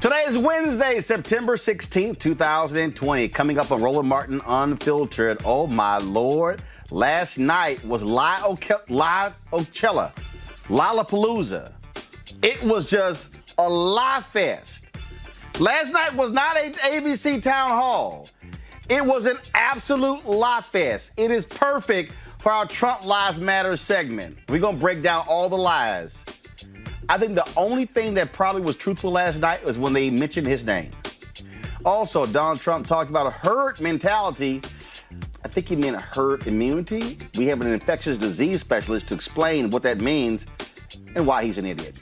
Today is Wednesday, September 16th, 2020. Coming up on Roland Martin Unfiltered. Oh, my Lord. Last night was Lollapalooza. It was just a lie fest. Last night was not an ABC town hall. It was an absolute lie fest. It is perfect for our Trump Lives Matter segment. We're going to break down all the lies. I think the only thing that probably was truthful last night was when they mentioned his name. Also, Donald Trump talked about a herd mentality. I think he meant herd immunity. We have an infectious disease specialist to explain what that means and why he's an idiot.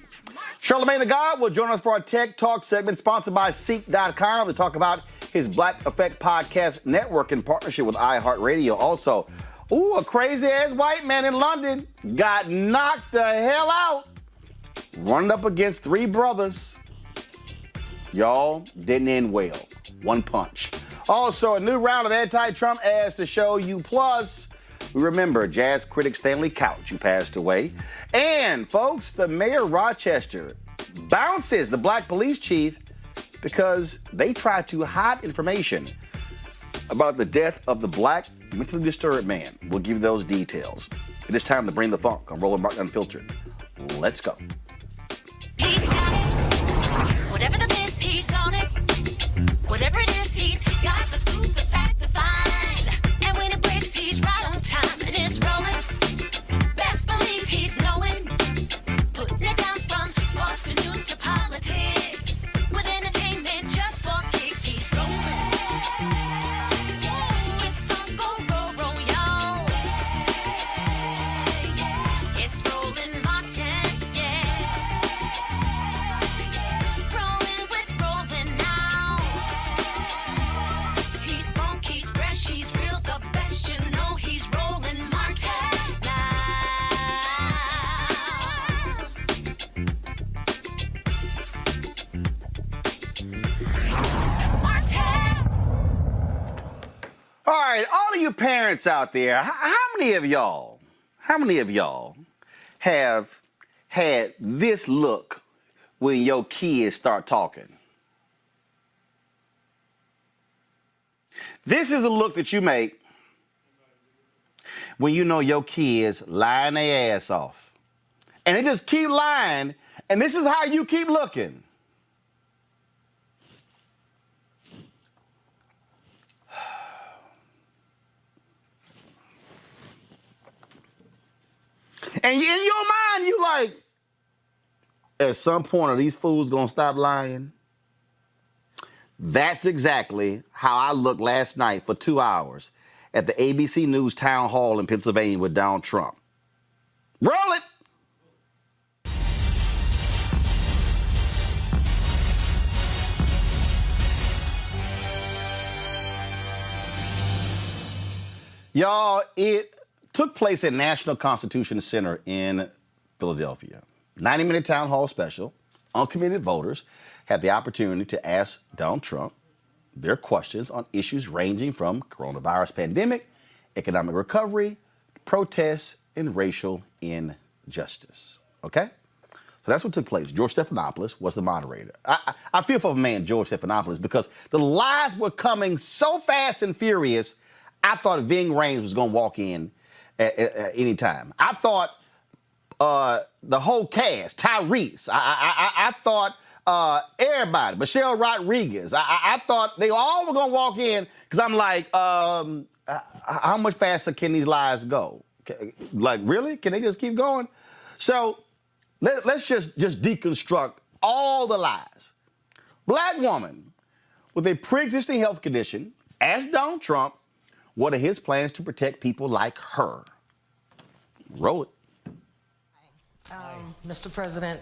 Charlamagne the God will join us for our Tech Talk segment sponsored by Ceek.com to talk about his Black Effect Podcast Network in partnership with iHeartRadio. Also, a crazy-ass white man in London got knocked the hell out running up against three brothers. Y'all, didn't end well. One punch. Also, a new round of anti-Trump ads to show you. Plus, we remember jazz critic Stanley Crouch, who passed away. And, folks, the mayor of Rochester bounces the black police chief because they tried to hide information about the death of the black mentally disturbed man. We'll give you those details. It is time to bring the funk on Roland Martin Unfiltered. Let's go. He's got it. Whatever the miss, he's on it. Whatever it is, he's got the scoop, the fact, the find. And when it breaks, he's right on time and it's rolling. Best believe he's knowing. Putting it down from sports to news to politics. With entertainment just for kicks, he's rolling. It's on go, roll, y'all. It's Roland Martin, Rolling with Roland now. He's funk, he's fresh, he's real, the best, you know he's Roland Martin now. Martin. All right, all of you parents out there, how many of y'all have had this look when your kids start talking? This is the look that you make when you know your kids lying their ass off. And they just keep lying, and this is how you keep looking. And in your mind, you like, at some point, are these fools gonna stop lying? That's exactly how I looked last night for 2 hours at the ABC News town hall in Pennsylvania with Donald Trump. Roll it! Y'all, it took place at National Constitution Center in Philadelphia. 90-minute town hall special. Uncommitted voters had the opportunity to ask Donald Trump their questions on issues ranging from coronavirus pandemic, economic recovery, protests, and racial injustice. Okay? So that's what took place. George Stephanopoulos was the moderator. I feel for a man, George Stephanopoulos, because the lies were coming so fast and furious, I thought Ving Rhames was going to walk in at any time. I thought the whole cast, Tyrese, I thought everybody, Michelle Rodriguez, I thought they all were going to walk in because I'm like, how much faster can these lies go? Like, really? Can they just keep going? So let's just deconstruct all the lies. Black woman with a pre-existing health condition asked Donald Trump what are his plans to protect people like her. Roll it. Mr. President,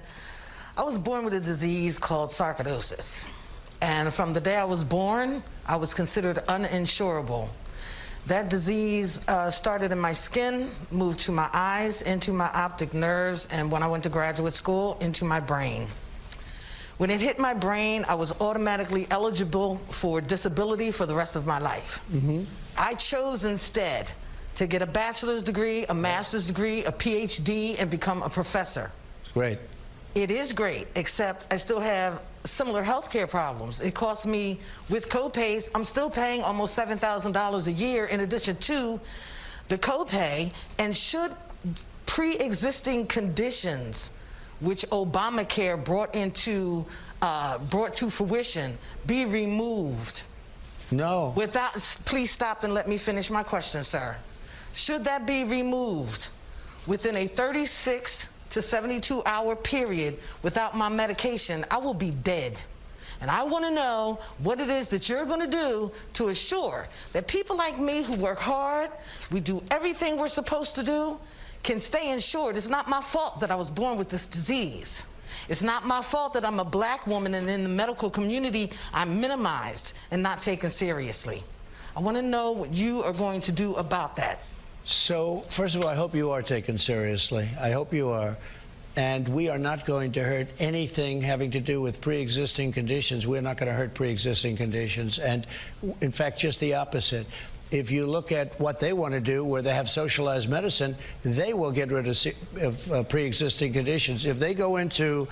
I was born with a disease called sarcoidosis. And from the day I was born, I was considered uninsurable. That disease started in my skin, moved to my eyes, into my optic nerves, and when I went to graduate school, into my brain. When it hit my brain, I was automatically eligible for disability for the rest of my life. I chose instead to get a bachelor's degree, a master's degree, a PhD, and become a professor. Great. It is great, except I still have similar health care problems. It costs me, with co-pays, I'm still paying almost $7,000 a year in addition to the copay. And should pre-existing conditions, which Obamacare brought to fruition, be removed? No. Please stop and let me finish my question, sir. Should that be removed within a 36 to 72 hour period without my medication, I will be dead. And I want to know what it is that you're going to do to assure that people like me who work hard, we do everything we're supposed to do, can stay insured. It's not my fault that I was born with this disease. It's not my fault that I'm a black woman and in the medical community I'm minimized and not taken seriously. I want to know what you are going to do about that. So, first of all, I hope you are taken seriously. I hope you are. And we are not going to hurt anything having to do with pre-existing conditions. We're not going to hurt pre-existing conditions. And, in fact, just the opposite. If you look at what they want to do, where they have socialized medicine, they will get rid of pre-existing conditions. If they go into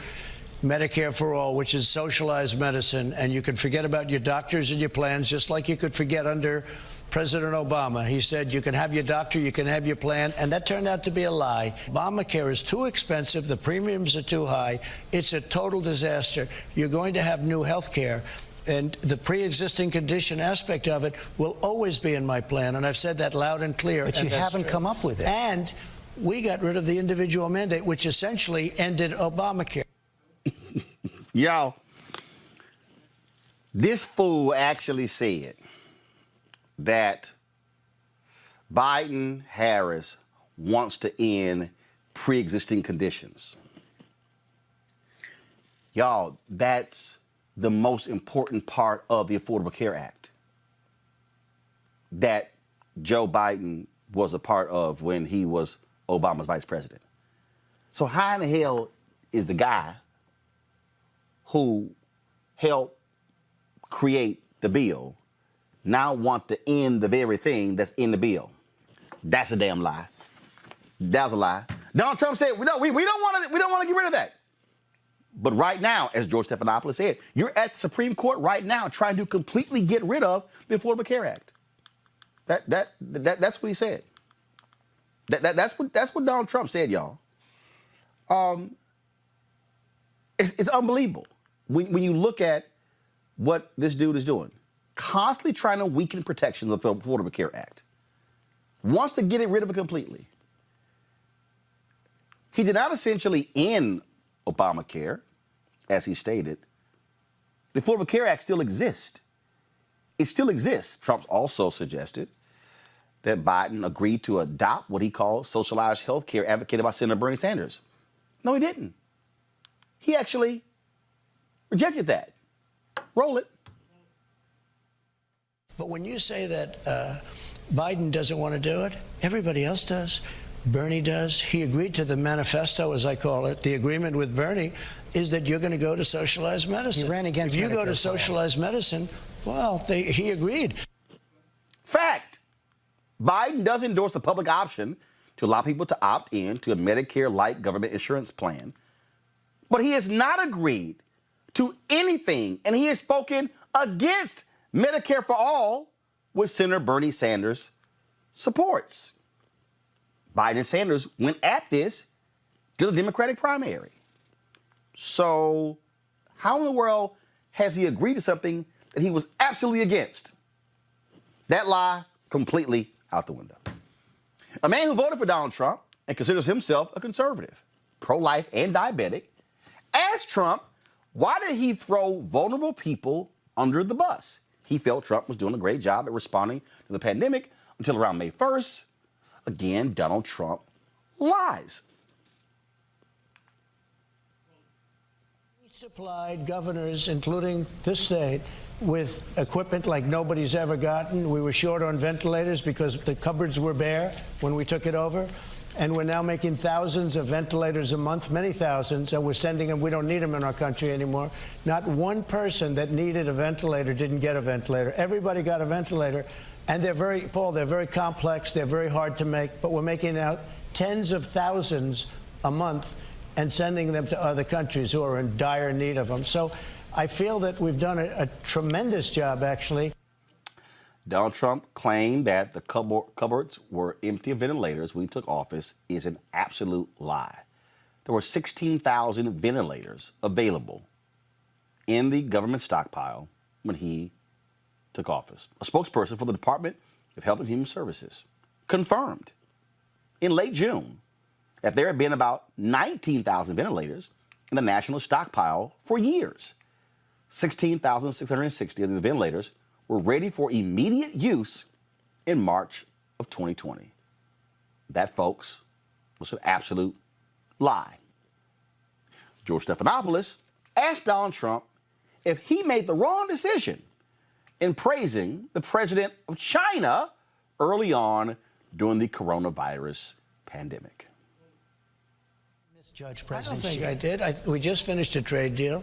Medicare for All, which is socialized medicine, and you can forget about your doctors and your plans, just like you could forget under President Obama. He said you can have your doctor, you can have your plan, and that turned out to be a lie. Obamacare is too expensive, the premiums are too high, it's a total disaster. You're going to have new health care, and the pre-existing condition aspect of it will always be in my plan, and I've said that loud and clear. But you haven't come up with it. And we got rid of the individual mandate, which essentially ended Obamacare. Y'all, this fool actually said that Biden-Harris wants to end pre-existing conditions. Y'all, that's the most important part of the Affordable Care Act that Joe Biden was a part of when he was Obama's vice president. So how in the hell is the guy who helped create the bill now want to end the very thing that's in the bill? That's a damn lie. That was a lie. Donald Trump said, we don't want to get rid of that. But right now, as George Stephanopoulos said, you're at the Supreme Court right now trying to completely get rid of the Affordable Care Act. That's what he said. That's what Donald Trump said, y'all. It's unbelievable when you look at what this dude is doing. Constantly trying to weaken protections of the Affordable Care Act. Wants to get rid of it completely. He did not essentially end Obamacare, as he stated. The Affordable Care Act still exists. It still exists. Trump also suggested that Biden agreed to adopt what he called socialized health care advocated by Senator Bernie Sanders. No, he didn't. He actually rejected that. Roll it. But when you say that Biden doesn't want to do it, everybody else does. Bernie does. He agreed to the manifesto, as I call it. The agreement with Bernie is that you're going to go to socialized medicine. He ran against If you go to Medicare socialized medicine, well, he agreed. Fact. Biden does endorse the public option to allow people to opt in to a Medicare-like government insurance plan. But he has not agreed to anything, and he has spoken against Medicare for All, which Senator Bernie Sanders supports. Biden and Sanders went at this to the Democratic primary. So how in the world has he agreed to something that he was absolutely against? That lie completely out the window. A man who voted for Donald Trump and considers himself a conservative, pro-life and diabetic, asked Trump, why did he throw vulnerable people under the bus? He felt Trump was doing a great job at responding to the pandemic until around May 1st. Again, Donald Trump lies. We supplied governors, including this state, with equipment like nobody's ever gotten. We were short on ventilators because the cupboards were bare when we took it over. And we're now making thousands of ventilators a month, many thousands, and we're sending them. We don't need them in our country anymore. Not one person that needed a ventilator didn't get a ventilator. Everybody got a ventilator. And they're very, Paul, they're very complex. They're very hard to make. But we're making out tens of thousands a month. and sending them to other countries who are in dire need of them. So I feel that we've done a tremendous job, actually. Donald Trump claimed that the cupboards were empty of ventilators when he took office is an absolute lie. There were 16,000 ventilators available in the government stockpile when he took office. A spokesperson for the Department of Health and Human Services confirmed in late June that there had been about 19,000 ventilators in the national stockpile for years. 16,660 of the ventilators were ready for immediate use in March of 2020. That, folks, was an absolute lie. George Stephanopoulos asked Donald Trump if he made the wrong decision in praising the president of China early on during the coronavirus pandemic. Misjudge President Xi. I don't think I did. We just finished a trade deal.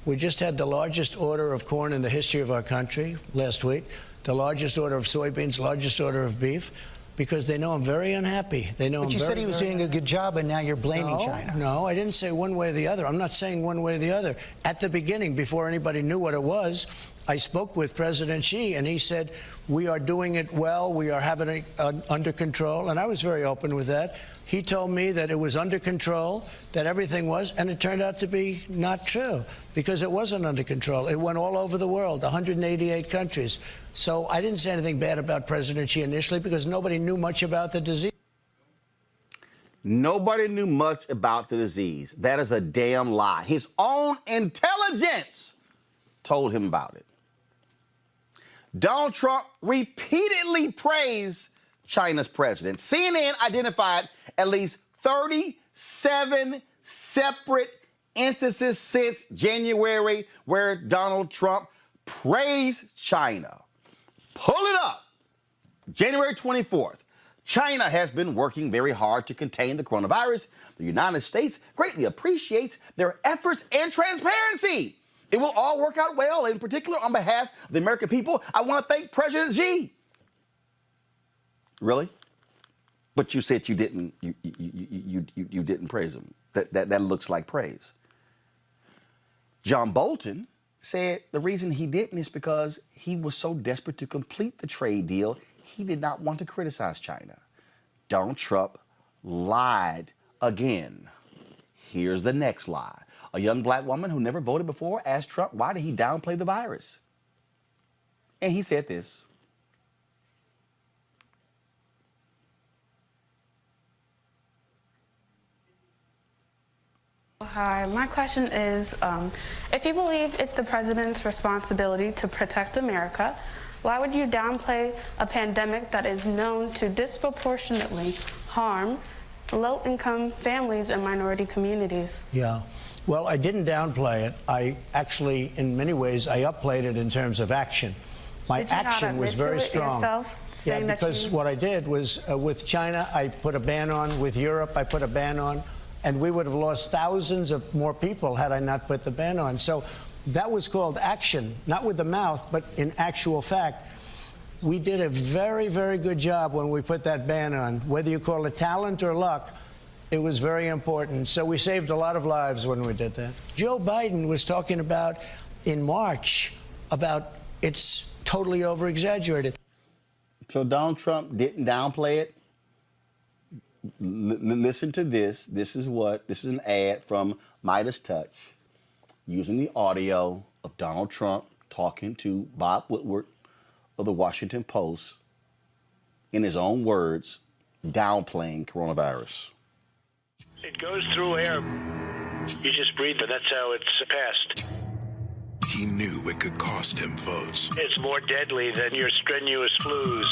We just had the largest order of corn in the history of our country last week, the largest order of soybeans, largest order of beef, because they know I'm very unhappy. They know But you said he was doing a good job, and now you're blaming China. No, I didn't say one way or the other. I'm not saying one way or the other. At the beginning, before anybody knew what it was, I spoke with President Xi, and he said, we are doing it well, we are having it under control, and I was very open with that. He told me that it was under control, that everything was, and it turned out to be not true, because it wasn't under control. It went all over the world, 188 countries. So I didn't say anything bad about President Xi initially, because nobody knew much about the disease. Nobody knew much about the disease. That is a damn lie. His own intelligence told him about it. Donald Trump repeatedly praised China's president. CNN identified at least 37 separate instances since January where Donald Trump praised China. Pull it up. January 24th. China has been working very hard to contain the coronavirus. The United States greatly appreciates their efforts and transparency. It will all work out well. In particular, on behalf of the American people, I want to thank President Xi. Really? But you said you didn't. You didn't praise him. That looks like praise. John Bolton said the reason he didn't is because he was so desperate to complete the trade deal, he did not want to criticize China. Donald Trump lied again. Here's the next lie. A young black woman who never voted before asked Trump why did he downplay the virus. And he said this. Hi, my question is, if you believe it's the president's responsibility to protect America, why would you downplay a pandemic that is known to disproportionately harm low-income families and minority communities? Yeah. Well, I didn't downplay it. I actually, in many ways, I upplayed it in terms of action. My action was very strong. Yeah, because what I did was, with China, I put a ban on. With Europe, I put a ban on. And we would have lost thousands of more people had I not put the ban on. So that was called action, not with the mouth, but in actual fact. We did a very, very good job when we put that ban on. Whether you call it talent or luck, it was very important. So we saved a lot of lives when we did that. Joe Biden was talking about, in March, about it's totally over-exaggerated. So Donald Trump didn't downplay it. Listen to this. This is an ad from Midas Touch using the audio of Donald Trump talking to Bob Woodward of the Washington Post, in his own words, downplaying coronavirus. It goes through air. You just breathe it. That's how it's passed. He knew it could cost him votes. It's more deadly than your strenuous flus.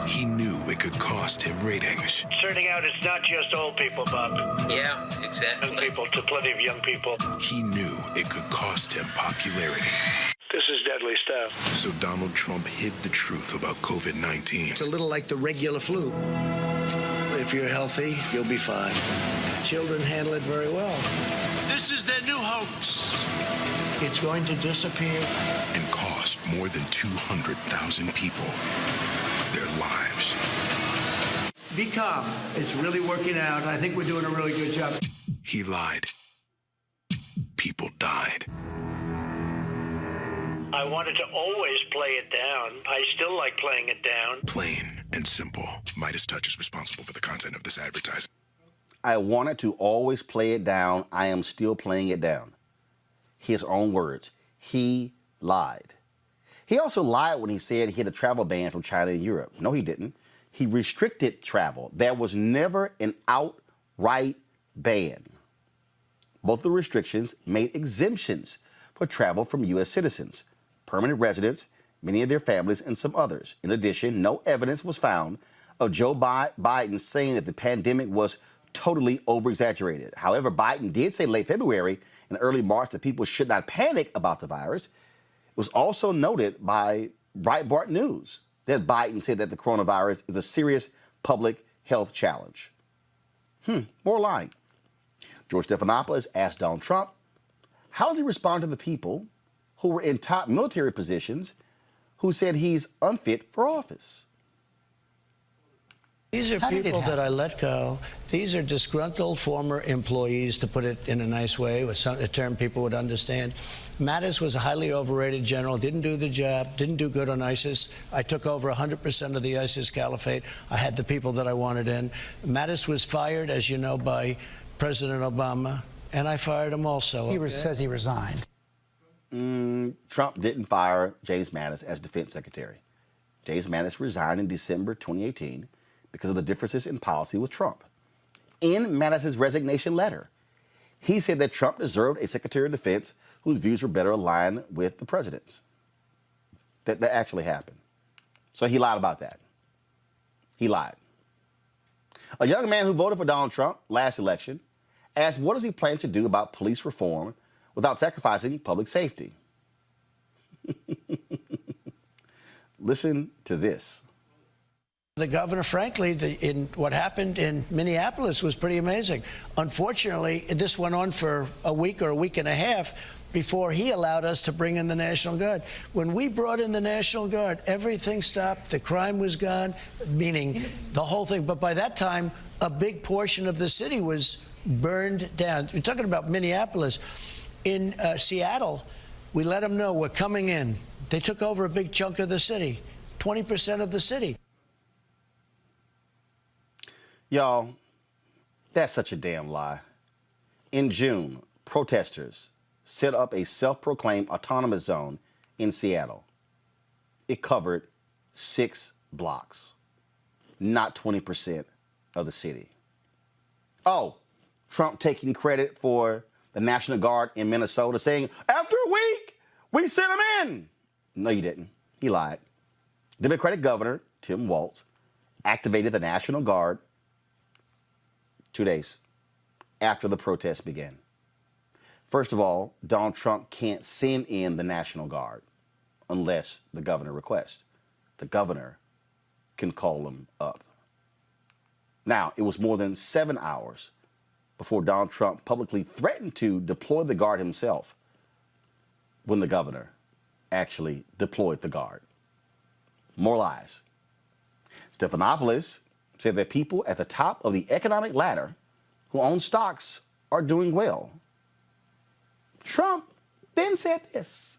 He knew it could cost him ratings. Turning out it's not just old people, Bob. Yeah, exactly. Young people, to plenty of young people. He knew it could cost him popularity. This is deadly stuff. So Donald Trump hid the truth about COVID-19. It's a little like the regular flu. If you're healthy, you'll be fine. Children handle it very well. This is their new hoax. It's going to disappear. And cost more than 200,000 people their lives. Be calm. It's really working out. I think we're doing a really good job. He lied. People died. I wanted to always play it down. I still like playing it down. Plain and simple. Midas Touch is responsible for the content of this advertising. I wanted to always play it down. I am still playing it down. His own words. He lied. He also lied when he said he had a travel ban from China and Europe. No, he didn't. He restricted travel. There was never an outright ban. Both of the restrictions made exemptions for travel from U.S. citizens, permanent residents, many of their families, and some others. In addition, no evidence was found of Joe Biden saying that the pandemic was totally over-exaggerated. However, Biden did say late February and early March that people should not panic about the virus. It was also noted by Breitbart News that Biden said that the coronavirus is a serious public health challenge. More lying. George Stephanopoulos asked Donald Trump, how does he respond to the people who were in top military positions who said he's unfit for office? These are people that I let go. These are disgruntled former employees, to put it in a nice way, with a term people would understand. Mattis was a highly overrated general, didn't do the job, didn't do good on ISIS. I took over 100% of the ISIS caliphate. I had the people that I wanted in. Mattis was fired, as you know, by President Obama, and I fired him also. He says he resigned. Trump didn't fire James Mattis as defense secretary. James Mattis resigned in December 2018 because of the differences in policy with Trump. In Mattis's resignation letter, he said that Trump deserved a Secretary of Defense whose views were better aligned with the president's. That actually happened. So he lied about that. He lied. A young man who voted for Donald Trump last election asked what does he plan to do about police reform without sacrificing public safety. Listen to this. The governor, frankly, what happened in Minneapolis was pretty amazing. Unfortunately, this went on for a week or a week and a half before he allowed us to bring in the National Guard. When we brought in the National Guard, everything stopped. The crime was gone, meaning the whole thing. But by that time, a big portion of the city was burned down. We're talking about Minneapolis. In Seattle, we let them know we're coming in. They took over a big chunk of the city, 20% of the city. Y'all, that's such a damn lie. In June, protesters set up a self-proclaimed autonomous zone in Seattle. It covered 6 blocks, not 20% of the city. Oh, Trump taking credit for the National Guard in Minnesota, saying, after a week, we sent them in. No, you didn't. He lied. Democratic Governor Tim Walz activated the National Guard 2 days after the protests began. First of all, Donald Trump can't send in the National Guard unless the governor requests. The governor can call them up. Now, it was more than 7 hours before Donald Trump publicly threatened to deploy the Guard himself when the governor actually deployed the Guard. More lies. Stephanopoulos said that people at the top of the economic ladder who own stocks are doing well. Trump then said this.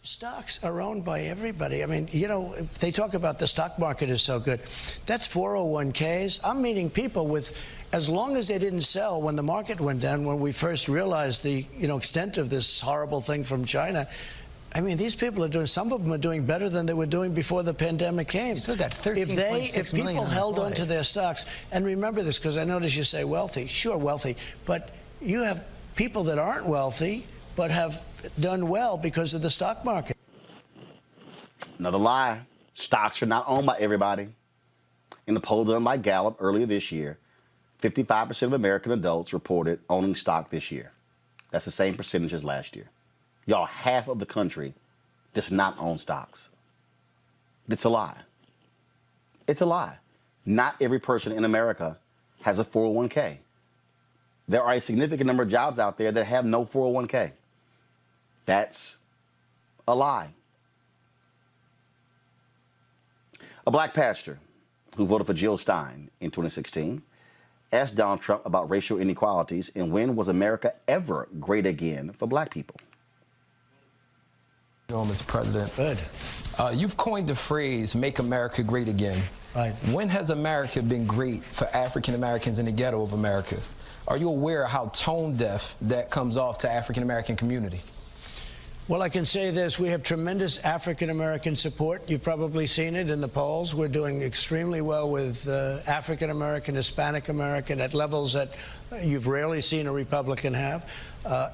Stocks are owned by everybody. I mean, you know, if they talk about the stock market is so good. That's 401ks. I'm meeting people with, as long as they didn't sell when the market went down, when we first realized the, extent of this horrible thing from China. I mean, these people are doing, some of them are doing better than they were doing before the pandemic came. So got 13.6 if million people held on unemployed. to their stocks, and remember this, because I notice you say wealthy. Sure, wealthy, but you have people that aren't wealthy but have done well because of the stock market. Another lie. Stocks are not owned by everybody. In the poll done by Gallup earlier this year, 55% of American adults reported owning stock this year. That's the same percentage as last year. Y'all, half of the country does not own stocks. It's a lie. It's a lie. Not every person in America has a 401k. There are a significant number of jobs out there that have no 401k. That's a lie. A black pastor who voted for Jill Stein in 2016, asked Donald Trump about racial inequalities and when was America ever great again for black people? Mr. President. Good. You've coined the phrase, make America great again. Right. When has America been great for African Americans in the ghetto of America? Are you aware of how tone deaf that comes off to African American community? Well, I can say this. We have tremendous African-American support. You've probably seen it in the polls. We're doing extremely well with African-American, Hispanic-American at levels that you've rarely seen a Republican have.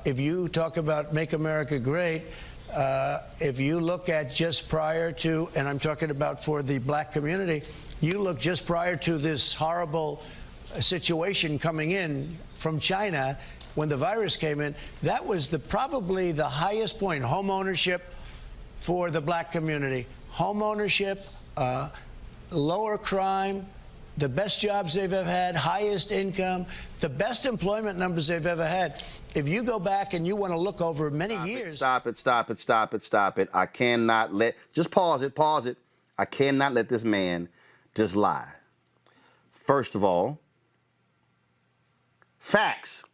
If you talk about make America great, if you look at just prior to, and I'm talking about for the black community, you look just prior to this horrible situation coming in from China, when the virus came in, that was probably the highest point, home ownership for the black community. Home ownership, lower crime, the best jobs they've ever had, highest income, the best employment numbers they've ever had. If you go back and you want to look over many years. Stop it. I cannot let, just pause it. I cannot let this man just lie. First of all, facts.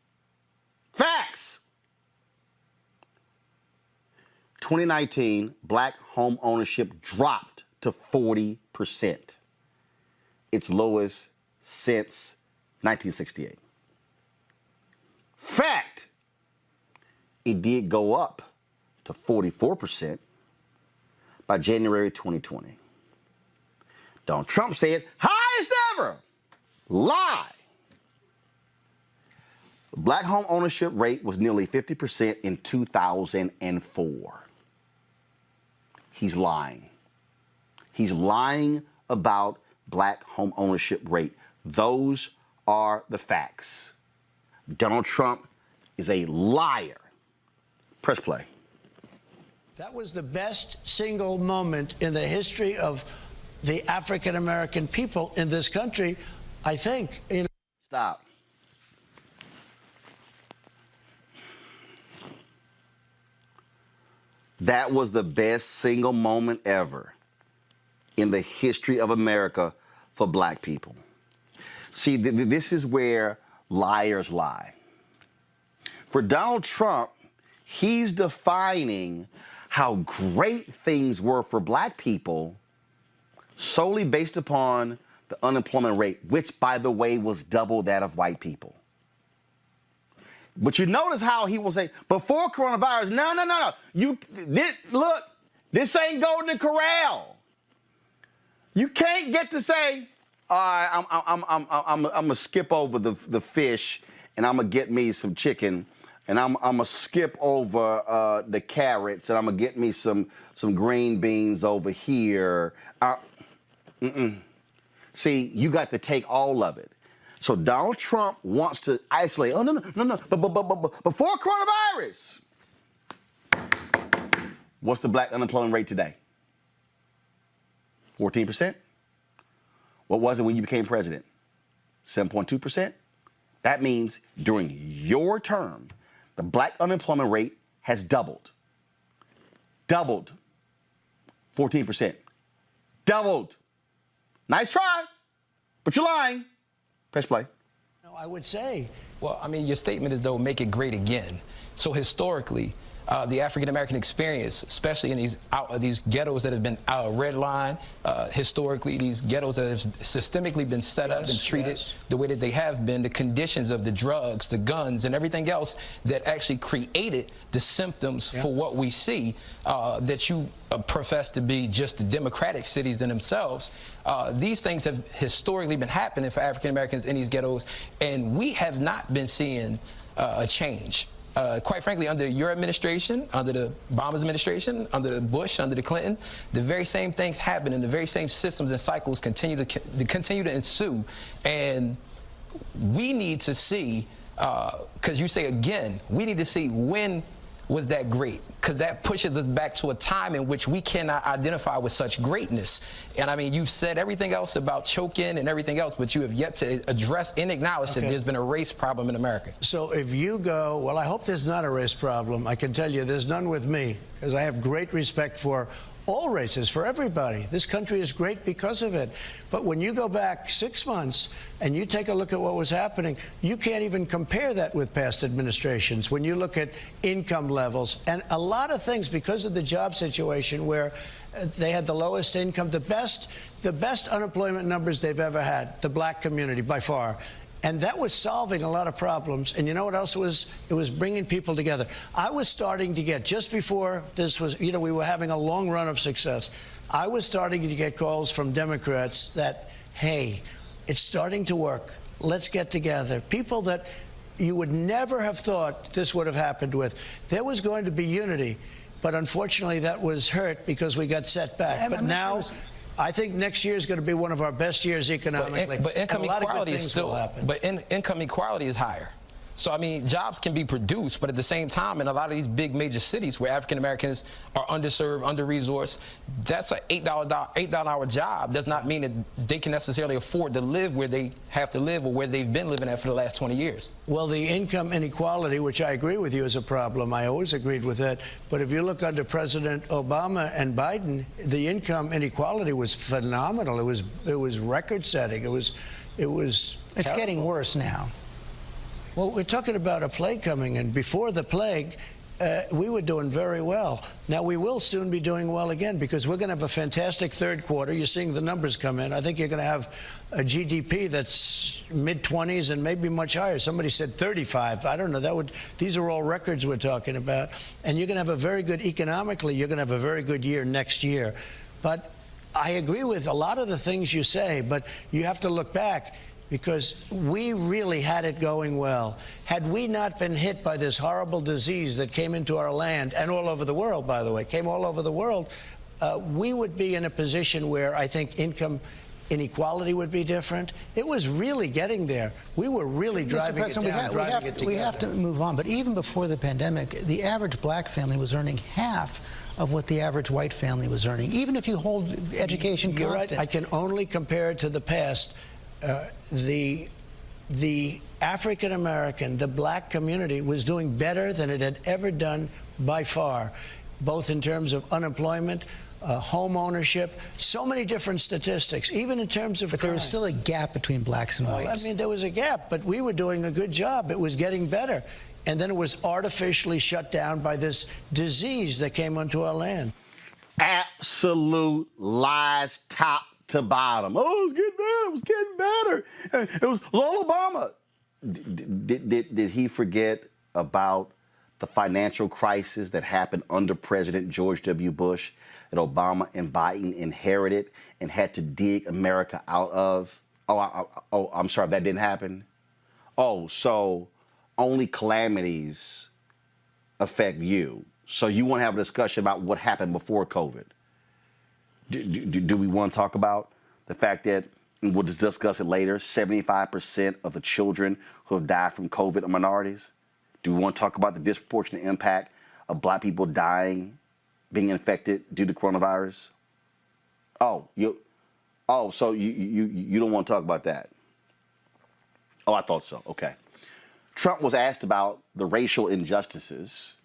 2019, black home ownership dropped to 40%. Its lowest since 1968. Fact, it did go up to 44% by January 2020. Donald Trump said, highest ever. Lie. The black home ownership rate was nearly 50% in 2004. He's lying. He's lying about black home ownership rate. Those are the facts. Donald Trump is a liar. Press play. That was the best single moment in the history of the African American people in this country, I think. Stop. That was the best single moment ever in the history of America for black people. See, this is where liars lie. For Donald Trump, he's defining how great things were for black people solely based upon the unemployment rate, which, by the way, was double that of white people. But you notice how he will say, before coronavirus, no. Look, this ain't Golden Corral. You can't get to say, all right, I'm gonna skip over the fish and I'm gonna get me some chicken and I'm gonna skip over the carrots and I'm gonna get me some green beans over here. See, you got to take all of it. So Donald Trump wants to isolate. Oh, no. But before coronavirus, what's the black unemployment rate today? 14%? What was it when you became president? 7.2%? That means during your term, the black unemployment rate has doubled. 14%. Doubled. Nice try, but you're lying. Press play. No, I would say. Well, I mean, your statement is, though, make it great again. So historically, the African-American experience, especially in these ghettos that have been redlined, historically, these ghettos that have systemically been set up and treated the way that they have been, the conditions of the drugs, the guns, and everything else that actually created the symptoms for what we see, that you profess to be just the democratic cities in themselves. These things have historically been happening for African-Americans in these ghettos, and we have not been seeing a change. Quite frankly, under your administration, under the Obama's administration, under the Bush, under the Clinton, the very same things happen and the very same systems and cycles continue to ensue. And we need to see, because you say again, we need to see when was that great, because that pushes us back to a time in which we cannot identify with such greatness. And I mean, you've said everything else about choking and everything else, but you have yet to address and acknowledge that there's been a race problem in America. So if you go, well, I hope there's not a race problem. I can tell you there's none with me, because I have great respect for all races, for everybody. This country is great because of it. But when you go back 6 months and you take a look at what was happening, you can't even compare that with past administrations. When you look at income levels and a lot of things because of the job situation where they had the lowest income, the best unemployment numbers they've ever had, the black community by far. And that was solving a lot of problems. And you know what else it was? It was bringing people together. I was starting to get, just before this was, we were having a long run of success. I was starting to get calls from Democrats that, hey, it's starting to work. Let's get together. People that you would never have thought this would have happened with. There was going to be unity. But unfortunately, that was hurt because we got set back. But now, I think next year is going to be one of our best years economically. But income equality is still, income equality is higher. So, I mean, jobs can be produced, but at the same time, in a lot of these big major cities where African Americans are underserved, under-resourced, that's an $8 job. Does not mean that they can necessarily afford to live where they have to live or where they've been living at for the last 20 years. Well, the income inequality, which I agree with you, is a problem. I always agreed with that. But if you look under President Obama and Biden, the income inequality was phenomenal. It was record-setting. It was It's terrible. getting worse now. Well, we're talking about a plague coming in. Before the plague, we were doing very well. Now, we will soon be doing well again because we're going to have a fantastic third quarter. You're seeing the numbers come in. I think you're going to have a GDP that's mid-20s and maybe much higher. Somebody said 35. I don't know. These are all records we're talking about. And you're going to have a very good, economically, you're going to have a very good year next year. But I agree with a lot of the things you say, but you have to look back. Because we really had it going well. Had we not been hit by this horrible disease that came into our land, and all over the world, by the way, came all over the world, we would be in a position where I think income inequality would be different. It was really getting there. We were really driving it down, we have to move on. But even before the pandemic, the average black family was earning half of what the average white family was earning, even if you hold education constant. You're right. I can only compare it to the past. The African American, the black community was doing better than it had ever done by far, both in terms of unemployment, home ownership, so many different statistics, even in terms of But there was still a gap between blacks and whites. I mean, there was a gap, but we were doing a good job. It was getting better. And then it was artificially shut down by this disease that came onto our land. Absolute lies, top to bottom. Oh, it was getting better. It was Obama. Did he forget about the financial crisis that happened under President George W. Bush that Obama and Biden inherited and had to dig America out of? I'm sorry, that didn't happen? Oh, so only calamities affect you. So you want to have a discussion about what happened before COVID? Do we want to talk about the fact that, and we'll discuss it later, 75% of the children who have died from COVID are minorities? Do we want to talk about the disproportionate impact of black people dying, being infected due to coronavirus? So you don't want to talk about that? Oh, I thought so. Okay. Trump was asked about the racial injustices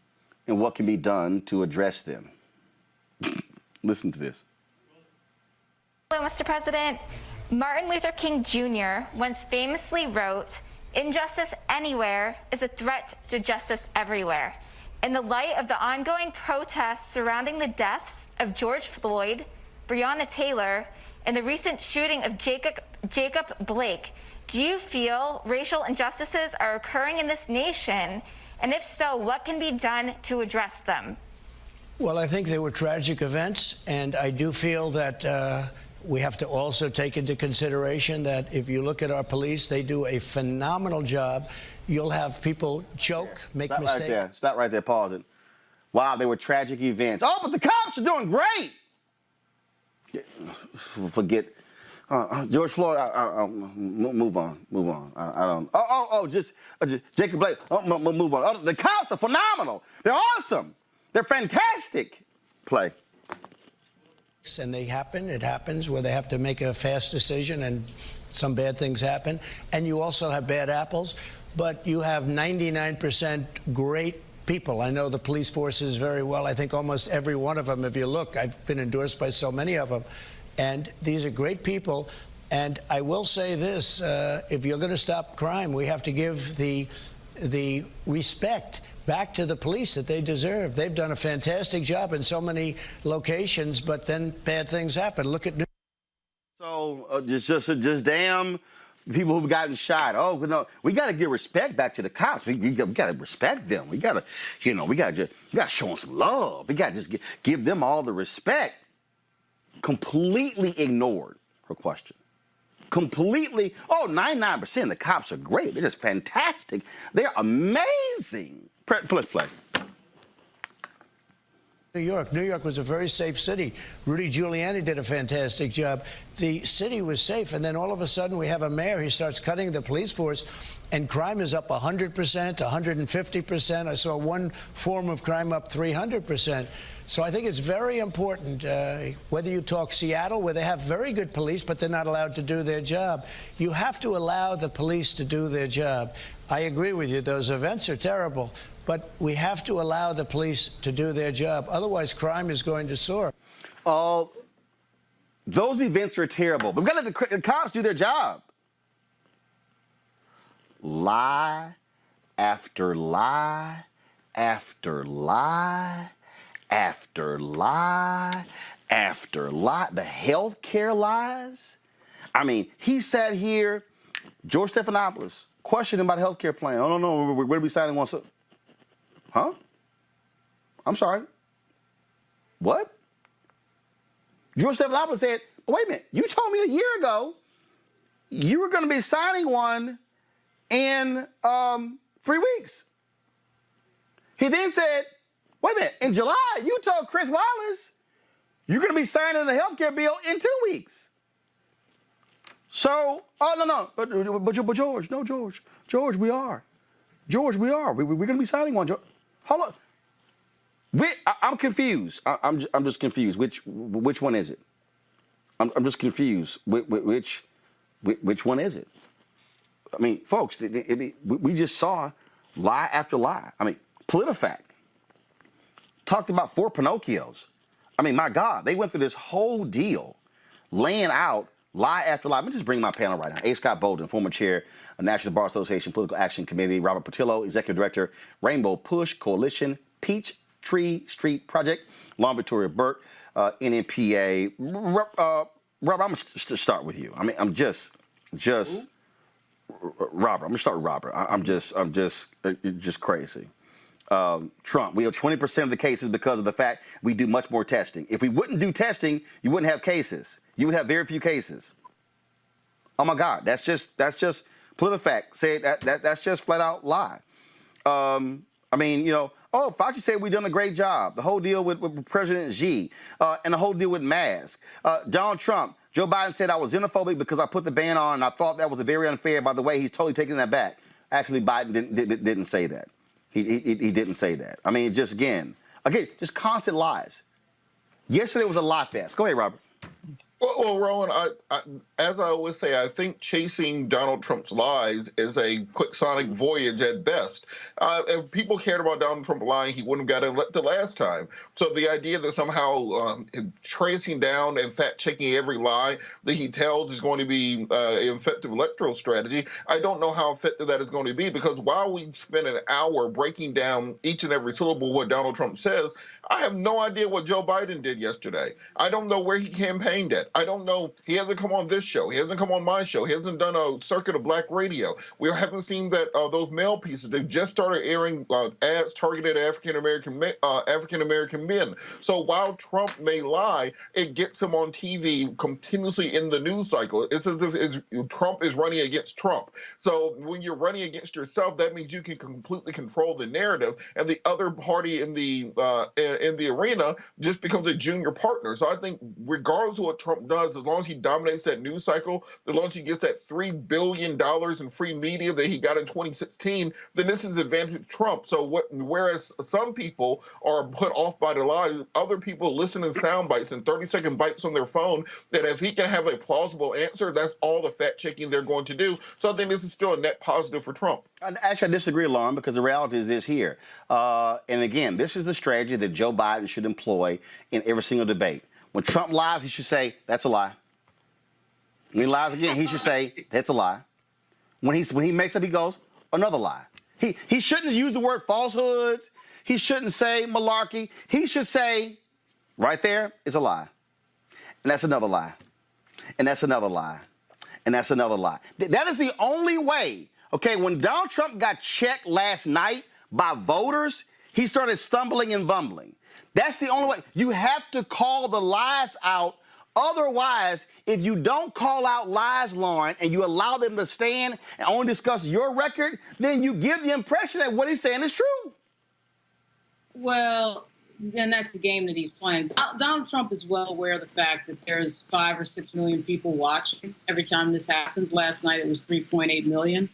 and what can be done to address them. Listen to this. Hello, Mr. President. Martin Luther King Jr. once famously wrote, "Injustice anywhere is a threat to justice everywhere." In the light of the ongoing protests surrounding the deaths of George Floyd, Breonna Taylor, and the recent shooting of Jacob Blake, do you feel racial injustices are occurring in this nation? And if so, what can be done to address them? Well, I think they were tragic events, and I do feel that we have to also take into consideration that if you look at our police, they do a phenomenal job. You'll have people choke, make mistakes. Stop right there, pause it. Wow, they were tragic events. Oh, but the cops are doing great. Forget George Floyd. Move on. Just Jacob Blake. Move on. Oh, the cops are phenomenal. They're awesome. They're fantastic. Play. And it happens where they have to make a fast decision and some bad things happen. And you also have bad apples, but you have 99% great people. I know the police forces very well. I think almost every one of them, if you look, I've been endorsed by so many of them. And these are great people. And I will say this, if you're going to stop crime, we have to give the respect back to the police that they deserve. They've done a fantastic job in so many locations, but then bad things happen. Look at New So just damn people who've gotten shot. Oh, no, we got to give respect back to the cops. We got to respect them. We got to, we got to show them some love. We got to just give them all the respect. Completely ignored her question. Completely. Oh, 99% of the cops are great. They're just fantastic. They're amazing. Let's play. New York was a very safe city. Rudy Giuliani did a fantastic job. The city was safe, and then all of a sudden we have a mayor who starts cutting the police force, and crime is up 100%, 150%. I saw one form of crime up 300%. So I think it's very important, whether you talk Seattle, where they have very good police, but they're not allowed to do their job. You have to allow the police to do their job. I agree with you. Those events are terrible. But we have to allow the police to do their job. Otherwise, crime is going to soar. Those events are terrible. But we've got to let the cops do their job. Lie after lie after lie after lie after lie. The health care lies. I mean, he sat here, George Stephanopoulos, questioning about the health care plan. Oh, no, we're going to be signing one. Huh? I'm sorry. What? George Stephanopoulos said, wait a minute, you told me a year ago you were going to be signing one in 3 weeks. He then said, wait a minute, in July, you told Chris Wallace you're going to be signing the health care bill in 2 weeks. So, no, but George, we are. George, we are. We're going to be signing one, George. Hold on. I'm confused. I'm just confused. Which one is it? I'm just confused. Which one is it? I mean, folks, we just saw lie after lie. I mean, PolitiFact talked about 4 Pinocchios. I mean, my God, they went through this whole deal, laying out lie after lie. Let me just bring my panel right now. A. Scott Bolden, former chair of National Bar Association Political Action Committee. Robert Patillo, executive director, Rainbow Push Coalition, Peachtree Street Project. Long Victoria Burke, NMPA. Robert, I'm going to start with you. I mean, I'm just Robert. I'm going to start with Robert. I'm just crazy. Trump, we have 20% of the cases because of the fact we do much more testing. If we wouldn't do testing, you wouldn't have cases. You would have very few cases. Oh my God, that's just PolitiFact said that's just flat out lie. I mean, Fauci said we've done a great job. The whole deal with President Xi and the whole deal with masks. Donald Trump, Joe Biden said I was xenophobic because I put the ban on and I thought that was very unfair. By the way, he's totally taking that back. Actually, Biden didn't say that. He didn't say that. I mean, just again, just constant lies. Yesterday was a lie fest. Go ahead, Robert. Well, Roland, as I always say, I think chasing Donald Trump's lies is a quick sonic voyage at best. If people cared about Donald Trump lying, he wouldn't have got elected last time. So the idea that somehow tracing down and fact-checking every lie that he tells is going to be an effective electoral strategy, I don't know how effective that is going to be, because while we spend an hour breaking down each and every syllable of what Donald Trump says, I have no idea what Joe Biden did yesterday. I don't know where he campaigned at. I don't know. He hasn't come on this show. He hasn't come on my show. He hasn't done a circuit of black radio. We haven't seen that those mail pieces. They've just started airing ads targeted at African-American men. So while Trump may lie, it gets him on TV continuously in the news cycle. It's as if Trump is running against Trump. So when you're running against yourself, that means you can completely control the narrative, and the other party in the arena just becomes a junior partner. So I think regardless of what Trump does, as long as he dominates that news news cycle, as long as he gets that $3 billion in free media that he got in 2016, then this is advantage Trump. So whereas some people are put off by the lie, other people listen in sound bites and 30-second bites on their phone, that if he can have a plausible answer, that's all the fact-checking they're going to do. So I think this is still a net positive for Trump. Actually, I disagree, Lauren, because the reality is this here. And again, this is the strategy that Joe Biden should employ in every single debate. When Trump lies, he should say, that's a lie. When he lies again, he should say, that's a lie. When he makes up, he goes, another lie. He shouldn't use the word falsehoods. He shouldn't say malarkey. He should say, right there is a lie. And that's another lie. And that's another lie. And that's another lie. That is the only way. Okay, when Donald Trump got checked last night by voters, he started stumbling and bumbling. That's the only way. You have to call the lies out. Otherwise, if you don't call out lies, Lauren, and you allow them to stand and only discuss your record, then you give the impression that what he's saying is true. Well, then that's the game that he's playing. Donald Trump is well aware of the fact that there's 5 or 6 million people watching every time this happens. Last night it was 3.8 million.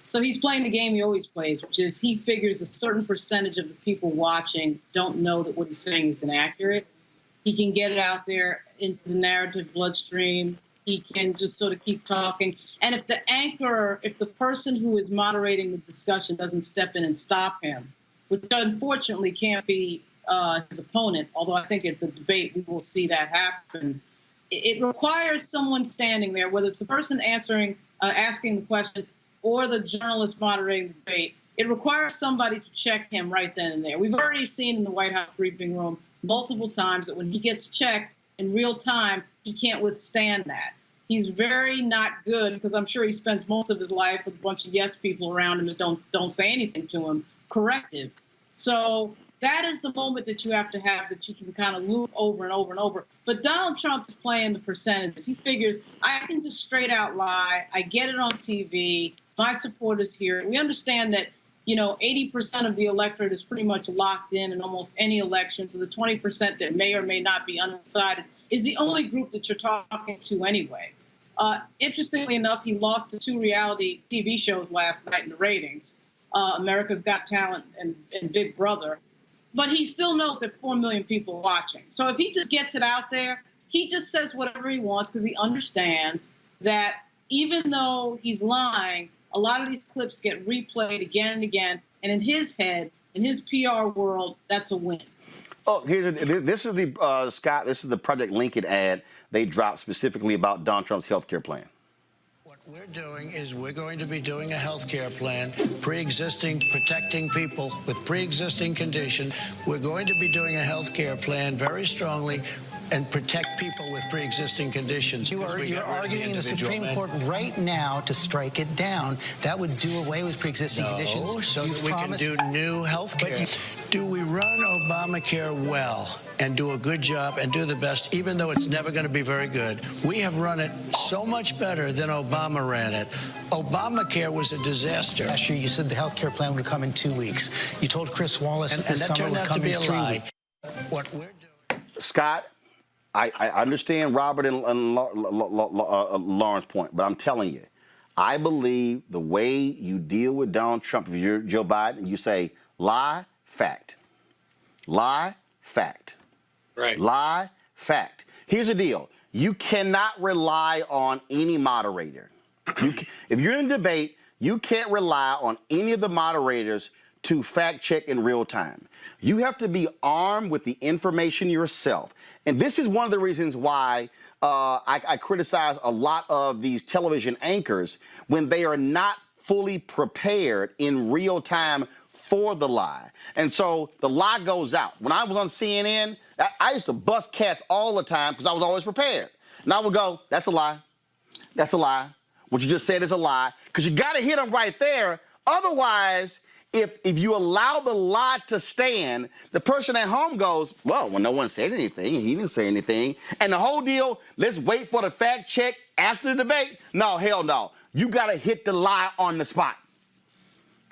So he's playing the game he always plays, which is he figures a certain percentage of the people watching don't know that what he's saying is inaccurate. He can get it out there into the narrative bloodstream. He can just sort of keep talking. And if the anchor, if the person who is moderating the discussion doesn't step in and stop him, which unfortunately can't be his opponent, although I think at the debate we will see that happen, it requires someone standing there, whether it's the person asking the question or the journalist moderating the debate. It requires somebody to check him right then and there. We've already seen in the White House briefing room multiple times that when he gets checked in real time, he can't withstand that. He's very not good, because I'm sure he spends most of his life with a bunch of yes people around him that don't say anything to him, corrective. So that is the moment that you have to have, that you can kind of loop over and over and over. But Donald Trump is playing the percentages. He figures, I can just straight out lie. I get it on TV. My supporters hear it. We understand that, 80% of the electorate is pretty much locked in almost any election. So the 20% that may or may not be undecided is the only group that you're talking to anyway. Interestingly enough, he lost to 2 reality TV shows last night in the ratings, America's Got Talent and Big Brother. But he still knows that 4 million people are watching. So if he just gets it out there, he just says whatever he wants, because he understands that even though he's lying, a lot of these clips get replayed again and again. And in his head, in his PR world, that's a win. Oh, this is the, Scott, this is the Project Lincoln ad they dropped specifically about Donald Trump's health care plan. What we're doing is we're going to be doing a health care plan, pre-existing, protecting people with pre-existing conditions. We're going to be doing a health care plan very strongly and protect people with pre-existing conditions. You're arguing in the Supreme Court right now to strike it down. That would do away with pre-existing conditions. So that we can do new health care. Do we run Obamacare well and do a good job and do the best, even though it's never going to be very good? We have run it so much better than Obama ran it. Obamacare was a disaster. Last year you said the health care plan would come in 2 weeks. You told Chris Wallace and this that summer turned would out to come be in a 3 lie. weeks. What we're doing, Scott, I understand Robert and Lauren's point, but I'm telling you, I believe the way you deal with Donald Trump, if you're Joe Biden, you say lie, fact. Lie, fact. Right. Lie, fact. Here's the deal. You cannot rely on any moderator. If you're in a debate, you can't rely on any of the moderators to fact check in real time. You have to be armed with the information yourself. And this is one of the reasons why I criticize a lot of these television anchors when they are not fully prepared in real time for the lie. And so the lie goes out. When I was on CNN, I used to bust cats all the time because I was always prepared. And I would go, that's a lie. That's a lie. What you just said is a lie. Because you got to hit them right there. Otherwise, if you allow the lie to stand, the person at home goes, well, no one said anything, he didn't say anything. And the whole deal, let's wait for the fact check after the debate. No, hell no. You got to hit the lie on the spot.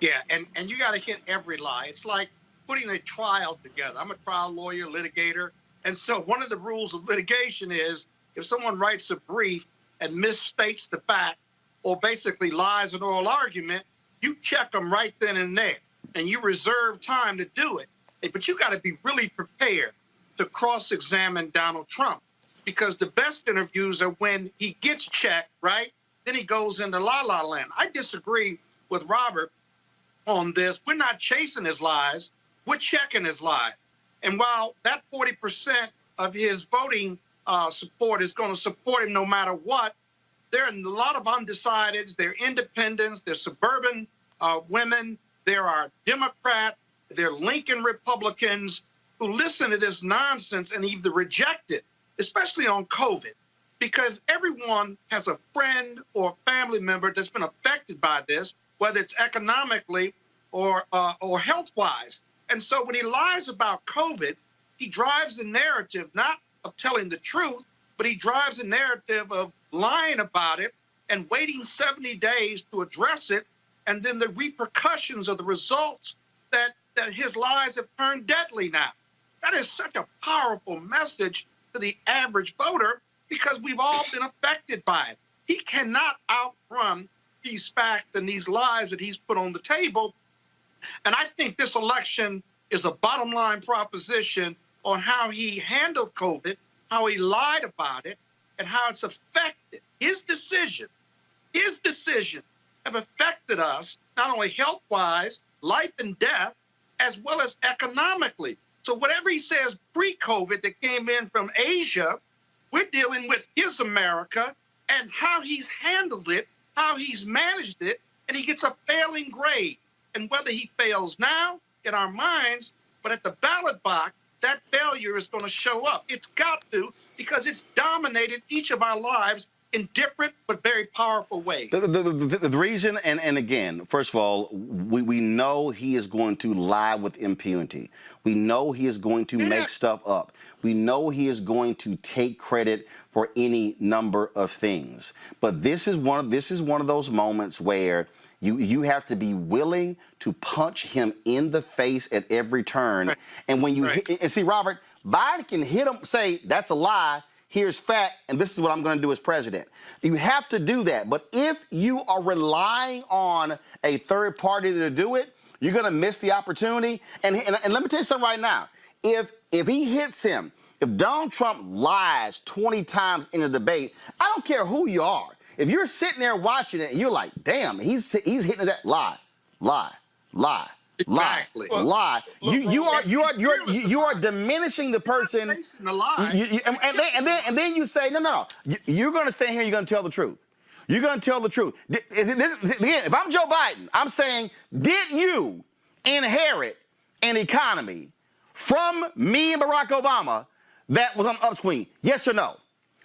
Yeah, and you got to hit every lie. It's like putting a trial together. I'm a trial lawyer, litigator. And so one of the rules of litigation is if someone writes a brief, and misstates the fact or basically lies an oral argument, you check them right then and there, and you reserve time to do it. But you got to be really prepared to cross-examine Donald Trump, because the best interviews are when he gets checked, right? Then he goes into la-la land. I disagree with Robert on this. We're not chasing his lies. We're checking his lies. And while that 40% of his voting support is going to support him no matter what, there are a lot of undecideds. There are independents. There are suburban women. There are Democrats. There are Lincoln Republicans who listen to this nonsense and either reject it, especially on COVID, because everyone has a friend or family member that's been affected by this, whether it's economically or health-wise. And so when he lies about COVID, he drives the narrative not of telling the truth, but he drives the narrative of lying about it and waiting 70 days to address it, and then the repercussions of the results that his lies have turned deadly now. That is such a powerful message to the average voter, because we've all been affected by it. He cannot outrun these facts and these lies that he's put on the table. And I think this election is a bottom line proposition on how he handled COVID, how he lied about it, and how it's affected. His decision have affected us not only health-wise, life and death, as well as economically. So whatever he says pre-COVID that came in from Asia, we're dealing with his America and how he's handled it, how he's managed it, and he gets a failing grade. And whether he fails now in our minds, but at the ballot box, that failure is going to show up. It's got to, because it's dominated each of our lives in different but very powerful ways. The reason, and again, first of all, we know he is going to lie with impunity. We know he is going to make stuff up. We know he is going to take credit for any number of things. But this is one of those moments where you have to be willing to punch him in the face at every turn. Right. And when you and see, Robert, Biden can hit him, say, that's a lie, here's fact, and this is what I'm going to do as president. You have to do that. But if you are relying on a third party to do it, you're going to miss the opportunity. And let me tell you something right now. If he hits him, if Donald Trump lies 20 times in a debate, I don't care who you are. If you're sitting there watching it and you're like, damn, he's hitting that lie. Exactly. Lie. You are diminishing the person. And then you say, no. You're going to stand here. You're going to tell the truth. You're going to tell the truth. If I'm Joe Biden, I'm saying, did you inherit an economy from me and Barack Obama that was on the upswing? Yes or no?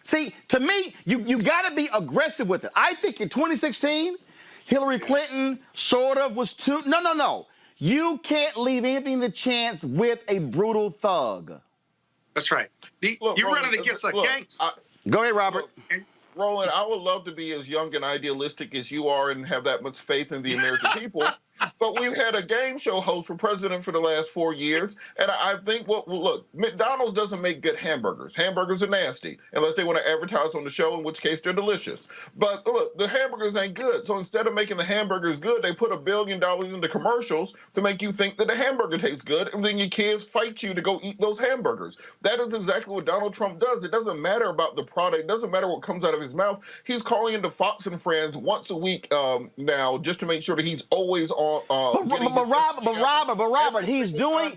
See, to me, you got to be aggressive with it. I think in 2016, Hillary Clinton sort of was too. No. You can't leave anything to chance with a brutal thug. That's right. You're running against a gangster. Go ahead, Robert. Roland, I would love to be as young and idealistic as you are and have that much faith in the American people. But we've had a game show host for president for the last 4 years. And I think, look, McDonald's doesn't make good hamburgers. Hamburgers are nasty, unless they want to advertise on the show, in which case they're delicious. But look, the hamburgers ain't good. So instead of making the hamburgers good, they put $1 billion into commercials to make you think that the hamburger tastes good. And then your kids fight you to go eat those hamburgers. That is exactly what Donald Trump does. It doesn't matter about the product. It doesn't matter what comes out of his mouth. He's calling into Fox and Friends once a week now just to make sure that he's always on. Robert, he's doing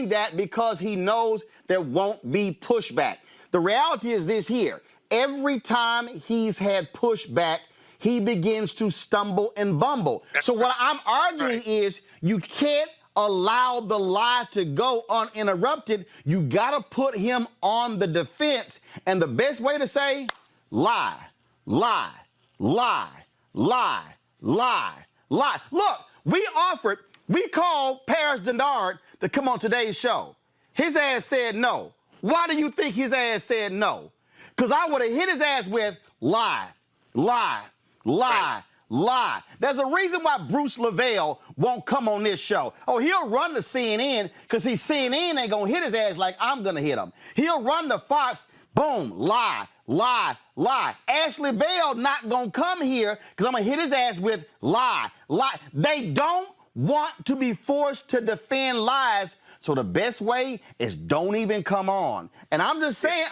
that because he knows there won't be pushback. The reality is this here. Every time he's had pushback, he begins to stumble and bumble. So what I'm arguing is you can't allow the lie to go uninterrupted. You got to put him on the defense. And the best way to say, lie. Look, we called Paris Denard to come on today's show. His ass said no. Why do you think his ass said no? Because I would have hit his ass with lie. There's a reason why Bruce Lavelle won't come on this show. Oh, he'll run to CNN because CNN ain't going to hit his ass like I'm going to hit him. He'll run to Fox, boom, lie. lie, lie. Ashley Bell not gonna come here because I'm gonna hit his ass with lie, lie. They don't want to be forced to defend lies. So the best way is don't even come on. And I'm just saying,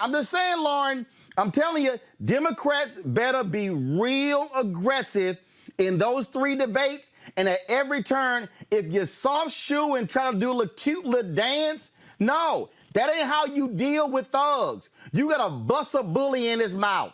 Lauren, I'm telling you, Democrats better be real aggressive in those 3 debates. And at every turn, if you soft shoe and try to do a little cute little dance, no, that ain't how you deal with thugs. You gotta bust a bully in his mouth.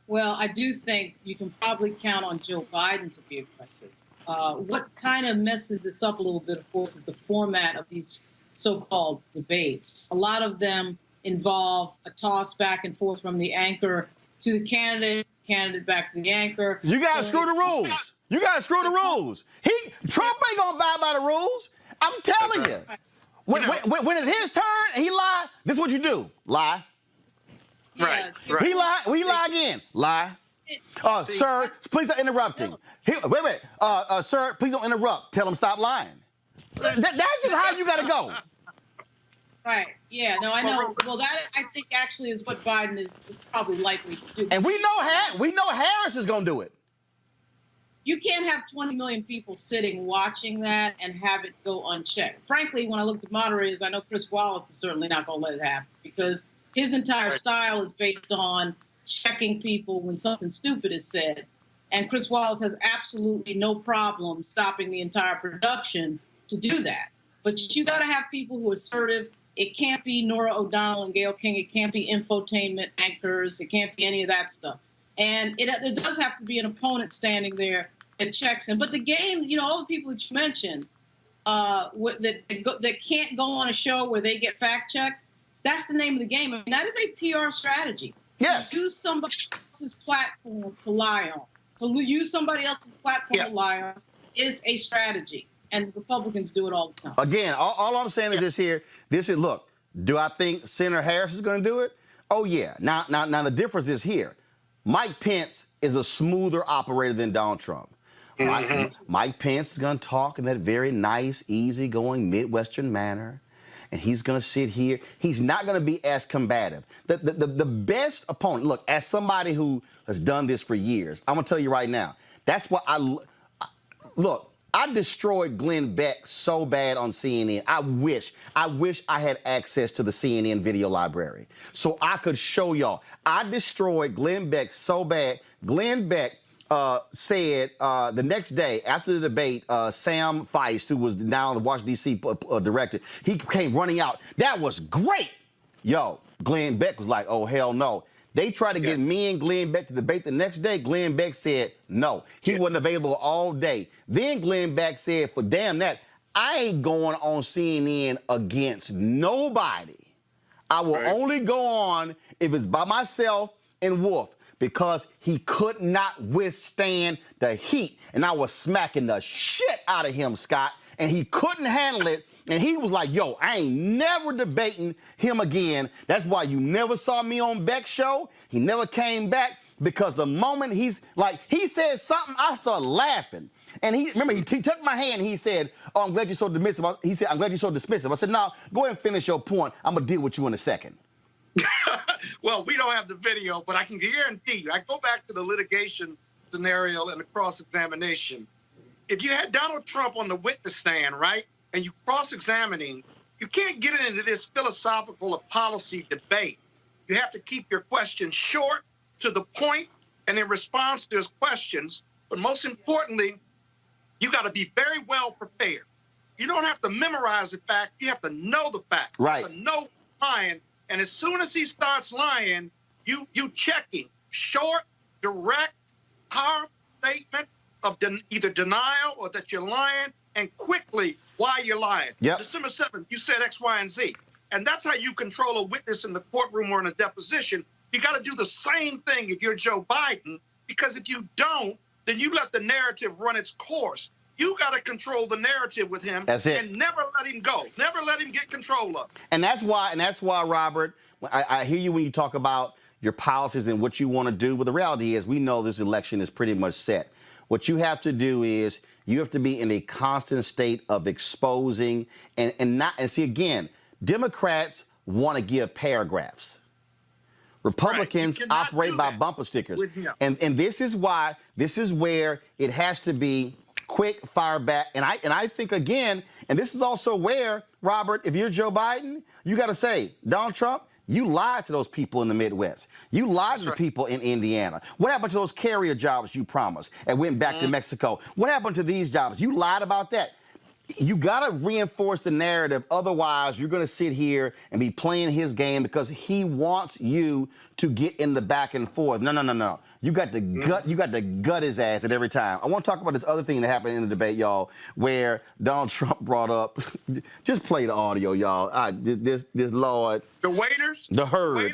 Well, I do think you can probably count on Joe Biden to be aggressive. What kind of messes this up a little bit, of course, is the format of these so-called debates. A lot of them involve a toss back and forth from the anchor to the candidate back to the anchor. You gotta screw the rules. You gotta screw the rules. Trump ain't gonna abide by the rules. I'm telling you. When it's his turn and he lie, this is what you do. Lie. Right. He lie again. Lie. Sir, please don't interrupt him. Wait. Sir, please don't interrupt. Tell him stop lying. That's just how you gotta go. Right. Yeah. No, I know. Well, that I think actually is what Biden is probably likely to do. And we know Harris is gonna do it. You can't have 20 million people sitting watching that and have it go unchecked. Frankly, when I looked at moderators, I know Chris Wallace is certainly not going to let it happen because his entire style is based on checking people when something stupid is said. And Chris Wallace has absolutely no problem stopping the entire production to do that. But you got to have people who are assertive. It can't be Norah O'Donnell and Gayle King. It can't be infotainment anchors. It can't be any of that stuff. And it does have to be an opponent standing there that checks him. But the game, all the people that you mentioned that can't go on a show where they get fact-checked, that's the name of the game. I mean, that is a PR strategy. Yes. Use somebody else's platform to lie on. To use somebody else's platform to lie on is a strategy. And Republicans do it all the time. Again, all I'm saying is this is, look, do I think Senator Harris is going to do it? Oh, yeah. Now the difference is here. Mike Pence is a smoother operator than Donald Trump. Mike Pence is going to talk in that very nice, easygoing, Midwestern manner. And he's going to sit here. He's not going to be as combative. The best opponent, look, as somebody who has done this for years, I'm going to tell you right now, that's what I destroyed Glenn Beck so bad on CNN. I wish I had access to the CNN video library so I could show y'all. I destroyed Glenn Beck so bad. Glenn Beck said the next day after the debate, Sam Feist, who was now the Washington, D.C. director, he came running out. That was great. Yo, Glenn Beck was like, oh, hell no. They tried to get me and Glenn Beck to debate the next day. Glenn Beck said no. He wasn't available all day. Then Glenn Beck said, for damn that, I ain't going on CNN against nobody. I will only go on if it's by myself and Wolf, because he could not withstand the heat. And I was smacking the shit out of him, Scott, and he couldn't handle it. And he was like, yo, I ain't never debating him again. That's why you never saw me on Beck's show. He never came back, because the moment he said something, I started laughing. And he took my hand and he said, oh, I'm glad you're so dismissive. He said, I'm glad you're so dismissive. I said, no, go ahead and finish your point. I'm going to deal with you in a second. Well, we don't have the video, but I can guarantee you, I go back to the litigation scenario and the cross-examination. If you had Donald Trump on the witness stand, right, and you cross-examining, you can't get into this philosophical or policy debate. You have to keep your questions short, to the point, and in response to his questions. But most importantly, you got to be very well prepared. You don't have to memorize the fact. You have to know the fact. Right. You have to know lying. And as soon as he starts lying, you checking. Short, direct, powerful statement of either denial or that you're lying, and quickly why you're lying. Yep. December 7th, you said X, Y, and Z. And that's how you control a witness in the courtroom or in a deposition. You got to do the same thing if you're Joe Biden, because if you don't, then you let the narrative run its course. You got to control the narrative with him. That's it. And never let him go. Never let him get control of it. And that's why, Robert, I hear you when you talk about your policies and what you want to do. But the reality is, we know this election is pretty much set. What you have to do is you have to be in a constant state of exposing and see, again, Democrats want to give paragraphs. Republicans Right. operate by bumper stickers. And this is where it has to be quick fire back. And I think, again, and this is also where, Robert, if you're Joe Biden, you got to say, Donald Trump, you lied to those people in the Midwest. You lied to the people in Indiana. What happened to those carrier jobs you promised and went back to Mexico? What happened to these jobs? You lied about that. You got to reinforce the narrative. Otherwise, you're going to sit here and be playing his game because he wants you to get in the back and forth. No. You got to gut his ass at every time. I want to talk about this other thing that happened in the debate, y'all, where Donald Trump brought up, just play the audio, y'all. This Lord. The waiters? The herd.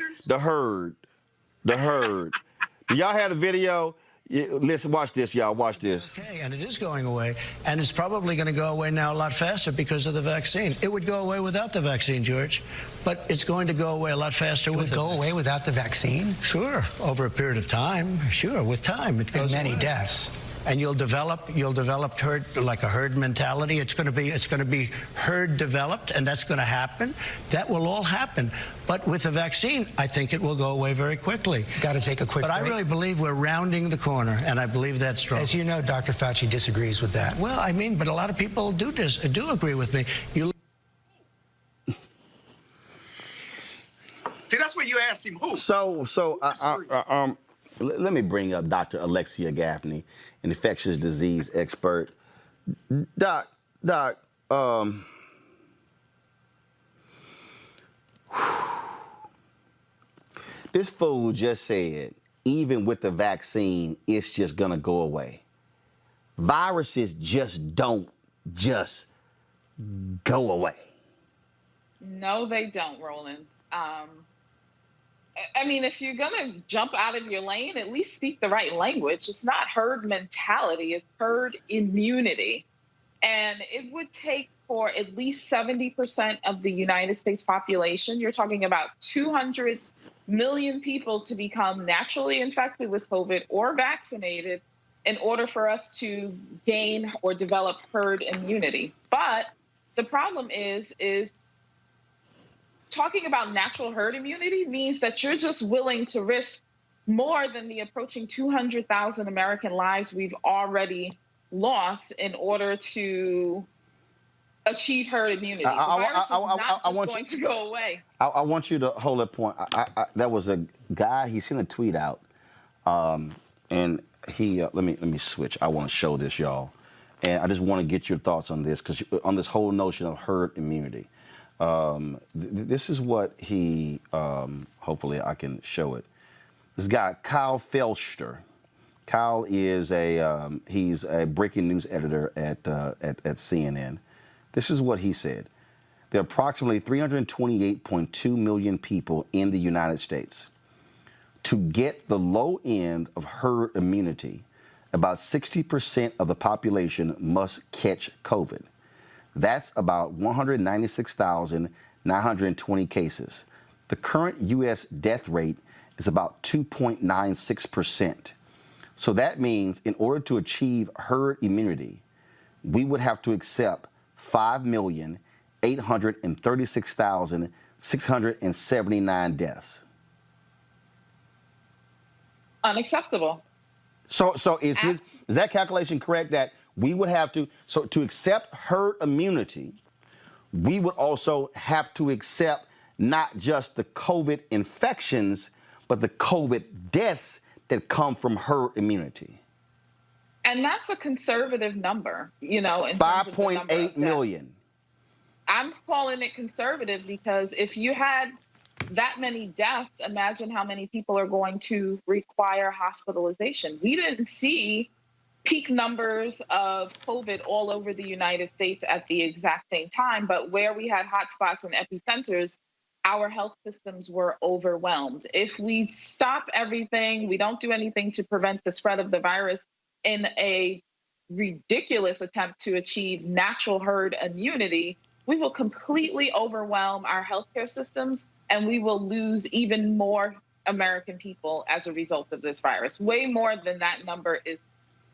Do y'all have the video? Yeah, listen, watch this, y'all. Watch this. Okay, and it is going away, and it's probably going to go away now a lot faster because of the vaccine. It would go away without the vaccine, George, but it's going to go away a lot faster with it. It would go away without the vaccine? Sure, over a period of time. Sure, with time it goes and many away. deaths. And you'll develop herd, like a herd mentality. It's going to be herd developed, and that's going to happen. That will all happen. But with the vaccine, I think it will go away very quickly. Got to take a quick break. But I really believe we're rounding the corner, and I believe that's strong. As you know, Dr. Fauci disagrees with that. Well, I mean, but a lot of people do agree with me. See, that's what you asked him who. Let me bring up Dr. Alexia Gaffney, an infectious disease expert. Doc, this fool just said, even with the vaccine, it's just gonna go away. Viruses just don't go away. No, they don't, Roland. I mean, if you're going to jump out of your lane, at least speak the right language. It's not herd mentality, it's herd immunity. And it would take for at least 70% of the United States population, you're talking about 200 million people, to become naturally infected with COVID or vaccinated in order for us to gain or develop herd immunity. But the problem is talking about natural herd immunity means that you're just willing to risk more than the approaching 200,000 American lives we've already lost in order to achieve herd immunity. The virus is not just going to go away. I want you to hold that point. There was a guy, he sent a tweet out, and he, let me switch. I want to show this, y'all. And I just want to get your thoughts on this, because on this whole notion of herd immunity. This is what he, hopefully I can show it. This guy, Kyle Felster. Kyle is he's a breaking news editor at CNN. This is what he said. There are approximately 328.2 million people in the United States. To get the low end of herd immunity, about 60% of the population must catch COVID. That's about 196,920 cases. The current U.S. death rate is about 2.96%. So that means in order to achieve herd immunity, we would have to accept 5,836,679 deaths. Unacceptable. So is that calculation correct, that we would have to, so to accept herd immunity, we would also have to accept not just the COVID infections, but the COVID deaths that come from herd immunity? And that's a conservative number, in 5.8 million. I'm calling it conservative because if you had that many deaths, imagine how many people are going to require hospitalization. We didn't see peak numbers of COVID all over the United States at the exact same time, but where we had hotspots and epicenters, our health systems were overwhelmed. If we stop everything, we don't do anything to prevent the spread of the virus in a ridiculous attempt to achieve natural herd immunity, we will completely overwhelm our healthcare systems, and we will lose even more American people as a result of this virus, way more than that number is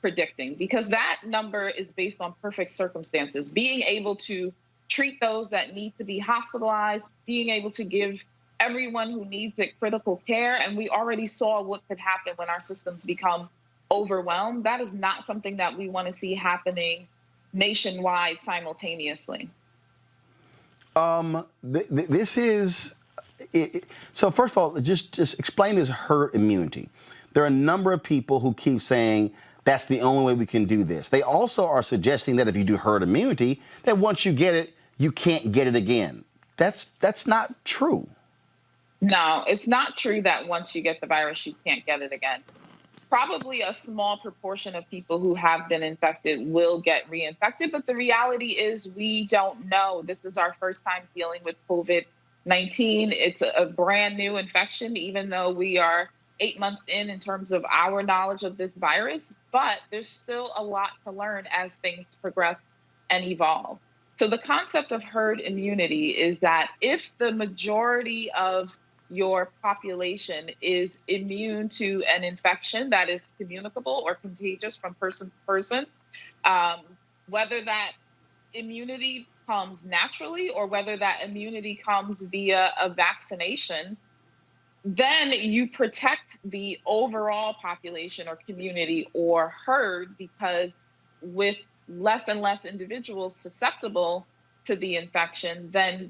predicting, because that number is based on perfect circumstances. Being able to treat those that need to be hospitalized, being able to give everyone who needs it critical care. And we already saw what could happen when our systems become overwhelmed. That is not something that we want to see happening nationwide simultaneously. This is so. First of all, just explain this herd immunity. There are a number of people who keep saying that's the only way we can do this. They also are suggesting that if you do herd immunity, that once you get it, you can't get it again. That's not true. No, it's not true that once you get the virus, you can't get it again. Probably a small proportion of people who have been infected will get reinfected, but the reality is we don't know. This is our first time dealing with COVID-19. It's a brand new infection, even though we are 8 months in terms of our knowledge of this virus, but there's still a lot to learn as things progress and evolve. So the concept of herd immunity is that if the majority of your population is immune to an infection that is communicable or contagious from person to person, whether that immunity comes naturally or whether that immunity comes via a vaccination, then you protect the overall population or community or herd, because with less and less individuals susceptible to the infection, then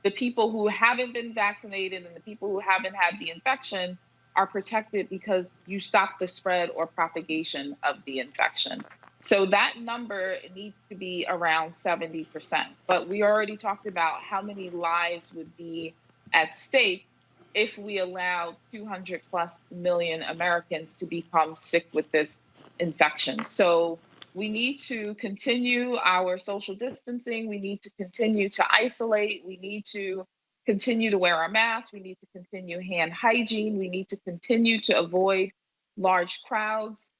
the people who haven't been vaccinated and the people who haven't had the infection are protected because you stop the spread or propagation of the infection. So that number needs to be around 70%. But we already talked about how many lives would be at stake if we allow 200 plus million Americans to become sick with this infection. So we need to continue our social distancing. We need to continue to isolate. We need to continue to wear our masks. We need to continue hand hygiene. We need to continue to avoid large crowds.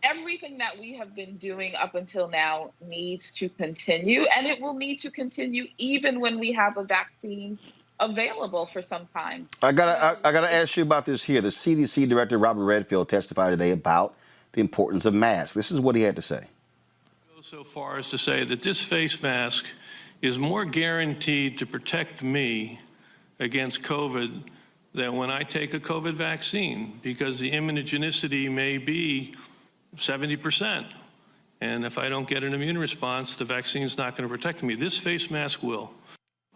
Everything that we have been doing up until now needs to continue, and it will need to continue even when we have a vaccine available for some time. I gotta ask you about this here. The CDC director, Robert Redfield, testified today about the importance of masks. This is what he had to say. Go so far as to say that this face mask is more guaranteed to protect me against COVID than when I take a COVID vaccine, because the immunogenicity may be 70%. And if I don't get an immune response, the vaccine's not going to protect me. This face mask will.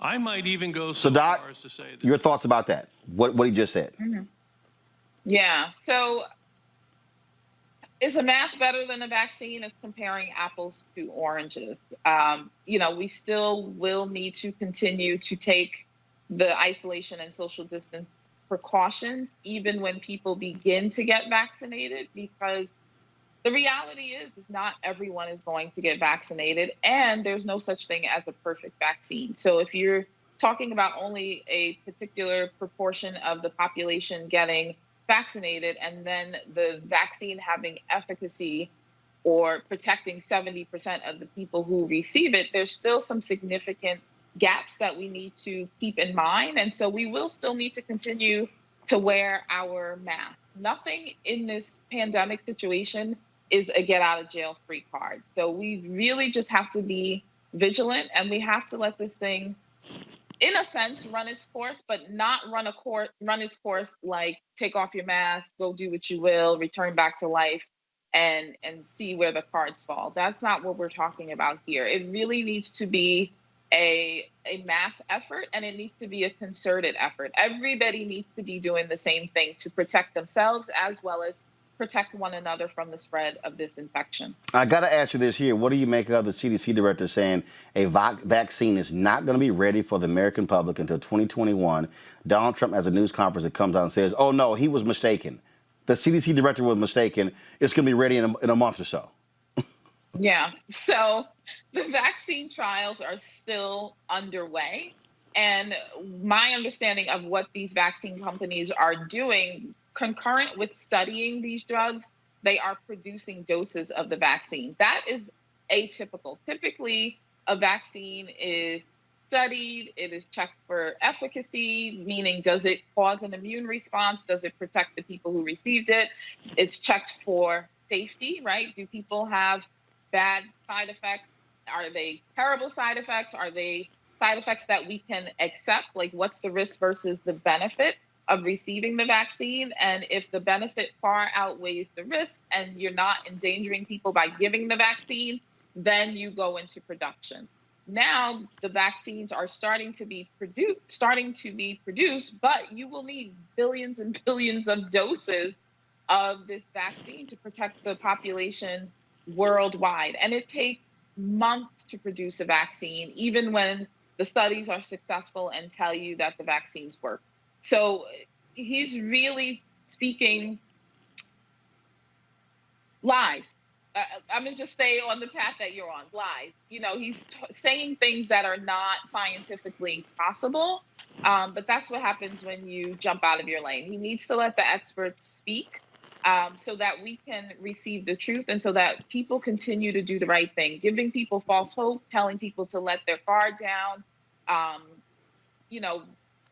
I might even go so Doc, far as to say that. Your thoughts about that? What he just said? Mm-hmm. Yeah. So is a mask better than a vaccine? It's comparing apples to oranges. We still will need to continue to take the isolation and social distance precautions, even when people begin to get vaccinated, because the reality is not everyone is going to get vaccinated, and there's no such thing as a perfect vaccine. So if you're talking about only a particular proportion of the population getting vaccinated and then the vaccine having efficacy or protecting 70% of the people who receive it, there's still some significant gaps that we need to keep in mind. And so we will still need to continue to wear our mask. Nothing in this pandemic situation is a get out of jail free card. So we really just have to be vigilant, and we have to let this thing, in a sense, run its course, but not run its course like take off your mask, go do what you will, return back to life, and see where the cards fall. That's not what we're talking about here. It really needs to be a mass effort, and it needs to be a concerted effort. Everybody needs to be doing the same thing to protect themselves as well as protect one another from the spread of this infection. I got to ask you this here. What do you make of the CDC director saying a vaccine is not going to be ready for the American public until 2021? Donald Trump has a news conference that comes out and says, oh, no, he was mistaken. The CDC director was mistaken. It's going to be ready in a month or so. Yeah. So the vaccine trials are still underway. And my understanding of what these vaccine companies are doing, concurrent with studying these drugs, they are producing doses of the vaccine. That is atypical. Typically, a vaccine is studied, it is checked for efficacy, meaning does it cause an immune response? Does it protect the people who received it? It's checked for safety, right? Do people have bad side effects? Are they terrible side effects? Are they side effects that we can accept, like what's the risk versus the benefit of receiving the vaccine. And if the benefit far outweighs the risk and you're not endangering people by giving the vaccine, then you go into production. Now the vaccines are starting to be produced, but you will need billions and billions of doses of this vaccine to protect the population worldwide. And it takes months to produce a vaccine, even when the studies are successful and tell you that the vaccines work. So he's really speaking lies. I'm going to just stay on the path that you're on, lies. You know, he's saying things that are not scientifically possible, but that's what happens when you jump out of your lane. He needs to let the experts speak so that we can receive the truth and so that people continue to do the right thing. Giving people false hope, telling people to let their guard down,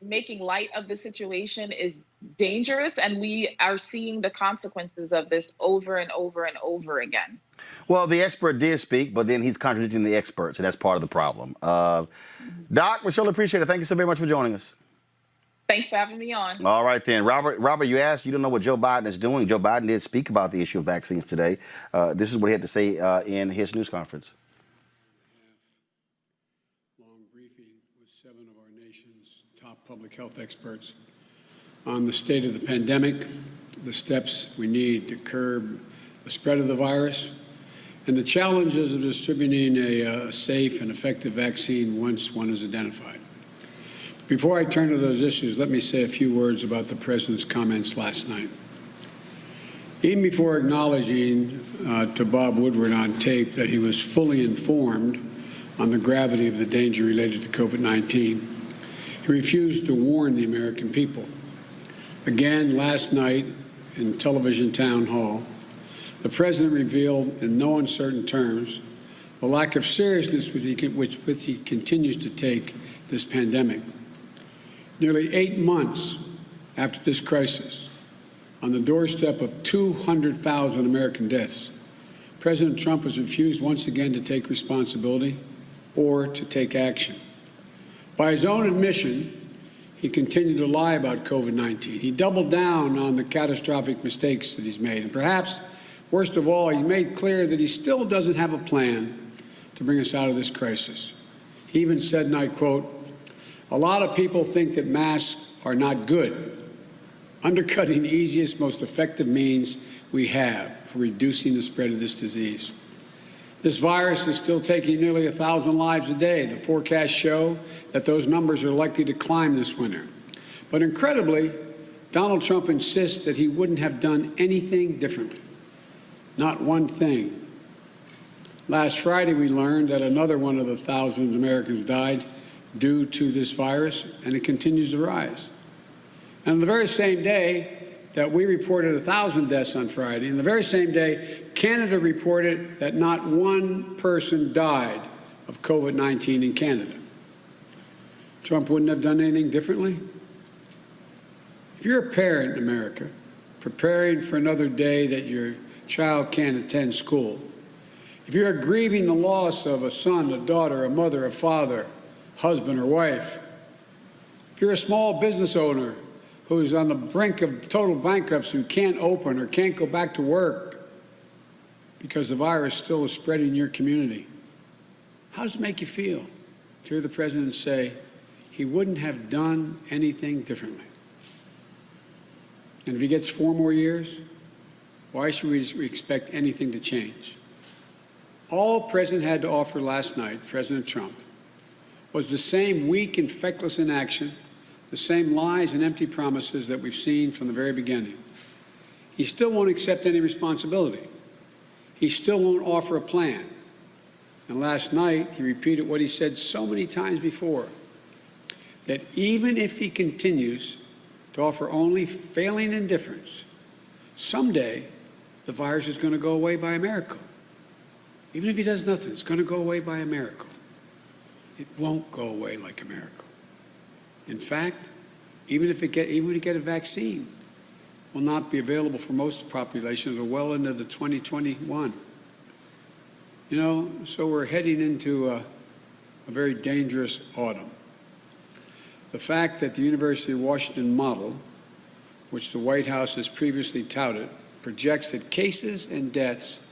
making light of the situation is dangerous, and we are seeing the consequences of this over and over and over again. Well, the expert did speak, but then he's contradicting the expert, so that's part of the problem. Doc, we surely appreciate it. Thank you so very much for joining us. Thanks for having me on. All right, then. Robert, you asked, you don't know what Joe Biden is doing. Joe Biden did speak about the issue of vaccines today. This is what he had to say in his news conference. Top public health experts on the state of the pandemic, the steps we need to curb the spread of the virus, and the challenges of distributing a safe and effective vaccine once one is identified. Before I turn to those issues, let me say a few words about the President's comments last night. Even before acknowledging to Bob Woodward on tape that he was fully informed on the gravity of the danger related to COVID-19, he refused to warn the American people. Again, last night in television town hall, the President revealed in no uncertain terms the lack of seriousness with which he continues to take this pandemic. Nearly 8 months after this crisis, on the doorstep of 200,000 American deaths, President Trump has refused once again to take responsibility or to take action. By his own admission, he continued to lie about COVID-19. He doubled down on the catastrophic mistakes that he's made. And perhaps, worst of all, he made clear that he still doesn't have a plan to bring us out of this crisis. He even said, and I quote, "A lot of people think that masks are not good, undercutting the easiest, most effective means we have for reducing the spread of this disease. This virus is still taking nearly 1,000 lives a day. The forecasts show that those numbers are likely to climb this winter. But incredibly, Donald Trump insists that he wouldn't have done anything differently. Not one thing. Last Friday, we learned that another one of the thousands of Americans died due to this virus, and it continues to rise. And on the very same day that we reported 1,000 deaths on Friday, and the very same day, Canada reported that not one person died of COVID-19 in Canada. Trump wouldn't have done anything differently? If you're a parent in America, preparing for another day that your child can't attend school, if you're grieving the loss of a son, a daughter, a mother, a father, husband or wife, if you're a small business owner who's on the brink of total bankruptcy, who can't open or can't go back to work because the virus still is spreading in your community, how does it make you feel to hear the President say he wouldn't have done anything differently? And if he gets 4 more years, why should we expect anything to change? All the President had to offer last night, President Trump, was the same weak and feckless inaction, the same lies and empty promises that we've seen from the very beginning. He still won't accept any responsibility. He still won't offer a plan. And last night, he repeated what he said so many times before, that even if he continues to offer only failing indifference, someday the virus is going to go away by a miracle. Even if he does nothing, it's going to go away by a miracle. It won't go away like a miracle. In fact, even when you get a vaccine, it will not be available for most of the population until well into the 2021. You know, so we're heading into a a very dangerous autumn. The fact that the University of Washington model, which the White House has previously touted, projects that cases and deaths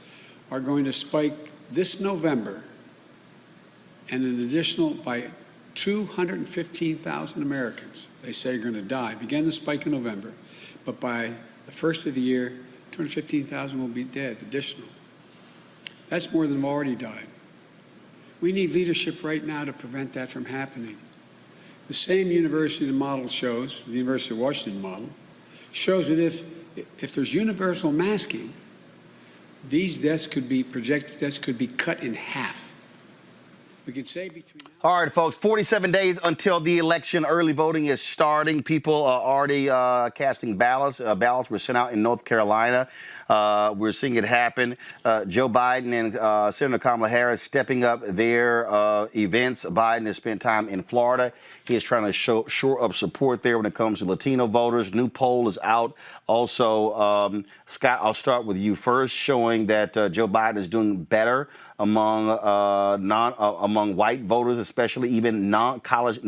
are going to spike this November and an additional by 215,000 Americans, they say, are going to die. Began the spike in November, but by the first of the year, 215,000 will be dead, additional. That's more than have already died. We need leadership right now to prevent that from happening. The same university model shows, the University of Washington model, shows that if there's universal masking, these deaths could be, projected deaths could be cut in half. We could say between... All right, folks, 47 days until the election. Early voting is starting. People are already casting ballots. Ballots were sent out in North Carolina. We're seeing it happen. Joe Biden and Senator Kamala Harris stepping up their events. Biden has spent time in Florida. He is trying to shore up support there when it comes to Latino voters. New poll is out. Also, Scott, I'll start with you first, showing that Joe Biden is doing better among among white voters, especially even non-college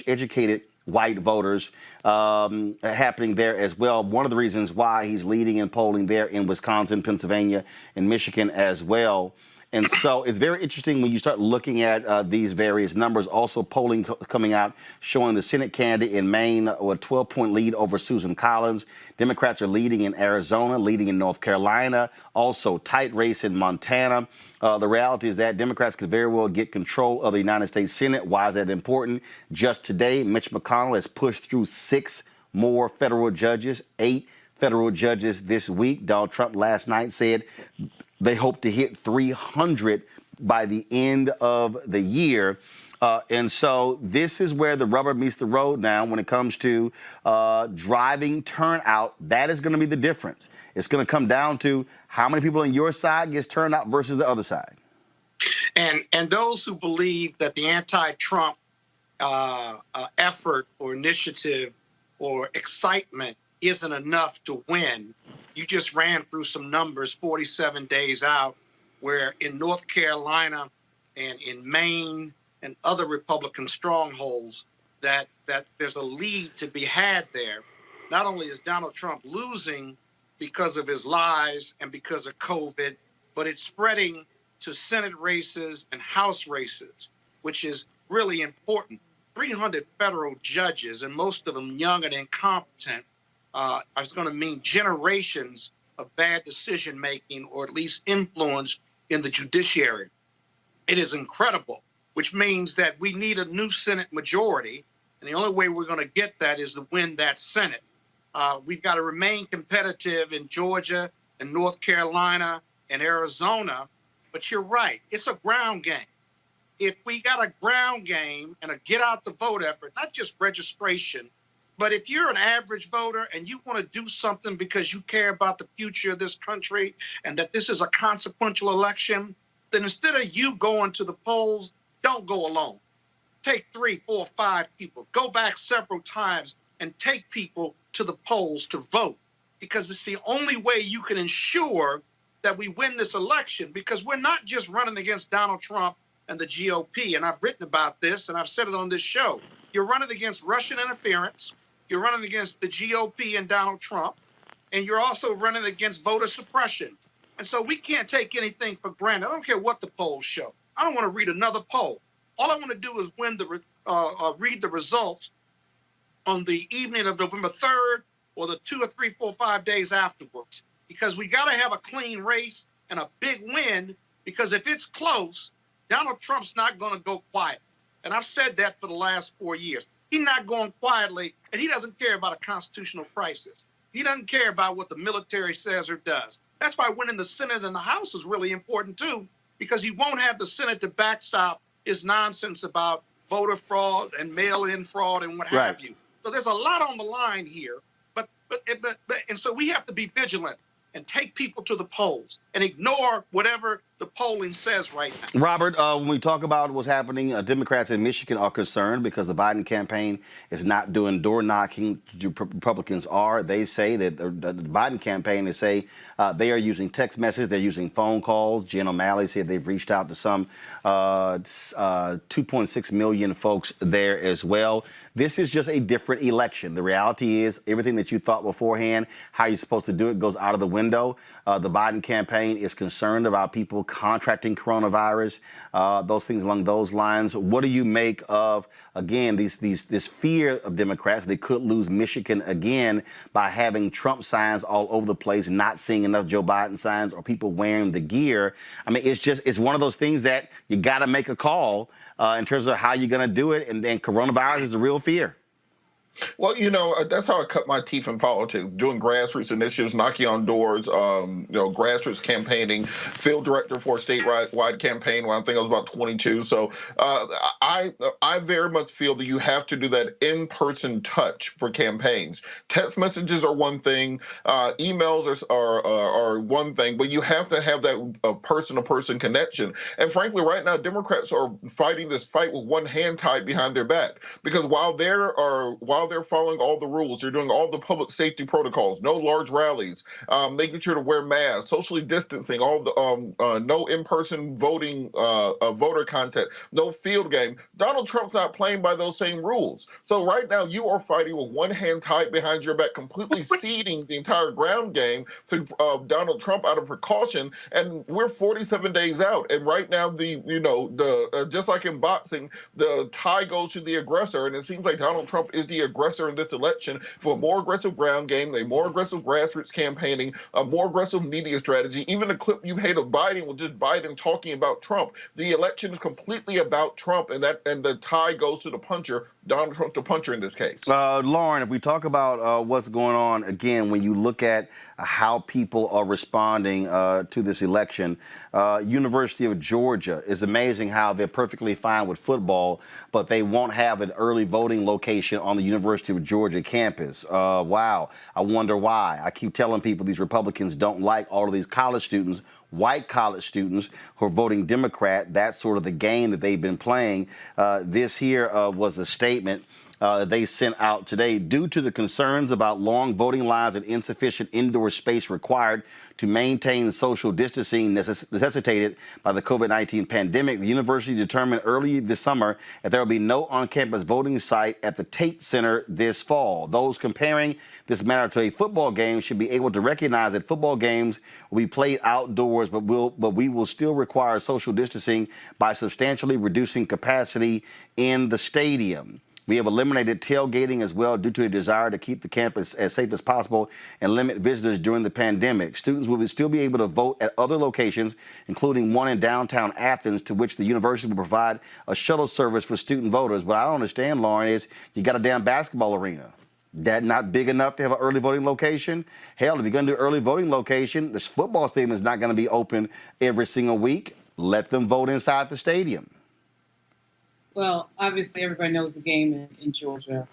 educated white voters happening there as well. One of the reasons why he's leading in polling there in Wisconsin, Pennsylvania, and Michigan as well. And so it's very interesting when you start looking at these various numbers. Also polling coming out showing the Senate candidate in Maine with a 12-point lead over Susan Collins. Democrats are leading in Arizona, leading in North Carolina, also tight race in Montana. The reality is that Democrats could very well get control of the United States Senate. Why is that important? Just today, Mitch McConnell has pushed through 6 more federal judges, 8 federal judges this week. Donald Trump last night said they hope to hit 300 by the end of the year. And so this is where the rubber meets the road now when it comes to driving turnout. That is going to be the difference. It's going to come down to how many people on your side gets turned out versus the other side. And those who believe that the anti-Trump effort or initiative or excitement isn't enough to win, you just ran through some numbers 47 days out, where in North Carolina and in Maine and other Republican strongholds that there's a lead to be had there. Not only is Donald Trump losing because of his lies and because of COVID, but it's spreading to Senate races and House races, which is really important. 300 federal judges, and most of them young and incompetent, is going to mean generations of bad decision-making or at least influence in the judiciary. It is incredible, which means that we need a new Senate majority. And the only way we're going to get that is to win that Senate. We've got to remain competitive in Georgia and North Carolina and Arizona. But you're right, it's a ground game. If we got a ground game and a get out the vote effort, not just registration, but if you're an average voter and you want to do something because you care about the future of this country and that this is a consequential election, then instead of you going to the polls, don't go alone. Take 3, 4, 5 people. Go back several times and take people to the polls to vote, because it's the only way you can ensure that we win this election, because we're not just running against Donald Trump and the GOP. And I've written about this and I've said it on this show. You're running against Russian interference. You're running against the GOP and Donald Trump, and you're also running against voter suppression. And so we can't take anything for granted. I don't care what the polls show. I don't want to read another poll. All I want to do is read the results on the evening of November 3rd or the 2 or 3, 4, 5 days afterwards, because we got to have a clean race and a big win, because if it's close, Donald Trump's not going to go quiet. And I've said that for the last 4 years. He's not going quietly, and he doesn't care about a constitutional crisis. He doesn't care about what the military says or does. That's why winning the Senate and the House is really important, too, because he won't have the Senate to backstop his nonsense about voter fraud and mail-in fraud and what have you. So there's a lot on the line here, and so we have to be vigilant and take people to the polls and ignore whatever the polling says right now. Robert, when we talk about what's happening, Democrats in Michigan are concerned because the Biden campaign is not doing door knocking. Republicans are. They say that the Biden campaign is they are using text messages, they're using phone calls. Jen O'Malley said they've reached out to some 2.6 million folks there as well. This is just a different election. The reality is everything that you thought beforehand, how you're supposed to do it, goes out of the window. The Biden campaign is concerned about people contracting coronavirus, those things along those lines. What do you make of, again, this fear of Democrats? They could lose Michigan again by having Trump signs all over the place, not seeing enough Joe Biden signs or people wearing the gear. I mean, it's one of those things that you got to make a call in terms of how you're going to do it. And then coronavirus is a real fear. Well, that's how I cut my teeth in politics, doing grassroots initiatives, knocking on doors, grassroots campaigning, field director for a statewide campaign when I think I was about 22. So I very much feel that you have to do that in-person touch for campaigns. Text messages are one thing, emails are one thing, but you have to have that person-to-person connection. And frankly, right now, Democrats are fighting this fight with one hand tied behind their back, because while they're following all the rules, they're doing all the public safety protocols, no large rallies, making sure to wear masks, socially distancing, all the no in-person voting, voter contact, no field game. Donald Trump's not playing by those same rules. So right now you are fighting with one hand tied behind your back, completely ceding the entire ground game to Donald Trump out of precaution. And we're 47 days out. And right now just like in boxing, the tie goes to the aggressor, and it seems like Donald Trump is the aggressor in this election for a more aggressive ground game, a more aggressive grassroots campaigning, a more aggressive media strategy. Even the clip you hate of Biden was just Biden talking about Trump. The election is completely about Trump, and the tie goes to the puncher. Donald Trump's the puncher in this case. Lauren, if we talk about what's going on, again, when you look at how people are responding to this election, University of Georgia, is amazing how they're perfectly fine with football, but they won't have an early voting location on the University of Georgia campus. Wow. I wonder why. I keep telling people these Republicans don't like all of these college students, white college students who are voting Democrat. That's sort of the game that they've been playing. This here was the statement they sent out today. Due to the concerns about long voting lines and insufficient indoor space required to maintain social distancing necessitated by the COVID-19 pandemic, the university determined early this summer that there will be no on-campus voting site at the Tate Center this fall. Those comparing this matter to a football game should be able to recognize that football games will be played outdoors, but we will still require social distancing by substantially reducing capacity in the stadium. We have eliminated tailgating as well due to a desire to keep the campus as safe as possible and limit visitors during the pandemic. Students will still be able to vote at other locations, including one in downtown Athens, to which the university will provide a shuttle service for student voters. What I don't understand, Lauren, is you got a damn basketball arena. That not big enough to have an early voting location? Hell, if you're going to do an early voting location, this football stadium is not going to be open every single week. Let them vote inside the stadium. Well, obviously, everybody knows the game in Georgia,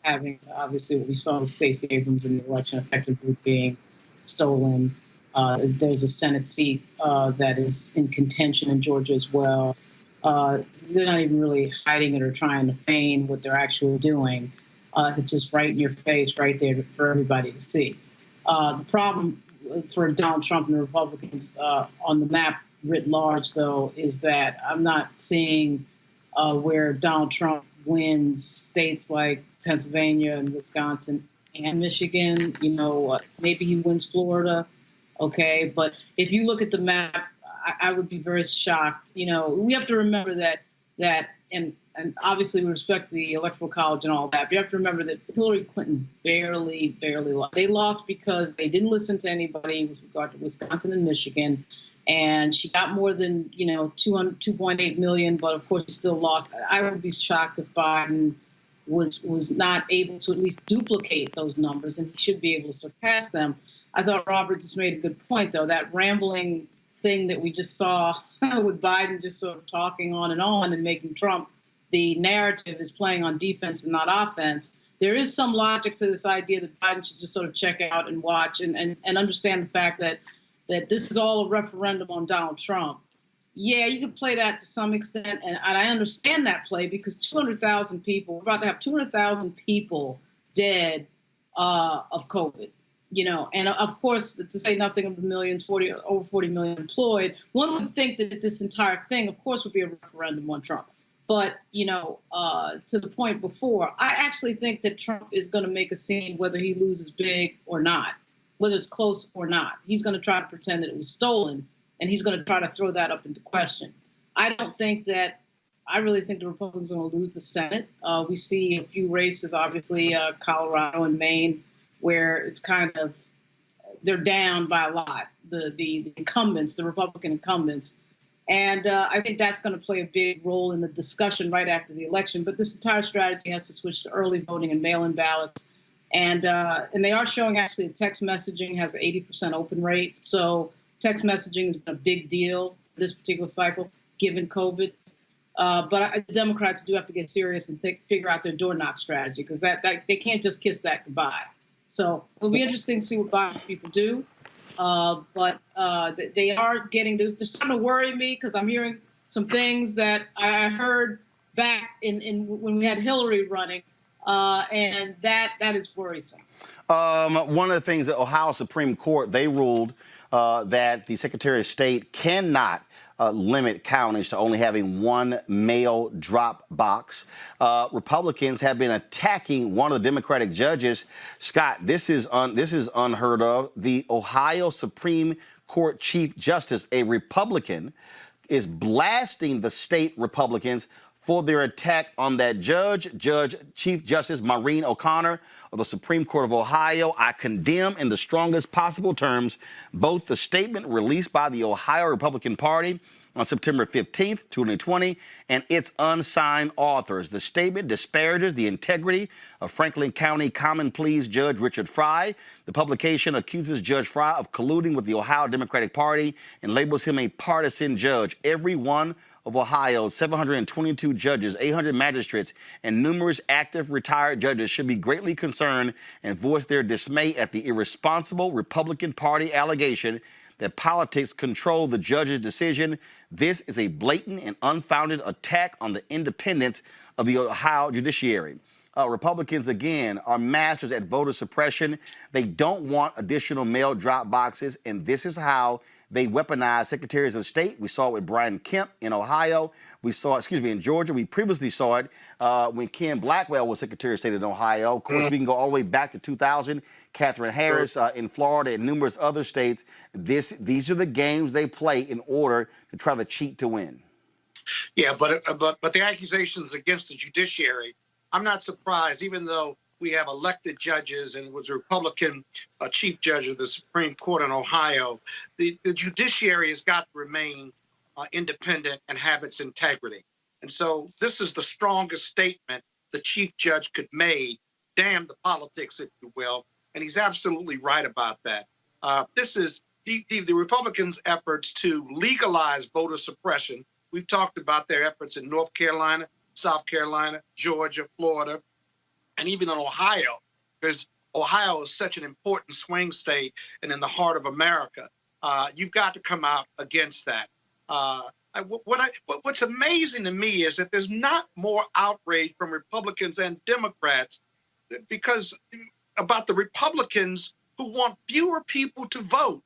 having obviously what we saw with Stacey Abrams in the election effectively being stolen. There's a Senate seat that is in contention in Georgia as well. They're not even really hiding it or trying to feign what they're actually doing. It's just right in your face, right there for everybody to see. The problem for Donald Trump and the Republicans on the map writ large, though, is that I'm not seeing where Donald Trump wins states like Pennsylvania and Wisconsin and Michigan. Maybe he wins Florida. Okay. But if you look at the map, I would be very shocked. We have to remember that and obviously we respect the Electoral College and all that, but you have to remember that Hillary Clinton barely lost. They lost because they didn't listen to anybody with regard to Wisconsin and Michigan. And she got more than, 2.8 million, but of course she still lost. I would be shocked if Biden was not able to at least duplicate those numbers, and he should be able to surpass them. I thought Robert just made a good point, though, that rambling thing that we just saw with Biden just sort of talking on and making Trump the narrative is playing on defense and not offense. There is some logic to this idea that Biden should just sort of check out and watch and understand the fact that that this is all a referendum on Donald Trump. Yeah, you could play that to some extent, and I understand that play because 200,000 people, we're about to have 200,000 people dead of COVID, you know, and of course, to say nothing of the millions, over 40 million employed, one would think that this entire thing, of course, would be a referendum on Trump. But, you know, to the point before, I actually think that Trump is going to make a scene whether he loses big or not, whether it's close or not. He's going to try to pretend that it was stolen, and he's going to try to throw that up into question. I really think the Republicans are going to lose the Senate. We see a few races, obviously, Colorado and Maine, where it's kind of, they're down by a lot, the incumbents, the Republican incumbents. And I think that's going to play a big role in the discussion right after the election. But this entire strategy has to switch to early voting and mail-in ballots. And they are showing actually that text messaging has an 80% open rate. So text messaging has been a big deal this particular cycle, given COVID. But the Democrats do have to get serious and figure out their door knock strategy, because that they can't just kiss that goodbye. So it'll be interesting to see what Biden's people do. But they are they're starting to worry me, because I'm hearing some things that I heard back in when we had Hillary running, and that is worrisome. One of the things that Ohio Supreme Court, they ruled that the Secretary of State cannot limit counties to only having one mail drop box. Republicans have been attacking one of the Democratic judges. Scott, this is unheard of. The Ohio Supreme Court Chief Justice, a Republican, is blasting the state Republicans for their attack on that judge, Chief Justice Maureen O'Connor of the Supreme Court of Ohio. I condemn in the strongest possible terms both the statement released by the Ohio Republican Party on September 15th, 2020, and its unsigned authors. The statement disparages the integrity of Franklin County Common Pleas Judge Richard Fry. The publication accuses Judge Fry of colluding with the Ohio Democratic Party and labels him a partisan judge. Every one of Ohio's 722 judges, 800 magistrates, and numerous active retired judges should be greatly concerned and voice their dismay at the irresponsible Republican Party allegation that politics control the judge's decision. This is a blatant and unfounded attack on the independence of the Ohio judiciary. Republicans, again, are masters at voter suppression. They don't want additional mail drop boxes, and this is how they weaponize secretaries of state. We saw it with Brian Kemp in Ohio. We saw it, in Georgia. We previously saw it when Ken Blackwell was Secretary of State in Ohio. Of course, we can go all the way back to 2000. Catherine Harris in Florida and numerous other states. These are the games they play in order to try to cheat to win. Yeah, but the accusations against the judiciary, I'm not surprised, even though we have elected judges and was a Republican chief judge of the Supreme Court in Ohio, the judiciary has got to remain independent and have its integrity. And so this is the strongest statement the chief judge could make. Damn the politics, if you will. And he's absolutely right about that. This is the Republicans' efforts to legalize voter suppression. We've talked about their efforts in North Carolina, South Carolina, Georgia, Florida, and even in Ohio, because Ohio is such an important swing state and in the heart of America. You've got to come out against that. What's amazing to me is that there's not more outrage from Republicans and Democrats about the Republicans who want fewer people to vote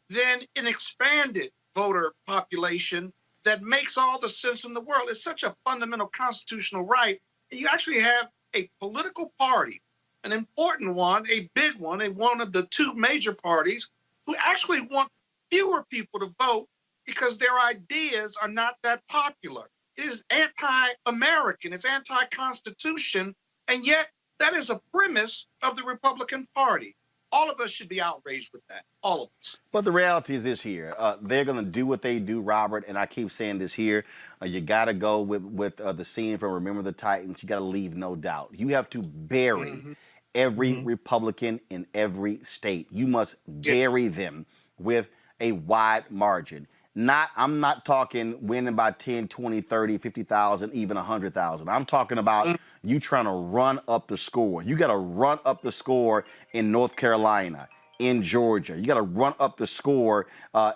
than an expanded voter population that makes all the sense in the world. It's such a fundamental constitutional right. And you actually have a political party, an important one, a big one, one of the two major parties, who actually want fewer people to vote because their ideas are not that popular. It is anti-American, it's anti-Constitution, and yet that is a premise of the Republican Party. All of us should be outraged with that, all of us. But the reality is this here. They're going to do what they do, Robert, and I keep saying this here. You got to go with the scene from Remember the Titans. You got to leave no doubt. You have to bury every Republican in every state. You must bury them with a wide margin. I'm not talking winning by 10, 20, 30, 50,000, even 100,000. I'm talking about you trying to run up the score. You got to run up the score in North Carolina, in Georgia. You got to run up the score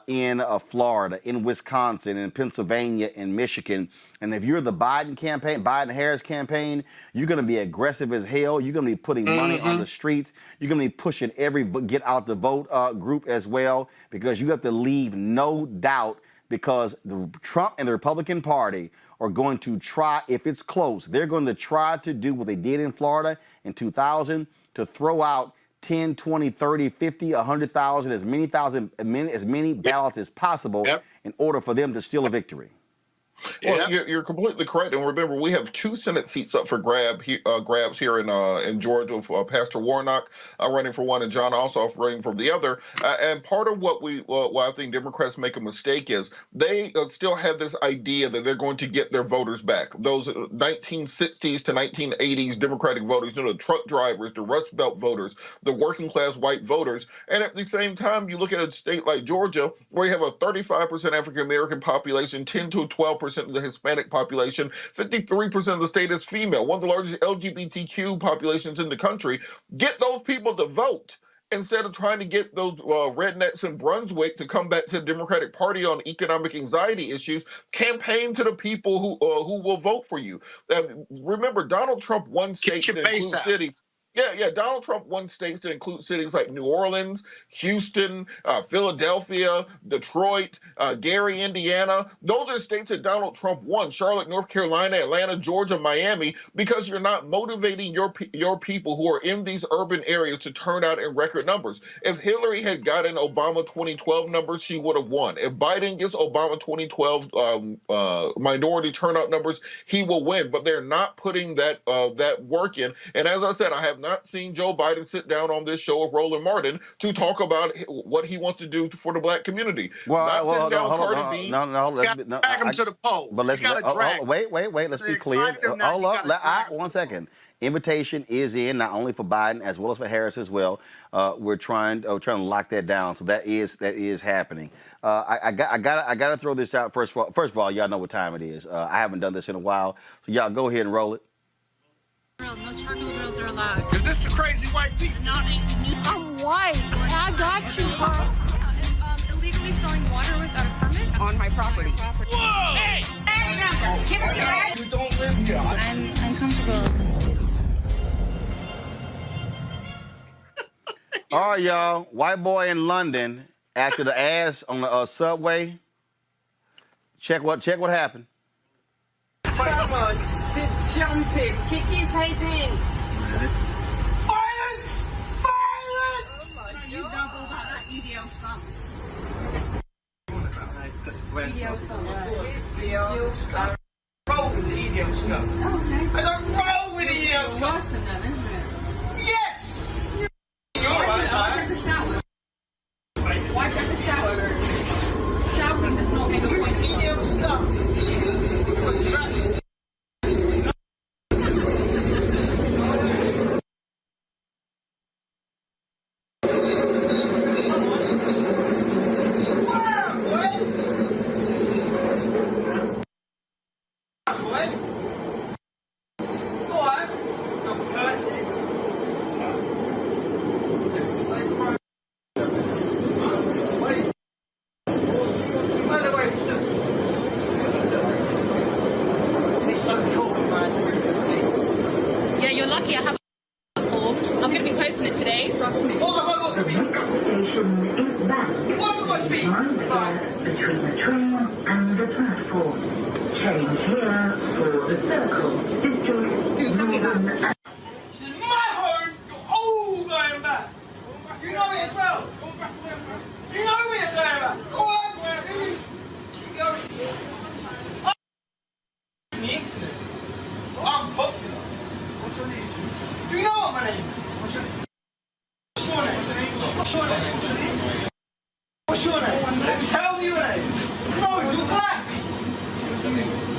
in Florida, in Wisconsin, in Pennsylvania, in Michigan. And if you're the Biden campaign, Biden-Harris campaign, you're going to be aggressive as hell. You're going to be putting money on the streets. You're going to be pushing every get out the vote group as well, because you have to leave no doubt, because Trump and the Republican Party are going to try, if it's close, they're going to try to do what they did in Florida in 2000, to throw out 10, 20, 30, 50, 100,000, as many ballots as possible in order for them to steal a victory. Well, you're completely correct. And remember, we have 2 Senate seats up for grabs here in Georgia. Pastor Warnock running for one, and John Ossoff running for the other. And part of what I think Democrats make a mistake is they still have this idea that they're going to get their voters back. Those 1960s to 1980s Democratic voters, the truck drivers, the Rust Belt voters, the working class white voters. And at the same time, you look at a state like Georgia, where you have a 35% African American population, 10 to 12% of the Hispanic population, 53% of the state is female, one of the largest LGBTQ populations in the country. Get those people to vote instead of trying to get those rednecks in Brunswick to come back to the Democratic Party on economic anxiety issues. Campaign to the people who will vote for you. Remember, Donald Trump won states that include cities. Yeah. Donald Trump won states that include cities like New Orleans, Houston, Philadelphia, Detroit, Gary, Indiana. Those are states that Donald Trump won. Charlotte, North Carolina, Atlanta, Georgia, Miami, because you're not motivating your people who are in these urban areas to turn out in record numbers. If Hillary had gotten Obama 2012 numbers, she would have won. If Biden gets Obama 2012 minority turnout numbers, he will win. But they're not putting that work in. And as I said, I have not seen Joe Biden sit down on this show of Roland Martin to talk about what he wants to do for the black community. Well, not sitting down Cardi B. Drag him to the poll. But let's wait. Let's be clear. Hold up. 1 second. Invitation is in, not only for Biden as well as for Harris as well. We're trying to lock that down. So that is happening. I got to throw this out first of all, y'all know what time it is. I haven't done this in a while, so y'all go ahead and roll it. No charcoal grills are allowed. Is this the crazy white people? I'm white. I got you, bro. Illegally selling water without a permit on my property. Whoa! Hey! You don't live here. I'm uncomfortable. All right, y'all. White boy in London acted the ass on the subway. Check what happened. Someone to jump him, kick his head in. Violence! Violence! Oh, you don't know about that EDL stuff. EDL stuff. Roll with the EDL stuff. Okay. I don't roll with the EDL stuff. It's worse than that, isn't it? Yes! Why get the shower? Why get the shower? Shouting does not make a point. EDL stuff. Yeah, you're lucky I have a form. I'm going to be posting it today. Trust me. What have I got to be? What have I got to be? Between the train and the platform. Change here for the circle. District. This is my home. You're all going back. You know it as well. You know we're going back. Go on. Keep going. The internet. I'm popular. What's your name? Do you know what my name is? What's your name? What's your name? What's your name? What's your name? What's your name? Tell me your name. No, you're black.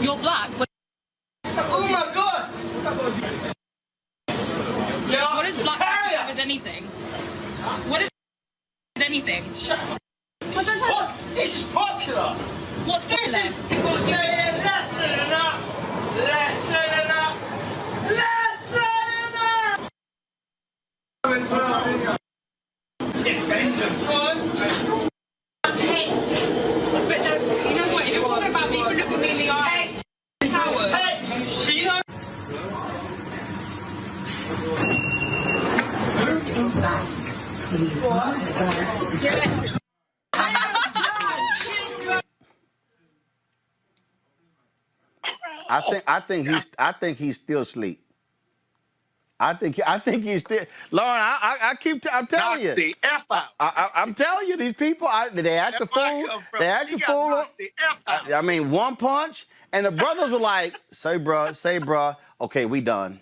You're black? Oh my God. What's that got to do? Yeah. What is black got to do with anything? What is with anything? Shut up. This is popular. What's popular? This is less than enough. Less than enough. Less than enough. If I think he's still asleep. I think he's still. Lauren, I'm telling you. Knock the F out. I'm telling you, these people, they act a fool. They act a fool. I mean, one punch, and the brothers were like, say bruh, okay, we done.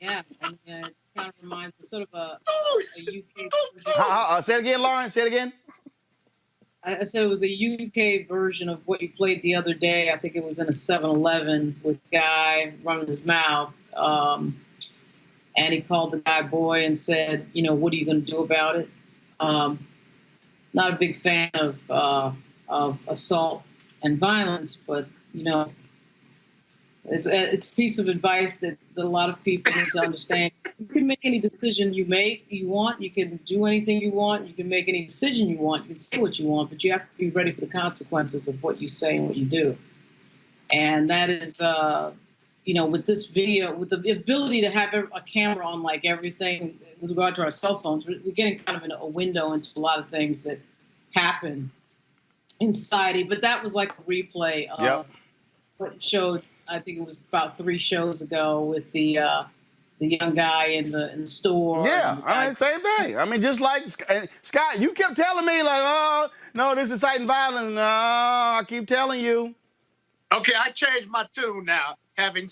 Yeah, and it kind of reminds me sort of a UK version. Say it again, Lauren, say it again. I said it was a UK version of what you played the other day. I think it was in a 7-Eleven with a guy running his mouth. And he called the guy boy and said, you know, what are you going to do about it? Not a big fan of assault and violence, but, you know, it's a piece of advice that a lot of people need to understand. You can make any decision you want. You can do anything you want. You can make any decision you want. You can say what you want, but you have to be ready for the consequences of what you say and what you do. And that is, you know, with this video, with the ability to have a camera on like everything with regard to our cell phones, we're getting kind of a window into a lot of things that happen in society. But that was like a replay of what showed. I think it was about 3 shows ago with the young guy in the store. Yeah, I mean, same thing. I mean, just like Scott, you kept telling me like, oh no, this is inciting violence. No, I keep telling you. Okay, I changed my tune now, having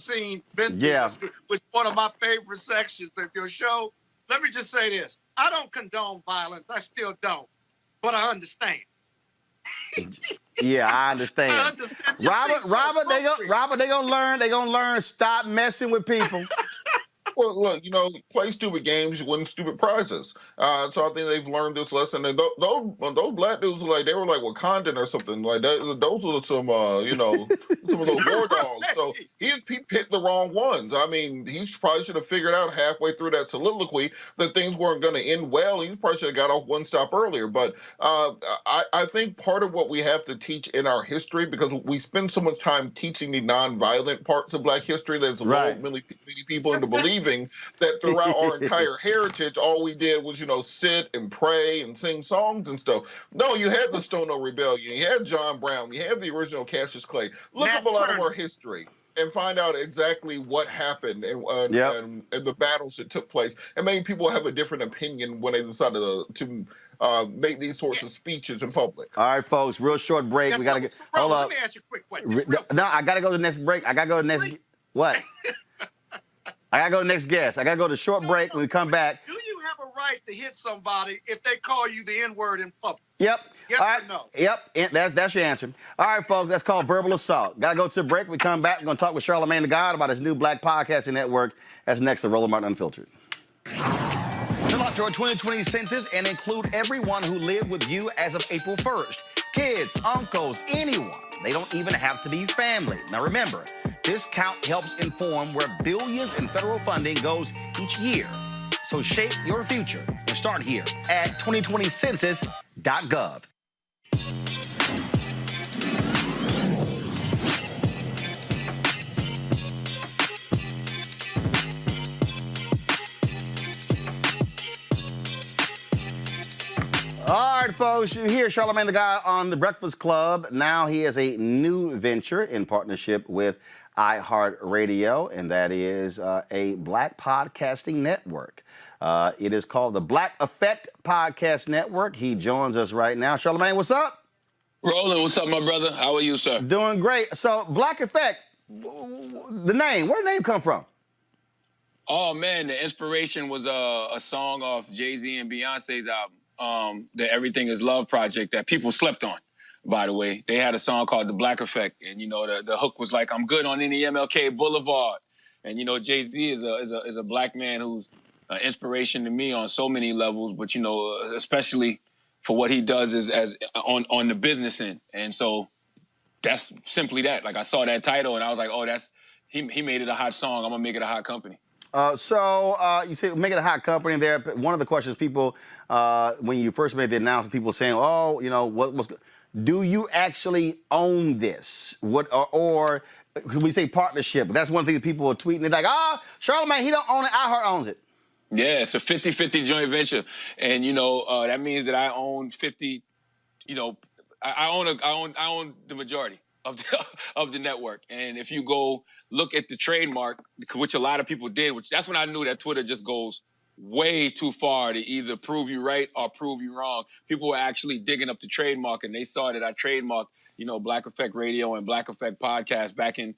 been through this with one of my favorite sections of your show. Let me just say this: I don't condone violence. I still don't, but I understand. Yeah, I understand. Robert, they gonna learn. They gonna learn. Stop messing with people. Well, look, you know, play stupid games, you win stupid prizes. So I think they've learned this lesson. And those black dudes, like, they were like Wakandan or something. Like, those were some, you know, some of those war dogs. So he picked the wrong ones. I mean, he probably should have figured out halfway through that soliloquy that things weren't going to end well. He probably should have got off one stop earlier. But I think part of what we have to teach in our history, because we spend so much time teaching the nonviolent parts of black history that's lulled many people into believing that throughout our entire heritage, all we did was, you know, sit and pray and sing songs and stuff. No, you had the Stono Rebellion, you had John Brown, you had the original Cassius Clay. Look up a lot of our history and find out exactly what happened and the battles that took place. And maybe people have a different opinion when they decided to make these sorts of speeches in public. All right, folks, real short break. Yeah, we gotta get. Hold up. Let me ask you a quick question. No, I gotta go to the next break. I gotta go to the next. What? I gotta go to the next guest. I gotta go to short break. When we come back. Do you have a right to hit somebody if they call you the N-word in public? Yep. Yes or no? Yep. That's your answer. All right, folks. That's called verbal assault. Gotta go to a break. We come back. We're gonna talk with Charlamagne the God about his new black podcasting network. That's next to Roland Unfiltered. Fill out your 2020 census and include everyone who lived with you as of April 1st. Kids, uncles, anyone. They don't even have to be family. Now remember, this count helps inform where billions in federal funding goes each year. So shape your future and start here at 2020census.gov. All right, folks, you hear Charlamagne the God on The Breakfast Club. Now he has a new venture in partnership with iHeartRadio, and that is a black podcasting network. It is called the Black Effect Podcast Network. He joins us right now. Charlamagne, what's up? Roland, what's up, my brother? How are you, sir? Doing great. So, Black Effect, the name, where did the name come from? Oh, man, the inspiration was a song off Jay-Z and Beyonce's album, the Everything Is Love project that people slept on, by the way. They had a song called The Black Effect, and, you know, the hook was like, I'm good on any MLK Boulevard. And, you know, Jay-Z is a black man who's an inspiration to me on so many levels, but, you know, especially for what he does as on the business end. And so that's simply that. Like, I saw that title, and I was like, oh, he made it a hot song. I'm going to make it a hot company. So you say make it a hot company there. One of the questions people, when you first made the announcement, people saying, oh, you know, do you actually own this? Or can we say partnership? That's one thing that people are tweeting. They're like, Charlamagne, he don't own it. iHeart owns it. Yeah, it's a 50-50 joint venture. And, that means that I own 50, I own the majority of of the network. And if you go look at the trademark, which a lot of people did, that's when I knew that Twitter just goes way too far to either prove you right or prove you wrong. People were actually digging up the trademark, and they saw that I trademarked, Black Effect Radio and Black Effect Podcast back in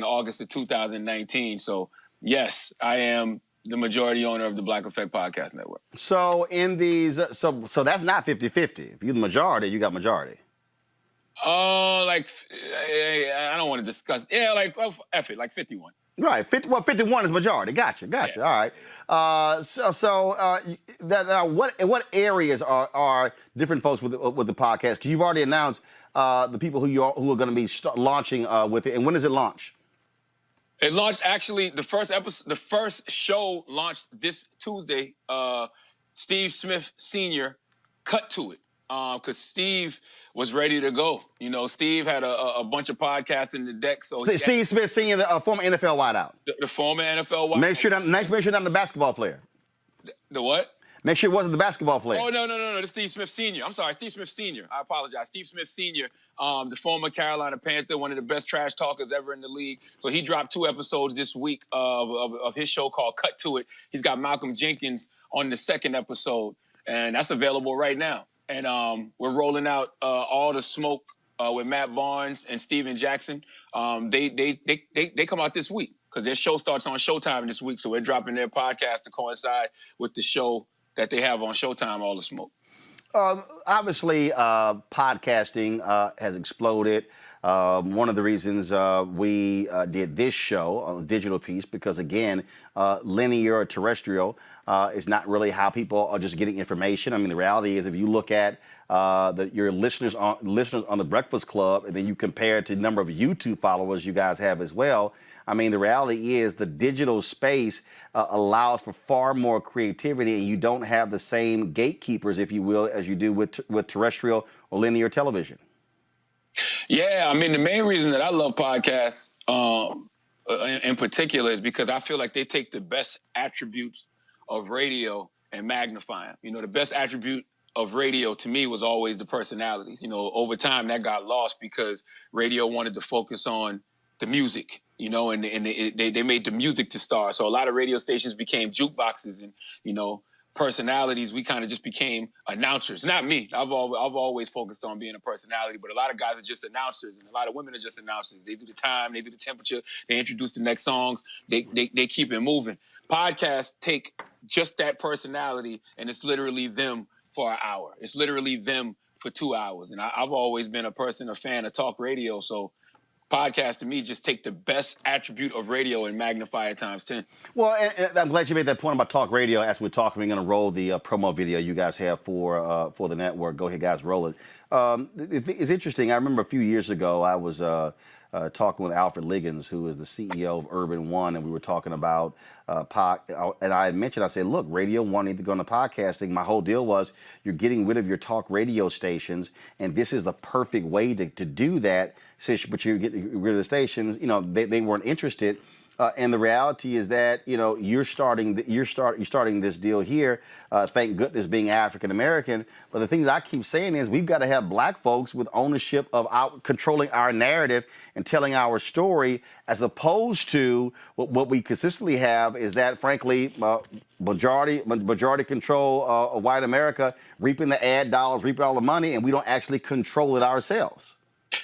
August of 2019. So yes, I am the majority owner of the Black Effect Podcast Network. So in these, so that's not 50-50. If you're the majority, you got majority. I don't want to discuss. Yeah, F it, like 51. Right, 51 is majority. Gotcha. Yeah. All right. What areas are different folks with the podcast? Because you've already announced the people who are going to be launching with it. And when does it launch? It launched actually the first show launched this Tuesday. Steve Smith Sr. cut to it. Because Steve was ready to go. Steve had a bunch of podcasts in the deck. So Steve Smith Sr., the former NFL wideout. The former NFL wideout. Make sure not the basketball player. The what? Make sure it wasn't the basketball player. Oh, no. It's Steve Smith Sr. I'm sorry, Steve Smith Sr. I apologize. Steve Smith Sr., the former Carolina Panther, one of the best trash talkers ever in the league. So he dropped 2 episodes this week of his show called Cut to It. He's got Malcolm Jenkins on the 2nd episode, and that's available right now. And we're rolling out All the Smoke with Matt Barnes and Steven Jackson. They come out this week because their show starts on Showtime this week. So we're dropping their podcast to coincide with the show that they have on Showtime, All the Smoke. Obviously, podcasting has exploded. One of the reasons we did this show on the digital piece, because again, linear or terrestrial is not really how people are just getting information. I mean, the reality is, if you look at your listeners on the Breakfast Club, and then you compare it to the number of YouTube followers you guys have as well, I mean, the reality is the digital space allows for far more creativity, and you don't have the same gatekeepers, if you will, as you do with terrestrial or linear television. Yeah, I mean, the main reason that I love podcasts in particular is because I feel like they take the best attributes of radio and magnify them. The best attribute of radio to me was always the personalities. Over time that got lost because radio wanted to focus on the music, and they made the music to star. So a lot of radio stations became jukeboxes, and, personalities, we kind of just became announcers. Not me. I've always focused on being a personality, but a lot of guys are just announcers, and a lot of women are just announcers. They do the time, they do the temperature, they introduce the next songs, they keep it moving. Podcasts take just that personality, and it's literally them for an hour. It's literally them for 2 hours. And I've always been a fan of talk radio, so podcasts to me just take the best attribute of radio and magnify it times 10. Well, and I'm glad you made that point about talk radio. As we're talking, we're going to roll the promo video you guys have for the network. Go ahead, guys, roll it. It's interesting. I remember a few years ago, I was talking with Alfred Liggins, who is the CEO of Urban One, and we were talking about and I had mentioned, I said, look, Radio One needs to go into podcasting. My whole deal was you're getting rid of your talk radio stations, and this is the perfect way to do that. But you're getting rid of the stations, they weren't interested. And the reality is that, you're starting this deal here. Thank goodness being African American. But the thing that I keep saying is we've got to have black folks with ownership of controlling our narrative and telling our story, as opposed to what we consistently have is that, frankly, majority control of white America reaping the ad dollars, reaping all the money, and we don't actually control it ourselves.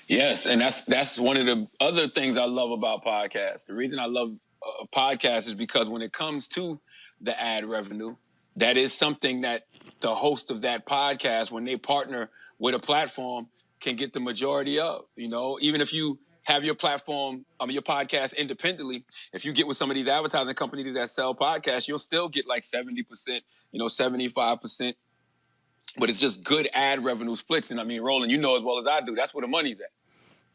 Yes, and that's one of the other things I love about podcasts. The reason I love podcasts is because when it comes to the ad revenue, that is something that the host of that podcast, when they partner with a platform, can get the majority of. Even if you have your platform, your podcast independently, if you get with some of these advertising companies that sell podcasts, you'll still get like 70%, 75%. But it's just good ad revenue splits. And I mean, Roland, you know as well as I do, that's where the money's at.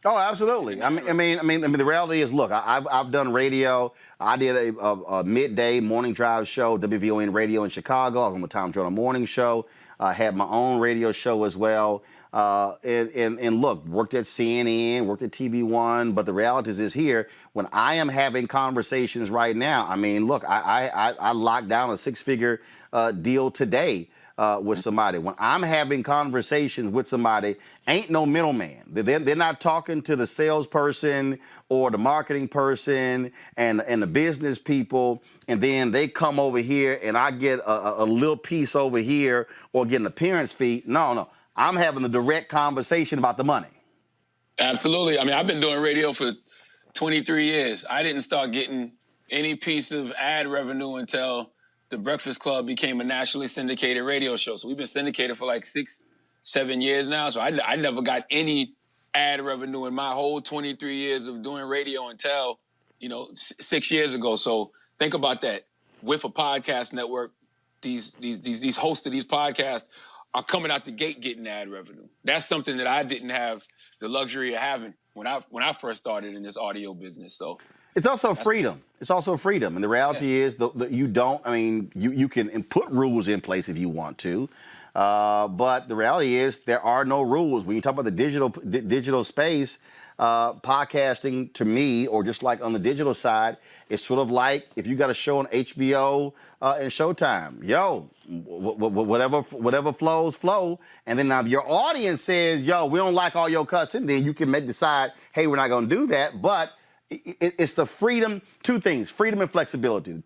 Oh, absolutely. I mean, the reality is, look, I've done radio. I did a midday morning drive show, WVON Radio in Chicago. I was on the Tom Jordan Morning Show. I had my own radio show as well. And look, worked at CNN, worked at TV One, but the reality is here, when I am having conversations right now, I mean, look, I locked down a 6-figure deal today with somebody. When I'm having conversations with somebody, ain't no middleman. They're not talking to the salesperson or the marketing person and the business people, and then they come over here and I get a little piece over here or get an appearance fee. No. I'm having a direct conversation about the money. Absolutely. I mean, I've been doing radio for 23 years. I didn't start getting any piece of ad revenue until The Breakfast Club became a nationally syndicated radio show. So we've been syndicated for like 6-7 years now. So I never got any ad revenue in my whole 23 years of doing radio until, 6 years ago. So think about that. With a podcast network, these hosts of these podcasts are coming out the gate getting ad revenue. That's something that I didn't have the luxury of having when I first started in this audio business. So it's also freedom. It's also freedom. And the reality is you can put rules in place if you want to. But the reality is there are no rules. When you talk about the digital space, podcasting to me, or just like on the digital side, it's sort of like if you got a show on HBO and Showtime, whatever flow. And then now if your audience says, we don't like all your cussing, then you can decide, hey, we're not going to do that. But it's the freedom, two things, freedom and flexibility. The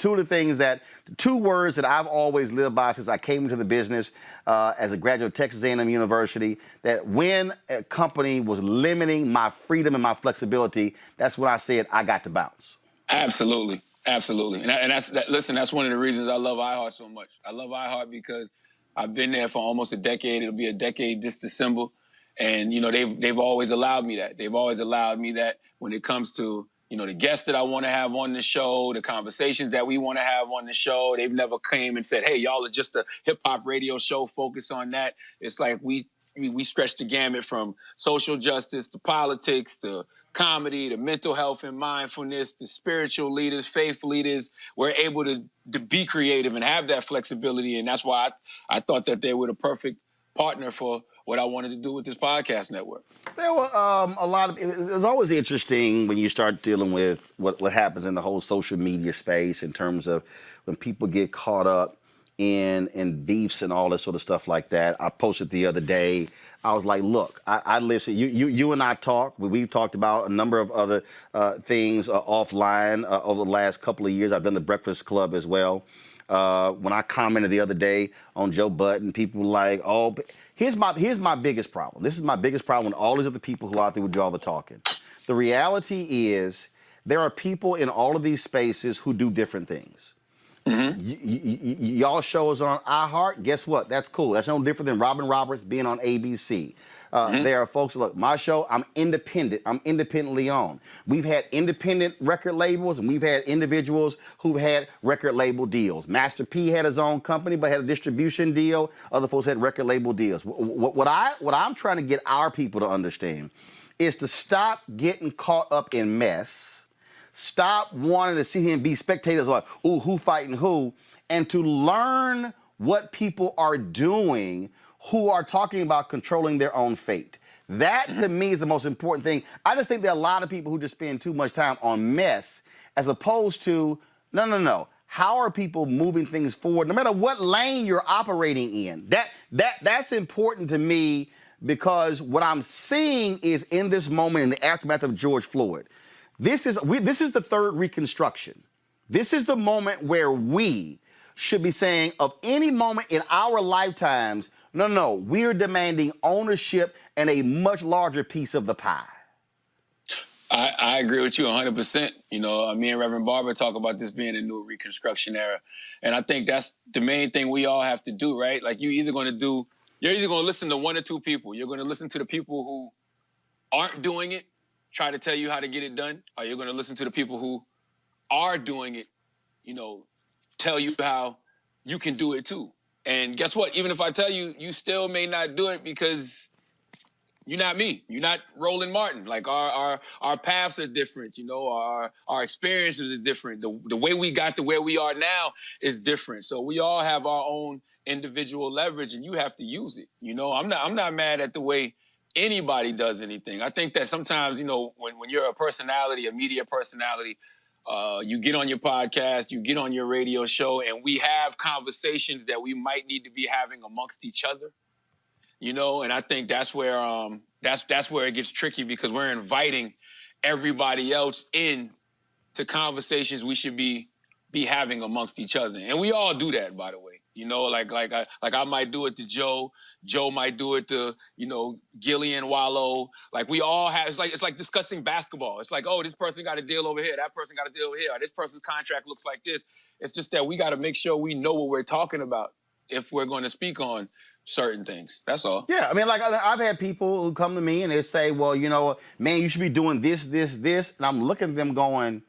two words that I've always lived by since I came into the business as a graduate of Texas A&M University, that when a company was limiting my freedom and my flexibility, that's when I said I got to bounce. Absolutely. And that's one of the reasons I love iHeart so much. I love iHeart because I've been there for almost a decade. It'll be a decade this December. And, they've always allowed me that. They've always allowed me that when it comes to, the guests that I want to have on the show, the conversations that we want to have on the show. They've never came and said, hey, y'all are just a hip-hop radio show, focus on that. It's like we stretch the gamut from social justice to politics to comedy to mental health and mindfulness to spiritual leaders, faith leaders. We're able to be creative and have that flexibility. And that's why I thought that they were the perfect partner for what I wanted to do with this podcast network. There were it's always interesting when you start dealing with what happens in the whole social media space in terms of when people get caught up in beefs and all this sort of stuff like that. I posted the other day, I was like, look, I listen, you and I talk, we've talked about a number of other things offline over the last couple of years. I've done the Breakfast Club as well. When I commented the other day on Joe Budden, people were like, oh, here's my biggest problem. This is my biggest problem with all these other people who out there would do all the talking. The reality is there are people in all of these spaces who do different things. Mm-hmm. Y'all shows on iHeart, guess what? That's cool. That's no different than Robin Roberts being on ABC. There are folks, look, my show, I'm independent. I'm independently owned. We've had independent record labels, and we've had individuals who've had record label deals. Master P had his own company, but had a distribution deal. Other folks had record label deals. What I'm trying to get our people to understand is to stop getting caught up in mess. Stop wanting to see him be spectators like, ooh, who fighting who, and to learn what people are doing who are talking about controlling their own fate. That, to me, is the most important thing. I just think there are a lot of people who just spend too much time on mess as opposed to, no. How are people moving things forward, no matter what lane you're operating in? That's important to me because what I'm seeing is in this moment, in the aftermath of George Floyd, this is the third Reconstruction. This is the moment where we should be saying of any moment in our lifetimes, no, we're demanding ownership and a much larger piece of the pie. I agree with you 100%. Me and Reverend Barber talk about this being a new Reconstruction era. And I think that's the main thing we all have to do, right? Like you're either going to listen to one or two people. You're going to listen to the people who aren't doing it, try to tell you how to get it done, or you're going to listen to the people who are doing it, tell you how you can do it too. And guess what? Even if I tell you, you still may not do it because You're not me. You're not Roland Martin. Like our paths are different. You know, our experiences are different. The way we got to where we are now is different. So we all have our own individual leverage, and you have to use it. You know, I'm not mad at the way anybody does anything. I think that sometimes, you know, when you're a personality, a media personality, you get on your podcast, you get on your radio show, and we have conversations that we might need to be having amongst each other. You know, and I think that's where that's where it gets tricky, because we're inviting everybody else in to conversations we should be having amongst each other, and we all do that, by the way. You know, like I might do it to Joe might do it to, you know, Gillian Wallow. Like we all have. It's like discussing basketball. It's like, oh, this person got a deal over here, that person got a deal over here, or this person's contract looks like this. It's just that we got to make sure we know what we're talking about if we're going to speak on certain things. That's all. Yeah, I mean, like I've had people who come to me and they say, well, you know, man, you should be doing this. And I'm looking at them going,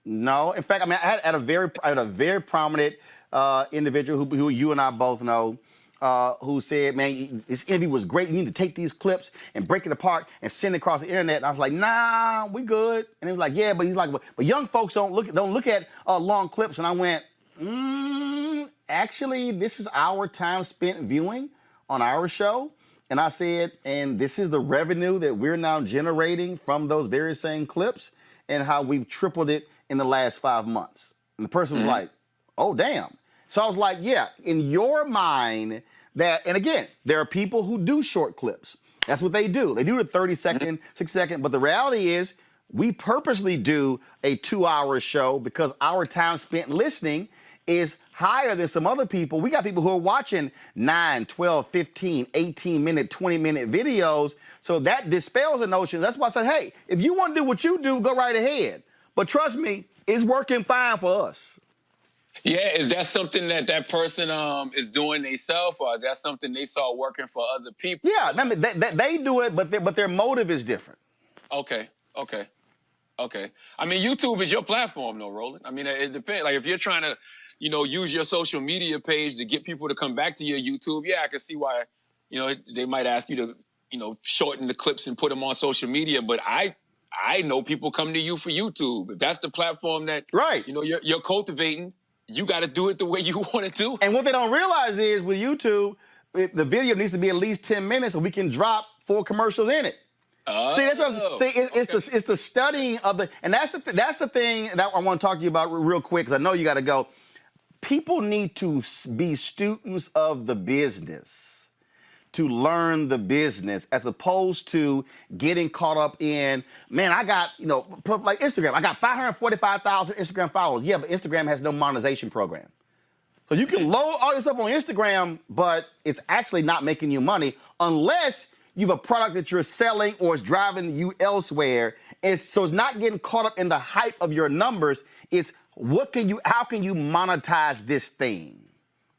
no. In fact, I mean, I had a very prominent individual who you and I both know, who said, man, this interview was great. You need to take these clips and break it apart and send it across the internet. And I was like, nah, we good. And he was like, yeah, but he's like, but young folks don't look at long clips. And I went, actually, this is our time spent viewing on our show. And I said, and this is the revenue that we're now generating from those very same clips, and how we've tripled it in the last 5 months. And the person was like, oh, damn. So I was like, yeah, in your mind that, and again, there are people who do short clips. That's what they do. They do the 30-second, 6-second. But the reality is, we purposely do a 2-hour show because our time spent listening is higher than some other people. We got people who are watching 9, 12, 15, 18-minute, 20-minute videos. So that dispels the notion. That's why I said, hey, if you want to do what you do, go right ahead. But trust me, it's working fine for us. Yeah, is that something that person is doing themselves, or is that something they saw working for other people? Yeah, I mean, they do it, but their motive is different. Okay. I mean, YouTube is your platform, though, Roland. I mean, it depends. Like, if you're trying to, you know, use your social media page to get people to come back to your YouTube, yeah, I can see why, you know, they might ask you to, you know, shorten the clips and put them on social media. But I know people come to you for YouTube. If that's the platform that, you know, you're cultivating, you got to do it the way you want to do. And what they don't realize is with YouTube, the video needs to be at least 10 minutes, so we can drop 4 commercials in it. See, that's what I'm saying. It's the studying of the, and that's the thing that I want to talk to you about real quick, because I know you got to go. People need to be students of the business to learn the business, as opposed to getting caught up in, man, I got, you know, like Instagram. I got 545,000 Instagram followers. Yeah, but Instagram has no monetization program. So you can load all your stuff on Instagram, but it's actually not making you money unless you have a product that you're selling or it's driving you elsewhere. So it's not getting caught up in the hype of your numbers. It's how can you monetize this thing?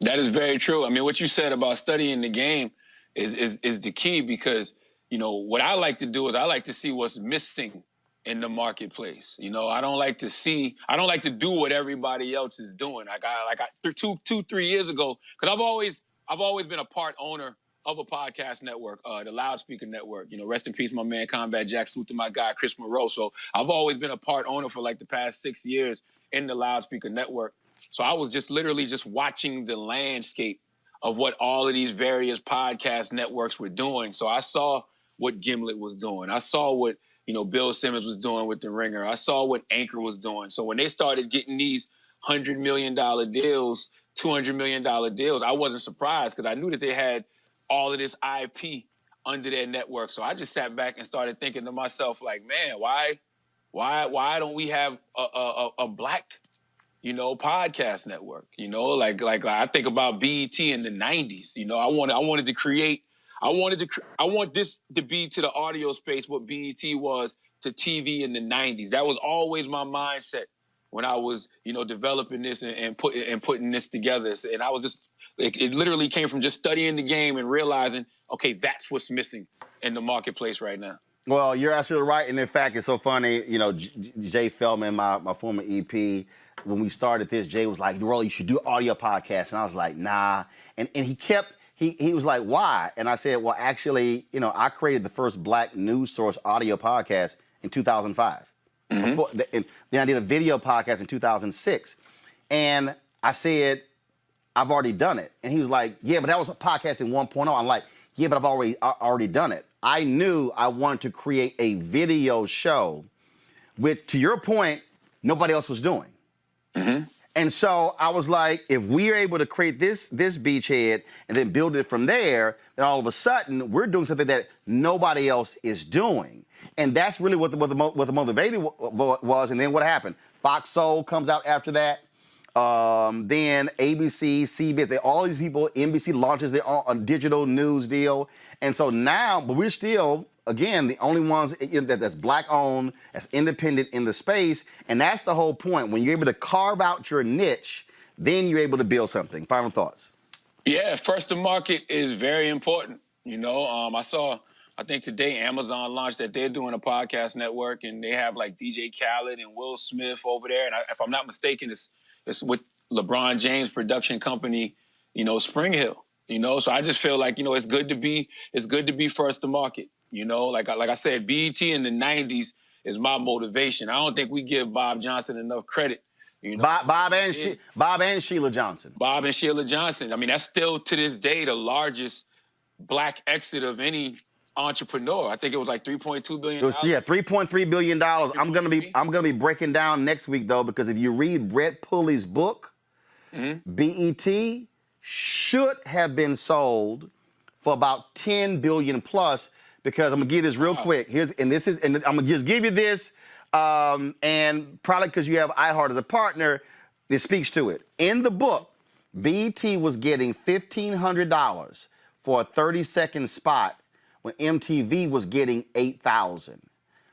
That is very true. I mean, what you said about studying the game is the key, because, you know, what I like to do is I like to see what's missing in the marketplace. You know, I don't like to do what everybody else is doing. I 3 years ago, because I've always been a part owner of a podcast network, the Loudspeaker Network. You know, rest in peace, my man Combat Jack, salute to my guy Chris Monroe. So I've always been a part owner for like the past 6 years in the Loudspeaker Network. So I was just literally just watching the landscape of what all of these various podcast networks were doing. So I saw what Gimlet was doing. I saw what, you know, Bill Simmons was doing with The Ringer. I saw what Anchor was doing. So when they started getting these $100 million deals, $200 million deals, I wasn't surprised, because I knew that they had all of this IP under their network. So I just sat back and started thinking to myself, like, man, why don't we have a black, you know, podcast network? You know, like I think about BET in the 90s. You know, I want this to be to the audio space what BET was to TV in the 90s. That was always my mindset when I was, you know, developing this and putting this together. And I was just, it literally came from just studying the game and realizing, okay, that's what's missing in the marketplace right now. Well, you're absolutely right. And in fact, it's so funny, you know, Jay Feldman, my former EP, when we started this, Jay was like, Roland, you should do audio podcasts. And I was like, nah. And he kept he was like, why? And I said, well, actually, you know, I created the first black news source audio podcast in 2005. And then I did a video podcast in 2006. And I said, I've already done it. And he was like, yeah, but that was podcasting 1.0. I'm like, yeah, but I've already done it. I knew I wanted to create a video show, which, to your point, nobody else was doing. And so I was like, if we're able to create this beachhead and then build it from there, then all of a sudden we're doing something that nobody else is doing. And that's really what the motivator was. And then what happened? Fox Soul comes out after that. Then ABC, CBS, all these people, NBC launches their own digital news deal. And so now, but we're still, again, the only ones that's black owned, that's independent in the space. And that's the whole point. When you're able to carve out your niche, then you're able to build something. Final thoughts. Yeah, first to market is very important. You know, I think today Amazon launched that they're doing a podcast network, and they have like DJ Khaled and Will Smith over there. And if I'm not mistaken, it's with LeBron James production company, you know, Spring Hill. You know, so I just feel like, you know, it's good to be first to market. You know, like I said, BET in the 90s is my motivation. I don't think we give Bob Johnson enough credit. You know, Bob and Sheila Johnson. Bob and Sheila Johnson. I mean, that's still to this day the largest black exit of any entrepreneur. I think it was like $3.2 billion. Yeah, $3.3 billion. I'm gonna be breaking down next week though, because if you read Brett Pulley's book, BET should have been sold for about $10 billion plus. Because I'm gonna give this real quick. And I'm gonna just give you this, and probably because you have iHeart as a partner, this speaks to it. In the book, BET was getting $1,500 for a 30-second spot when MTV was getting $8,000.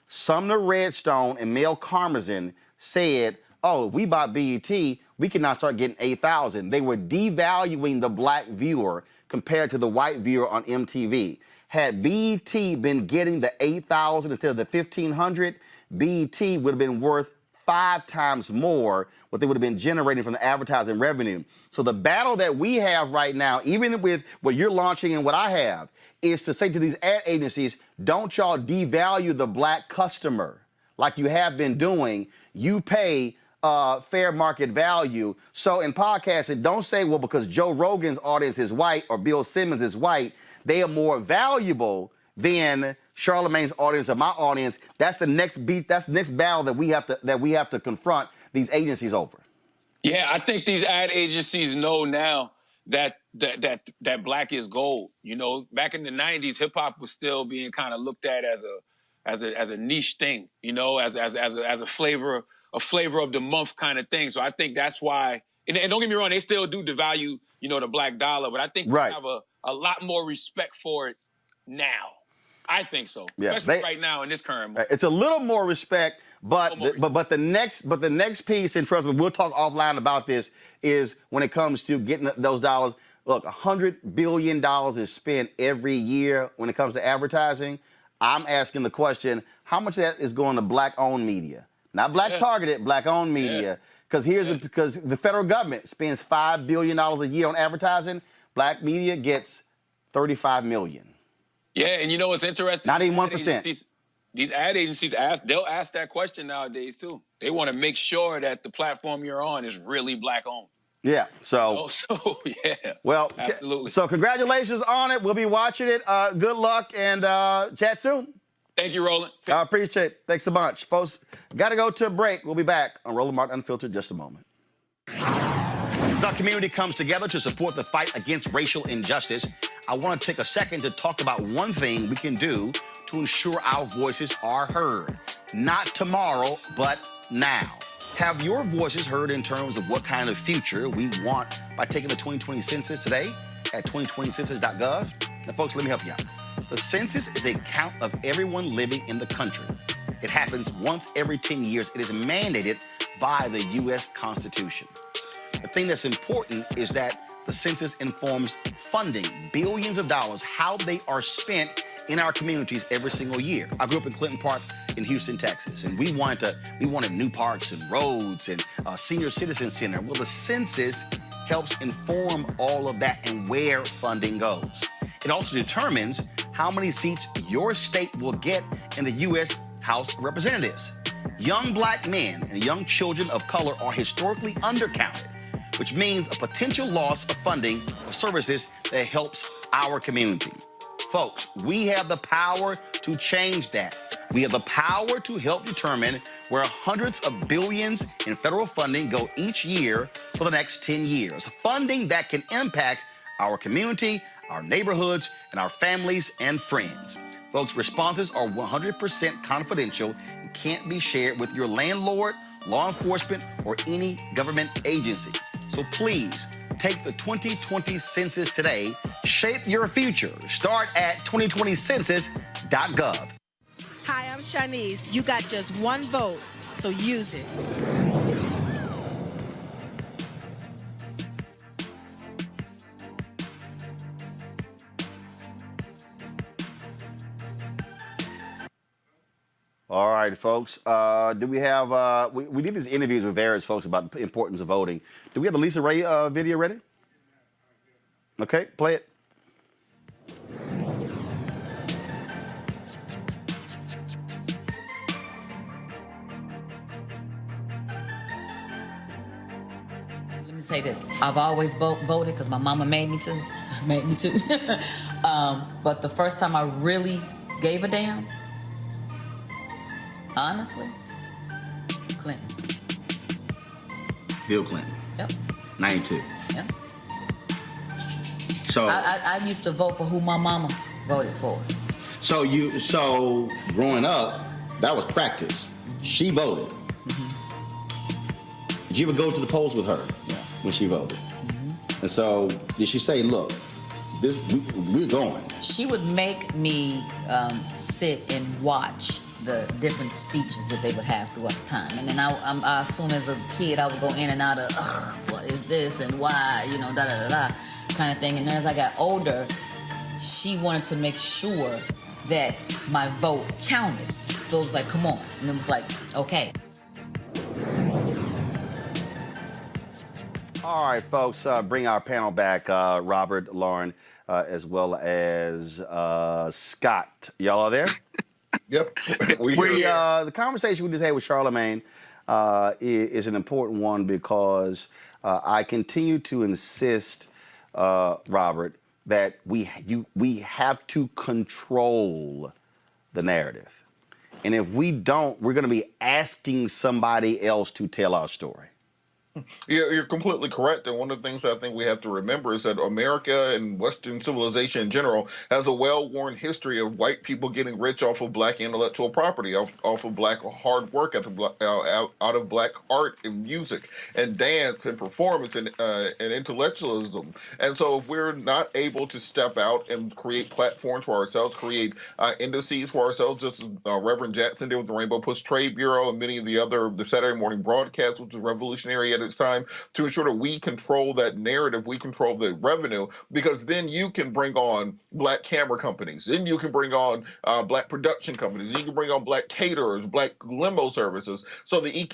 Sumner Redstone and Mel Karmazin said, oh, if we bought BET, we can now start getting $8,000. They were devaluing the black viewer compared to the white viewer on MTV. Had BET been getting the $8,000 instead of the $1,500, BET would have been worth 5 times more what they would have been generating from the advertising revenue. So the battle that we have right now, even with what you're launching and what I have, is to say to these ad agencies, don't y'all devalue the black customer like you have been doing. You pay fair market value. So in podcasting, don't say, well, because Joe Rogan's audience is white or Bill Simmons is white, they are more valuable than Charlamagne's audience or my audience. That's the next battle that we have to confront these agencies over. Yeah, I think these ad agencies know now that black is gold. You know, back in the 90s, hip hop was still being kind of looked at as a niche thing, you know, as a flavor of the month kind of thing. So I think that's why, and don't get me wrong, they still do devalue, you know, the black dollar, but I think we have a lot more respect for it now. I think so. Yeah, especially right now in this current moment. It's a little more respect, but the next piece, and trust me, we'll talk offline about this, is when it comes to getting those dollars. Look, $100 billion is spent every year when it comes to advertising. I'm asking the question, how much of that is going to black-owned media? Not black-targeted, black-owned media. Because the federal government spends $5 billion a year on advertising. Black media gets $35 million. Yeah, and you know what's interesting? Not even 1%. These ad agencies they'll ask that question nowadays too. They want to make sure that the platform you're on is really black owned. Yeah. So yeah. Well, absolutely. So congratulations on it. We'll be watching it. Good luck and chat soon. Thank you, Roland. I appreciate it. Thanks a bunch, folks. Got to go to a break. We'll be back on Roland Martin Unfiltered in just a moment. As our community comes together to support the fight against racial injustice, I want to take a second to talk about one thing we can do to ensure our voices are heard. Not tomorrow, but now. Have your voices heard in terms of what kind of future we want by taking the 2020 census today at 2020census.gov? Now, folks, let me help you out. The census is a count of everyone living in the country. It happens once every 10 years. It is mandated by the U.S. Constitution. The thing that's important is that the census informs funding, billions of dollars, how they are spent in our communities every single year. I grew up in Clinton Park in Houston, Texas, and we wanted new parks and roads and a senior citizen center. Well, the census helps inform all of that and where funding goes. It also determines how many seats your state will get in the U.S. House of Representatives. Young black men and young children of color are historically undercounted, which means a potential loss of funding of services that helps our community. Folks, we have the power to change that. We have the power to help determine where hundreds of billions in federal funding go each year for the next 10 years. Funding that can impact our community, our neighborhoods, and our families and friends. Folks, responses are 100% confidential and can't be shared with your landlord, law enforcement, or any government agency. So please, take the 2020 census today. Shape your future. Start at 2020census.gov. Hi, I'm Shanice. You got just one vote, so use it. All right, folks. Do we have, we did these interviews with various folks about the importance of voting. Do we have the Lisa Ray video ready? Okay, play it. Let me say this. I've always voted because my mama made me to. But the first time I really gave a damn, honestly, Clinton. Bill Clinton. Yep. 92. Yep. So I used to vote for who my mama voted for. So growing up, that was practice. She voted. Mm-hmm. Did you ever go to the polls with her? Yes. When she voted? Mm-hmm. And so did she say, look, we're going? She would make me sit and watch the different speeches that they would have throughout the time. And then I assume as a kid, I would go in and out of, what is this and why, da-da-da-da kind of thing. And then as I got older, she wanted to make sure that my vote counted. So it was like, come on. And it was like, okay. All right, folks, bring our panel back, Robert, Lauren, as well as Scott. Y'all are there? Yep. The conversation we just had with Charlamagne is an important one because I continue to insist, Robert, that we have to control the narrative. And if we don't, we're going to be asking somebody else to tell our story. Yeah, you're completely correct. And one of the things I think we have to remember is that America and Western civilization in general has a well-worn history of white people getting rich off of black intellectual property, off of black hard work, out of black art and music and dance and performance and intellectualism. And so if we're not able to step out and create platforms for ourselves, create indices for ourselves, just as Reverend Jackson did with the Rainbow Push Trade Bureau and many of the Saturday morning broadcasts, which was revolutionary at its time, to ensure that we control that narrative, we control the revenue, because then you can bring on black camera companies, then you can bring on black production companies, you can bring on black caterers, black limo services. So the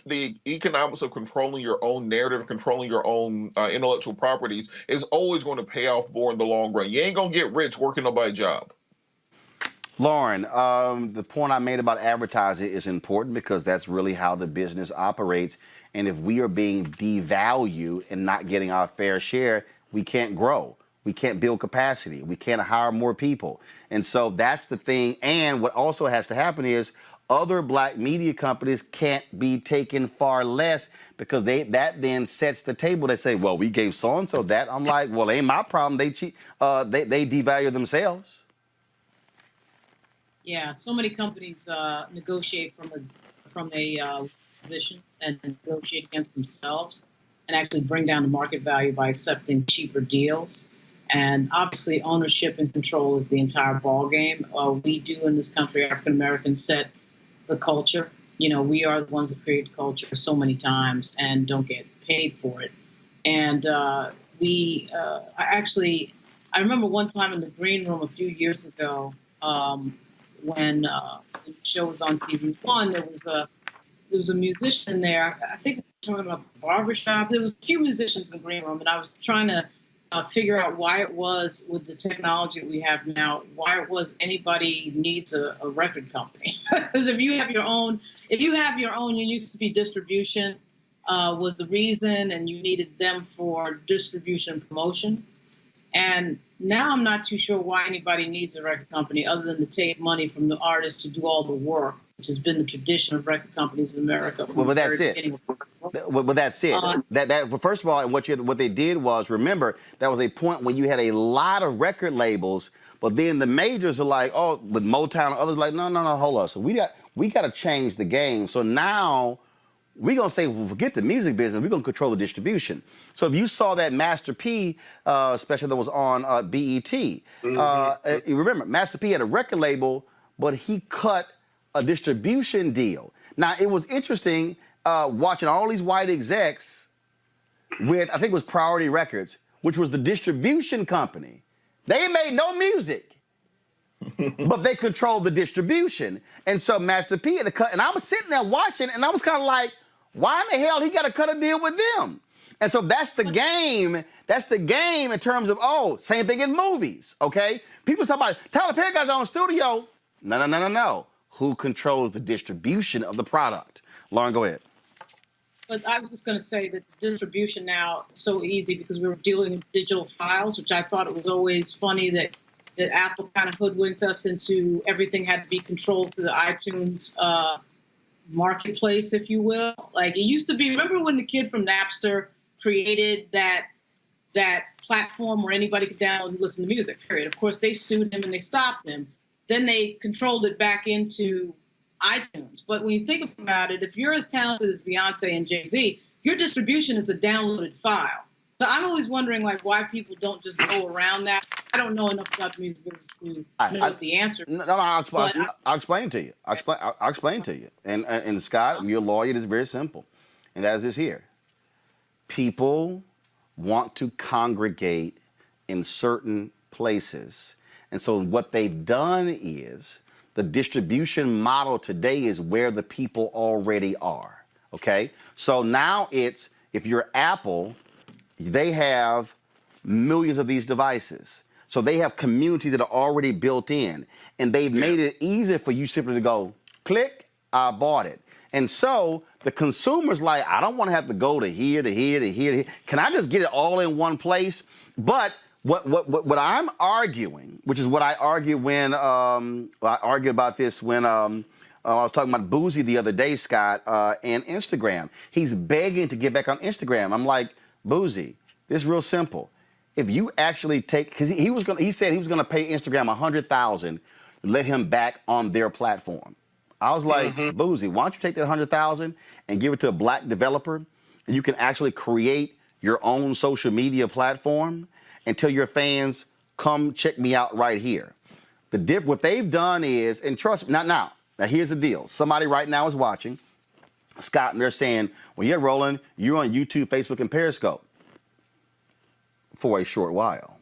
economics of controlling your own narrative, controlling your own intellectual properties is always going to pay off more in the long run. You ain't going to get rich working nobody's job. Lauren, the point I made about advertising is important because that's really how the business operates. And if we are being devalued and not getting our fair share, we can't grow. We can't build capacity. We can't hire more people. And so that's the thing. And what also has to happen is other black media companies can't be taken far less because that then sets the table. They say, well, we gave so-and-so that. I'm like, well, ain't my problem. They devalue themselves. Yeah, so many companies negotiate from a position and negotiate against themselves and actually bring down the market value by accepting cheaper deals. And obviously, ownership and control is the entire ball game. We do in this country, African Americans, set the culture. We are the ones that create culture so many times and don't get paid for it. And I remember one time in the green room a few years ago. When the show was on TV1, there was a musician there. I think talking about barbershop. There was a few musicians in the green room, and I was trying to figure out why it was, with the technology that we have now, why it was anybody needs a record company. Because if you have your own, you used to be distribution was the reason, and you needed them for distribution and promotion. And now I'm not too sure why anybody needs a record company other than to take money from the artists to do all the work, which has been the tradition of record companies in America. Well, but that's it. Well, that's it. Well, first of all, what they did was, remember, that was a point when you had a lot of record labels, but then the majors are like, oh, with Motown and others like, no, hold on. So we got to change the game. So now we're going to say, well, forget the music business. We're going to control the distribution. So if you saw that Master P special that was on BET, you remember, Master P had a record label, but he cut a distribution deal. Now, it was interesting watching all these white execs with, I think it was Priority Records, which was the distribution company. They made no music, but they controlled the distribution. And so Master P had to cut, and I was sitting there watching, and I was kind of like, why in the hell he got to cut a deal with them? And so that's the game. That's the game in terms of, same thing in movies, okay? People talk about, Tyler Perry got his own studio. No. Who controls the distribution of the product? Lauren, go ahead. But I was just going to say that the distribution now is so easy because we were dealing with digital files, which I thought it was always funny that Apple kind of hoodwinked us into everything had to be controlled through the iTunes marketplace, if you will. Like it used to be, remember when the kid from Napster created that platform where anybody could download and listen to music, period. Of course, they sued him and they stopped him. Then they controlled it back into iTunes. But when you think about it, if you're as talented as Beyonce and Jay-Z, your distribution is a downloaded file. So I'm always wondering, like, why people don't just go around that. I don't know enough about the music business to know what the answer is. No, I'll explain to you. I'll explain to you. And Scott, you're a lawyer. It is very simple. And that is this here. People want to congregate in certain places. And so what they've done is the distribution model today is where the people already are, okay? So now it's, if you're Apple, they have millions of these devices. So they have communities that are already built in. And they've made it easier for you simply to go, click, I bought it. And so the consumer's like, I don't want to have to go to here, to here, to here, to here. Can I just get it all in one place? But what I'm arguing, which is what I argued when I argued about this when I was talking about Boozy the other day, Scott, and Instagram. He's begging to get back on Instagram. I'm like, Boozy, this is real simple. If you actually take, because he said he was gonna pay Instagram $100,000 to let him back on their platform. I was like, Boozy, why don't you take that $100,000 and give it to a black developer, and you can actually create your own social media platform and tell your fans, come check me out right here. What they've done is, and trust me, now here's the deal. Somebody right now is watching, Scott, and they're saying, well, yeah, Roland, you're on YouTube, Facebook, and Periscope for a short while.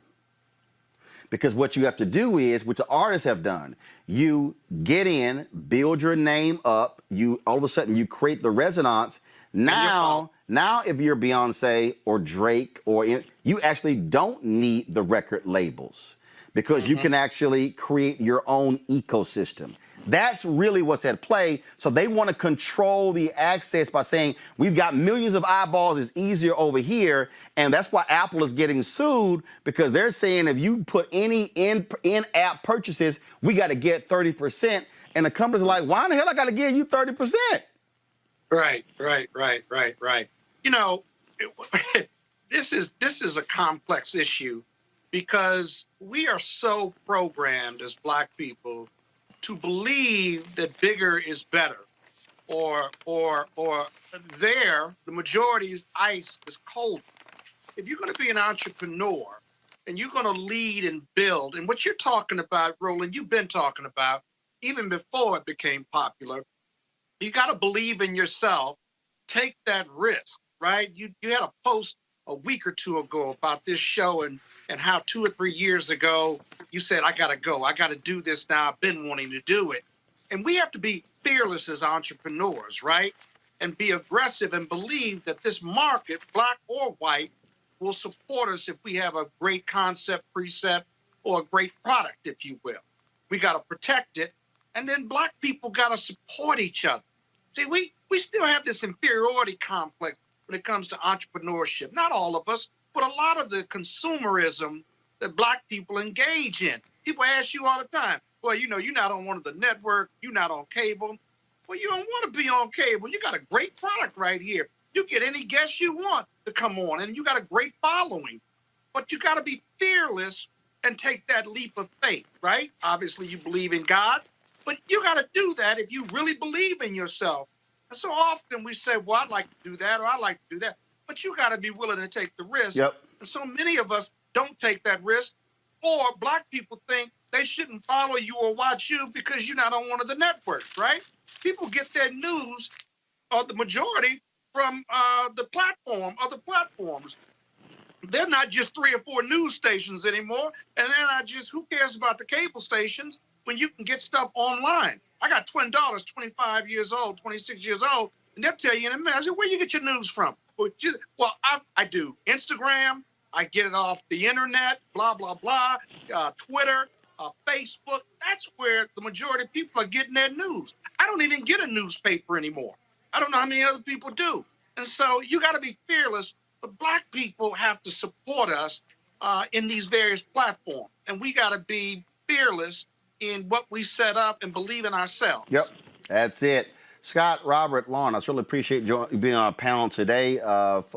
Because what you have to do is, which the artists have done, you get in, build your name up, all of a sudden you create the resonance. Now if you're Beyonce or Drake you actually don't need the record labels because you can actually create your own ecosystem. That's really what's at play. So they want to control the access by saying, we've got millions of eyeballs, it's easier over here. And that's why Apple is getting sued, because they're saying if you put any in-app purchases, we got to get 30%. And the companies are like, why in the hell I got to give you 30%? Right. You know, this is a complex issue because we are so programmed as Black people to believe that bigger is better, or the majority's ice is colder. If you're going to be an entrepreneur and you're going to lead and build, and what you're talking about, Roland, you've been talking about even before it became popular, you got to believe in yourself, take that risk, right? You had a post a week or two ago about this show and how 2 or 3 years ago you said, I got to go. I got to do this now. I've been wanting to do it. And we have to be fearless as entrepreneurs, right? and be aggressive and believe that this market, black or white, will support us if we have a great concept, precept, or a great product, if you will. We got to protect it. And then black people got to support each other. See, we still have this inferiority complex when it comes to entrepreneurship. Not all of us, but a lot of the consumerism that black people engage in. People ask you all the time, well, you know, you're not on one of the networks, you're not on cable. Well, you don't want to be on cable. You got a great product right here. You get any guest you want to come on, and you got a great following. But you got to be fearless and take that leap of faith, right? Obviously, you believe in God, but you got to do that if you really believe in yourself. And so often we say, well, I'd like to do that, or I'd like to do that. But you got to be willing to take the risk. Yep. And so many of us don't take that risk, or black people think they shouldn't follow you or watch you because you're not on one of the networks, right? People get their news, or the majority, from the platform, other platforms. They're not just 3 or 4 news stations anymore, and they're not just, who cares about the cable stations when you can get stuff online? I got twin daughters, 25 years old, 26 years old, and they'll tell you in a minute, I said, where you get your news from? Well, I do Instagram, I get it off the internet, blah, blah, blah, Twitter, Facebook. That's where the majority of people are getting their news. I don't even get a newspaper anymore. I don't know how many other people do. And so you got to be fearless, but black people have to support us in these various platforms. And we got to be fearless in what we set up and believe in ourselves. Yep, that's it. Scott, Robert, Lauren, I certainly appreciate you being on our panel today.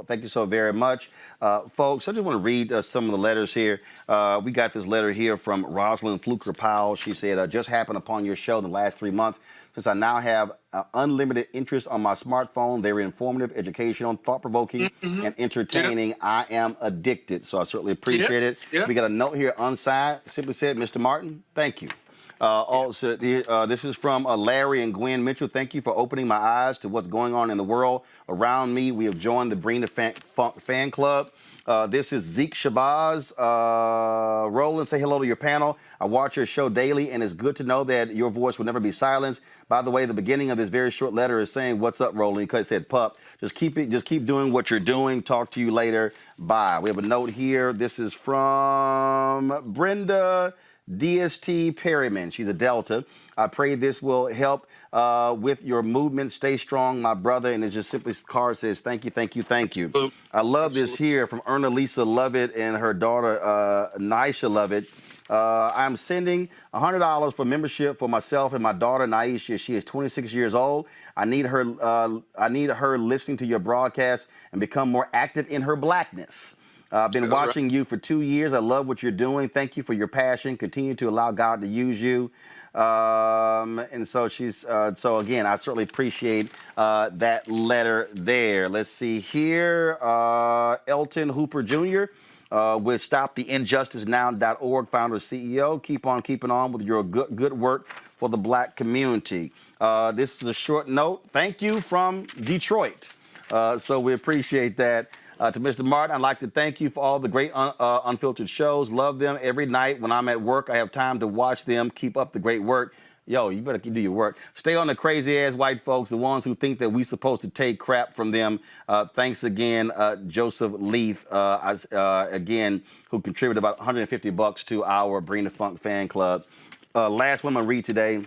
Thank you so very much. Folks, I just want to read some of the letters here. We got this letter here from Rosalind Fluker-Powell. She said, just happened upon your show in the last 3 months. Since I now have unlimited interest on my smartphone, very informative, educational, thought-provoking, and entertaining. Yep. I am addicted, so I certainly appreciate it. Yep. We got a note here unsigned. Simply said, Mr. Martin, thank you. Also, this is from Larry and Gwen Mitchell. Thank you for opening my eyes to what's going on in the world around me. We have joined the Bring the Funk fan club. This is Ceek Shabazz. Roland, say hello to your panel. I watch your show daily, and it's good to know that your voice will never be silenced. By the way, the beginning of this very short letter is saying, "What's up, Roland?" Because it said, "Pup." Just keep doing what you're doing. Talk to you later. Bye. We have a note here. This is from Brenda DST Perryman. She's a Delta. I pray this will help with your movement. Stay strong, my brother. And it's just simply, card says, thank you, thank you, thank you. I love this here from Erna Lisa Lovett and her daughter, Naisha Lovett. I'm sending $100 for membership for myself and my daughter, Naisha. She is 26 years old. I need her listening to your broadcast and become more active in her blackness. I've been watching you for 2 years. I love what you're doing. Thank you for your passion. Continue to allow God to use you. And so she's, so again, I certainly appreciate that letter there. Let's see here. Elton Hooper Jr. With StopTheInjusticeNow.org, founder CEO. Keep on keeping on with your good work for the black community. This is a short note. Thank you from Detroit. So we appreciate that. To Mr. Martin, I'd like to thank you for all the great unfiltered shows. Love them every night. When I'm at work, I have time to watch them. Keep up the great work. Yo, you better do your work. Stay on the crazy-ass white folks, the ones who think that we're supposed to take crap from them. Thanks again, Joseph Leith, again, who contributed about $150 to our Bring the Funk fan club. Last one I'm going to read today.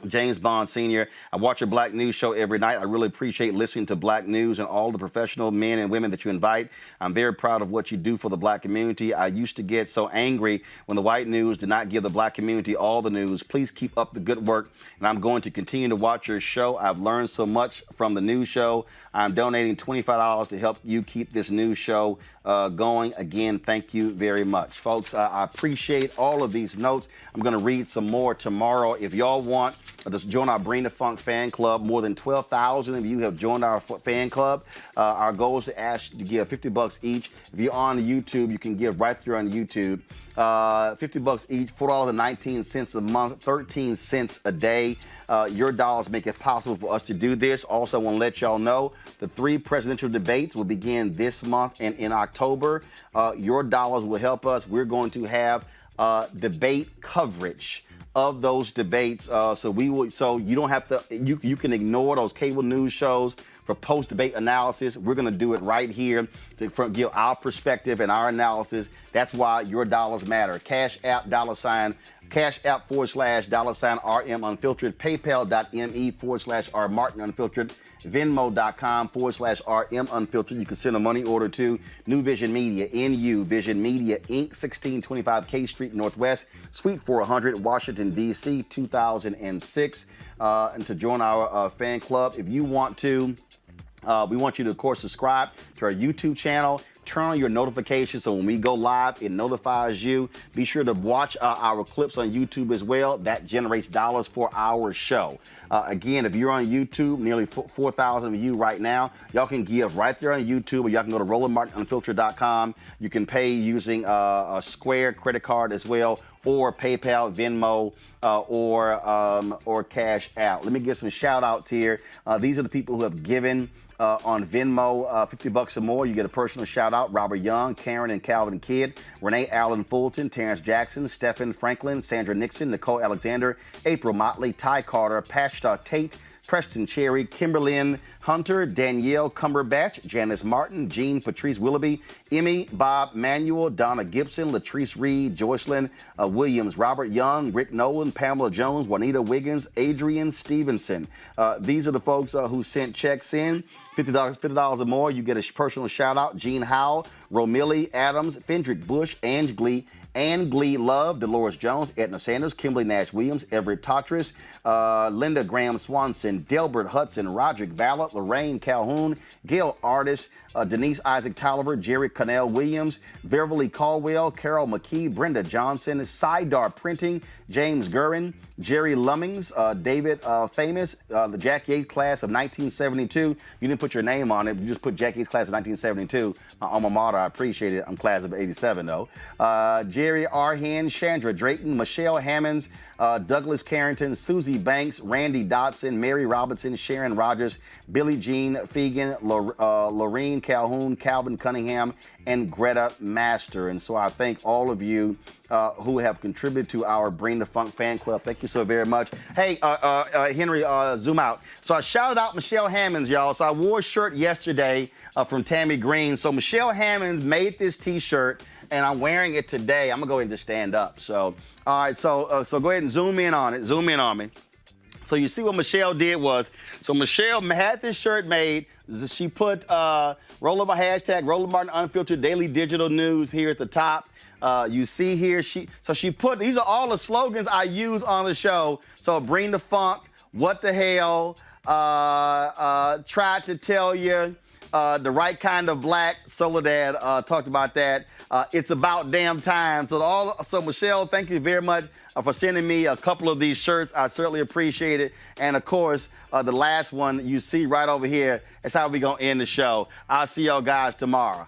James Bond Sr. I watch your Black News show every night. I really appreciate listening to Black News and all the professional men and women that you invite. I'm very proud of what you do for the black community. I used to get so angry when the white news did not give the black community all the news. Please keep up the good work, and I'm going to continue to watch your show. I've learned so much from the news show. I'm donating $25 to help you keep this news show going. Again, thank you very much. Folks, I appreciate all of these notes. I'm going to read some more tomorrow. If y'all want to join our Bring the Funk fan club, more than 12,000 of you have joined our fan club. Our goal is to ask you to give $50 each. If you're on YouTube, you can give right there on YouTube. $50 each, $4.19 a month, 13 cents a day. Your dollars make it possible for us to do this. Also, I want to let y'all know the 3 presidential debates will begin this month and in October. Your dollars will help us. We're going to have debate coverage of those debates. So you don't have to, you can ignore those cable news shows for post-debate analysis. We're going to do it right here to give our perspective and our analysis. That's why your dollars matter. Cash App, Cash App / $RM Unfiltered, PayPal.me / R Martin Unfiltered, Venmo.com / RM Unfiltered. You can send a money order to New Vision Media, NU Vision Media, Inc., 1625 K Street Northwest, Suite 400, Washington, D.C., 2006. And to join our fan club, if you want to, we want you to, of course, subscribe to our YouTube channel. Turn on your notifications so when we go live, it notifies you. Be sure to watch our clips on YouTube as well. That generates dollars for our show. Again, if you're on YouTube, nearly 4,000 of you right now, y'all can give right there on YouTube, or y'all can go to RolandMartinUnfiltered.com. You can pay using a Square credit card as well, or PayPal, Venmo, or Cash App. Let me give some shout outs here. These are the people who have given on Venmo, $50 or more. You get a personal shout out. Robert Young, Karen and Calvin Kidd, Renee Allen Fulton, Terrence Jackson, Stephen Franklin, Sandra Nixon, Nicole Alexander, April Motley, Ty Carter, Pashta Tate, Preston Cherry, Kimberlyn Hunter, Danielle Cumberbatch, Janice Martin, Jean Patrice Willoughby, Emmy, Bob Manuel, Donna Gibson, Latrice Reed, Joycelyn Williams, Robert Young, Rick Nolan, Pamela Jones, Juanita Wiggins, Adrian Stevenson. These are the folks who sent checks in. $50 or more, you get a personal shout out. Gene Howell, Romilly Adams, Fendrick Bush, Ange Glee Love, Dolores Jones, Edna Sanders, Kimberly Nash Williams, Everett Tatris, Linda Graham Swanson, Delbert Hudson, Roderick Ballard, Lorraine Calhoun, Gail Artis, Denise Isaac Tolliver, Jerry Connell Williams, Beverly Caldwell, Carol McKee, Brenda Johnson, Sidar Printing, James Gurin, Jerry Lummings, David Famous, the Jack Yates class of 1972. You didn't put your name on it. You just put Jack Yates class of 1972. My alma mater, I appreciate it. I'm class of 87, though. Jerry Arhan, Chandra Drayton, Michelle Hammonds, Douglas Carrington, Susie Banks, Randy Dotson, Mary Robinson, Sharon Rogers, Billie Jean Fegan, Lorene Calhoun, Calvin Cunningham, and Greta Master. And so I thank all of you who have contributed to our Bring the Funk fan club. Thank you so very much. Hey, Henry, zoom out. So I shouted out Michelle Hammonds, y'all. So I wore a shirt yesterday from Tammy Green. So Michelle Hammonds made this T-shirt, and I'm wearing it today. I'm going to go ahead and just stand up. So, all right, so go ahead and zoom in on it. Zoom in on me. So you see what Michelle did was, so Michelle had this shirt made. She put Roland Martin Unfiltered Daily Digital News here at the top. You see here, she put, these are all the slogans I use on the show. So Bring the Funk, What the Hell, Tried to Tell You, The Right Kind of Black, Soledad talked about that. It's About Damn Time. So Michelle, thank you very much for sending me a couple of these shirts. I certainly appreciate it. And of course, the last one you see right over here is how we're going to end the show. I'll see y'all guys tomorrow.